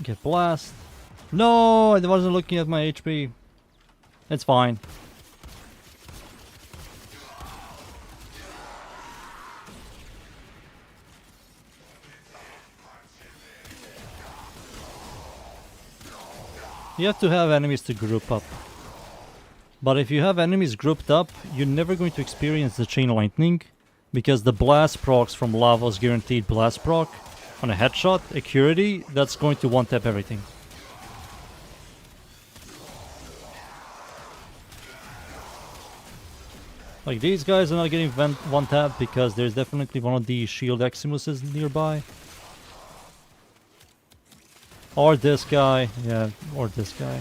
A: Get blast. No, I wasn't looking at my HP. It's fine. You have to have enemies to group up. But if you have enemies grouped up, you're never going to experience the chain lightning, because the blast procs from Lava's guaranteed blast proc on a headshot, accuracy, that's going to one-tap everything. Like, these guys are not getting one-tap because there's definitely one of the shield Eximuses nearby. Or this guy, yeah, or this guy.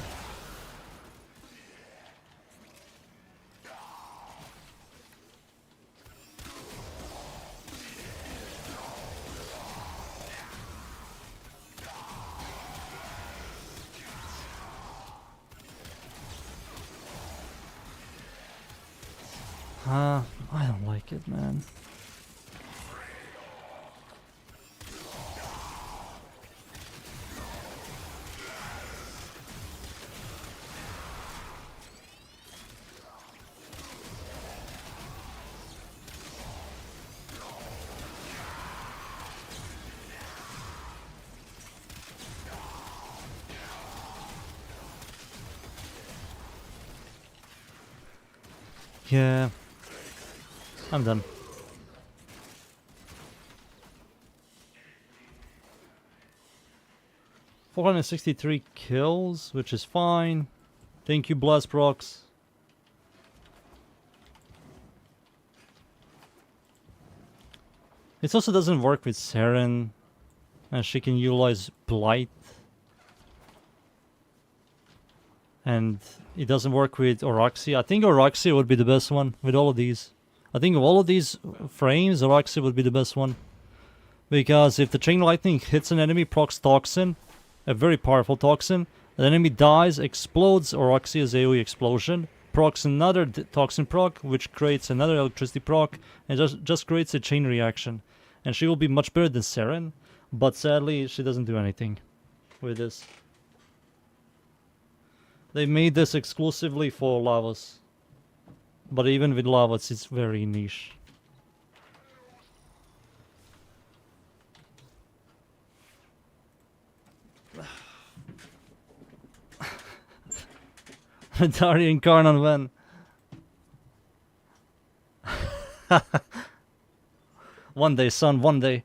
A: I don't like it, man. Yeah. I'm done. $463 kills, which is fine. Thank you, Blast Procs. It also doesn't work with Saren, and she can utilize Blight. And it doesn't work with Oroxy. I think Oroxy would be the best one with all of these. I think of all of these frames, Oroxy would be the best one. Because if the Chain Lightning hits an enemy, procs Toxin, a very powerful Toxin, the enemy dies, explodes, Oroxy is AoE Explosion, procs another Toxin proc, which creates another Electricity proc, and just creates a chain reaction. And she will be much better than Saren, but sadly she doesn't do anything with this. They made this exclusively for Lavos. But even with Lavos, it's very niche. Vadarya and Karnan when? One day, son, one day.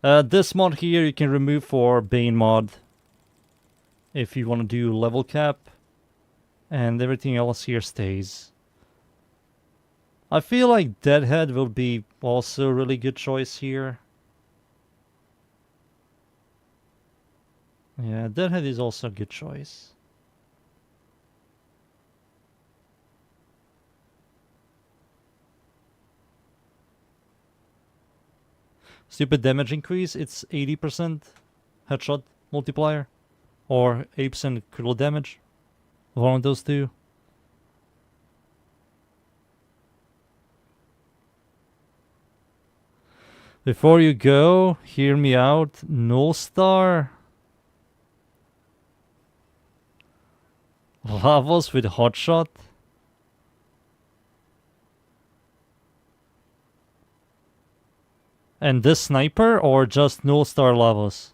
A: This mod here you can remove for Bane mod. If you want to do level cap. And everything else here stays. I feel like Deadhead will be also a really good choice here. Yeah, Deadhead is also a good choice. Stupid damage increase, it's 80% headshot multiplier. Or 80% critical damage. One of those two. Before you go, hear me out. Null Star. Lavos with Hotshot. And this sniper or just Null Star Lavos?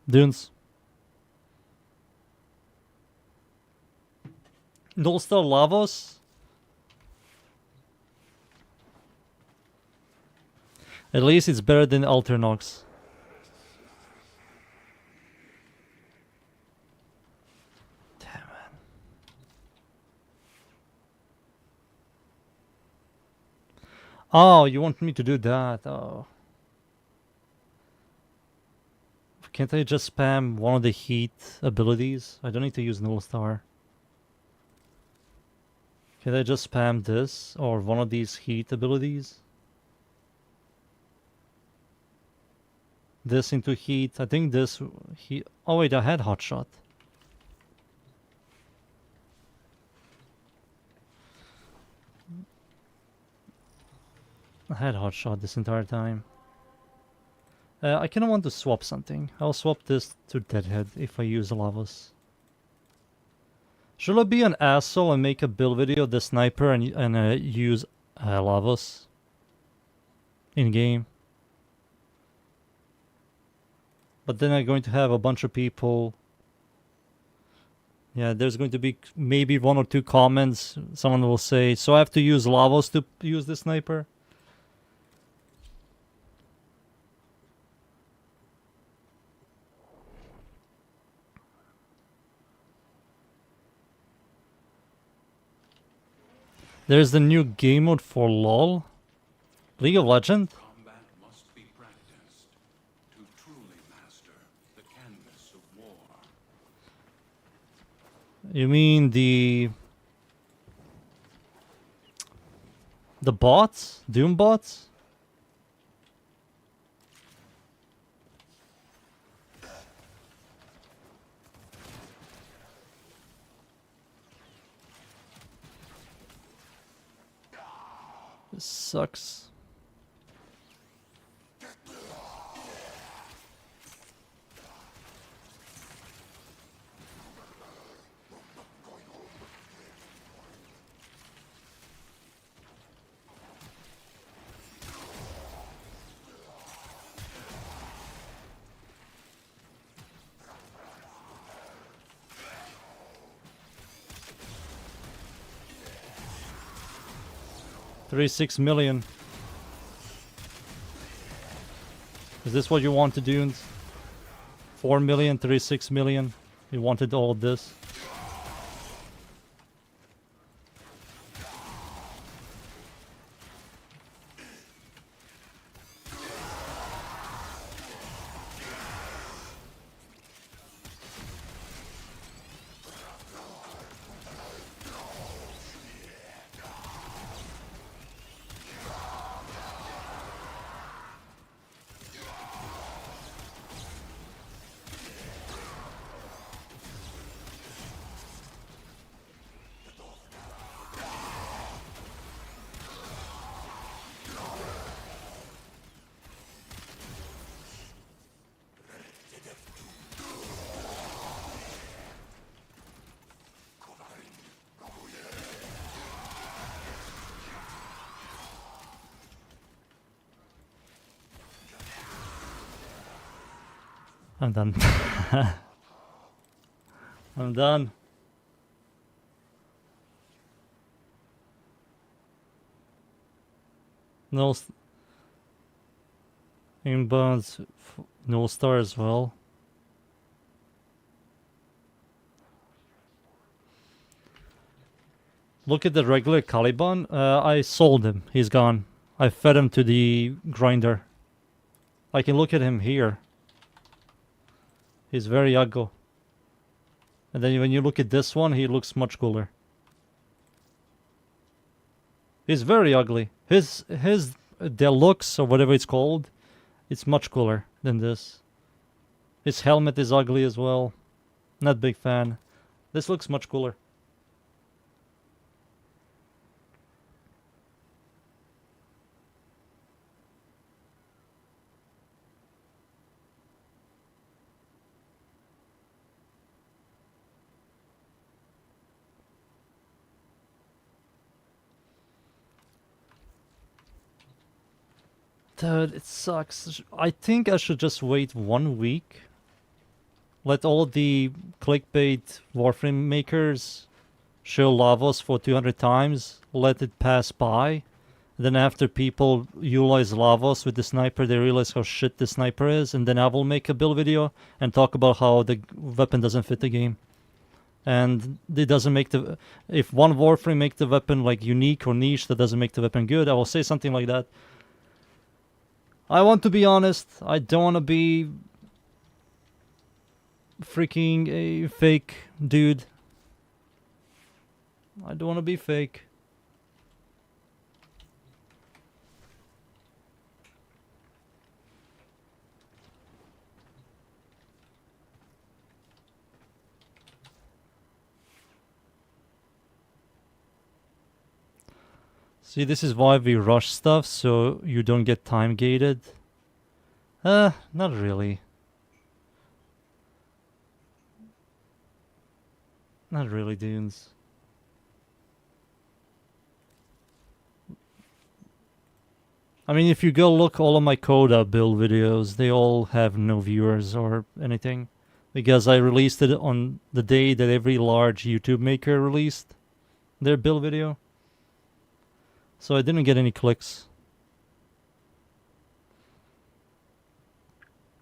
A: Dunes. Null Star Lavos? At least it's better than Alternox. Damn it. Oh, you want me to do that? Oh. Can't I just spam one of the heat abilities? I don't need to use Null Star. Can I just spam this or one of these heat abilities? This into heat. I think this heat. Oh wait, I had Hotshot. I had Hotshot this entire time. I kind of want to swap something. I'll swap this to Deadhead if I use Lavos. Should I be an asshole and make a build video of the sniper and use Lavos in game? But then I'm going to have a bunch of people. Yeah, there's going to be maybe one or two comments. Someone will say, so I have to use Lavos to use the sniper? There's the new game mode for LoL. League of Legends.
D: Combat must be practiced to truly master the canvas of war.
A: You mean the bots? Doom bots? This sucks. 36 million. Is this what you want to do? 4 million, 36 million. You wanted all this. I'm done. I'm done. No inbounds, no star as well. Look at the regular Caliban. I sold him. He's gone. I fed him to the grinder. I can look at him here. He's very ugly. And then when you look at this one, he looks much cooler. He's very ugly. His deluxe or whatever it's called, it's much cooler than this. His helmet is ugly as well. Not big fan. This looks much cooler. Dude, it sucks. I think I should just wait 1 week. Let all the clickbait Warframe makers show Lavos for 200 times. Let it pass by. Then after people utilize Lavos with the sniper, they realize how shit the sniper is. And then I will make a build video and talk about how the weapon doesn't fit the game. And it doesn't make the... If one Warframe make the weapon like unique or niche, that doesn't make the weapon good. I will say something like that. I want to be honest. I don't want to be freaking a fake dude. I don't want to be fake. See, this is why we rush stuff, so you don't get time gated. Not really. Not really, dudes. I mean, if you go look all of my Coda build videos, they all have no viewers or anything. Because I released it on the day that every large YouTube maker released their build video. So I didn't get any clicks.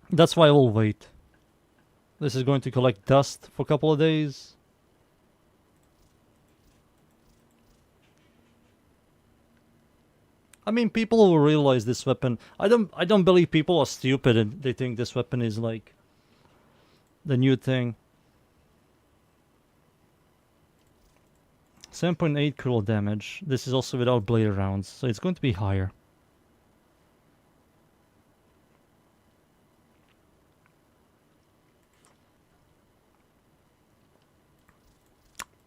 A: That's why I will wait. This is going to collect dust for a couple of days. I mean, people will realize this weapon. I don't believe people are stupid and they think this weapon is like the new thing. 7.8 critical damage. This is also without blade rounds, so it's going to be higher.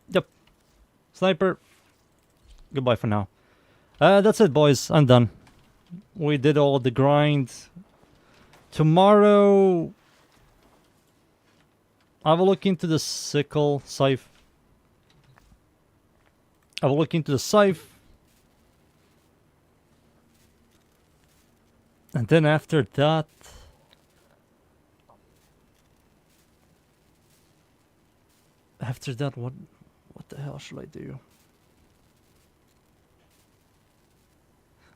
A: Yep. Sniper. Goodbye for now. That's it, boys. I'm done. We did all the grind. Tomorrow, I will look into the sickle scythe. I will look into the scythe. And then after that... After that, what the hell should I do?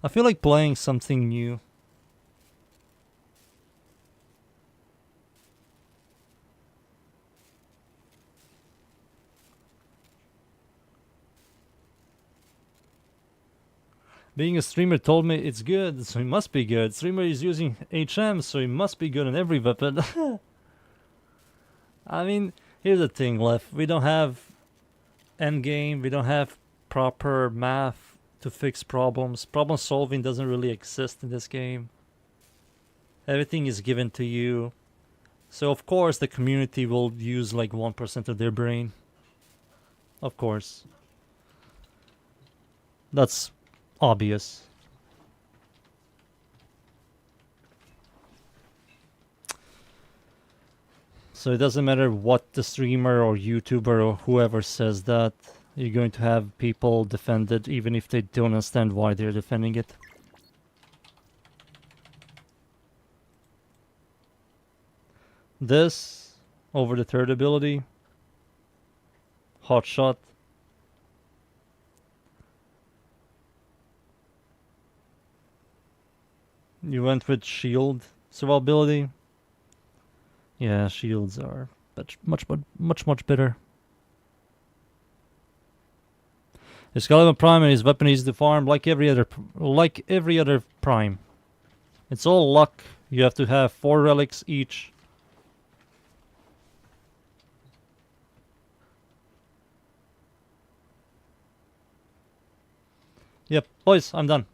A: I feel like playing something new. Being a streamer told me it's good, so it must be good. Streamer is using HM, so it must be good on every weapon. I mean, here's the thing, Lef. We don't have endgame, we don't have proper math to fix problems. Problem solving doesn't really exist in this game. Everything is given to you. So of course the community will use like 1% of their brain. Of course. That's obvious. So it doesn't matter what the streamer or YouTuber or whoever says that, you're going to have people defend it even if they don't understand why they're defending it. This over the third ability. Hot shot. You went with shield survivability. Yeah, shields are much better. Isleweaver Prime and his weapon is to farm like every other prime. It's all luck. You have to have 4 relics each. Yep, boys, I'm done.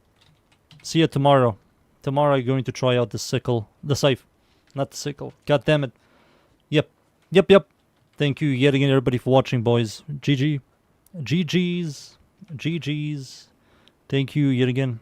A: See you tomorrow. Tomorrow I'm going to try out the sickle. The scythe. Not the sickle. God damn it. Yep. Thank you yet again, everybody, for watching, boys. GG's. Thank you yet again.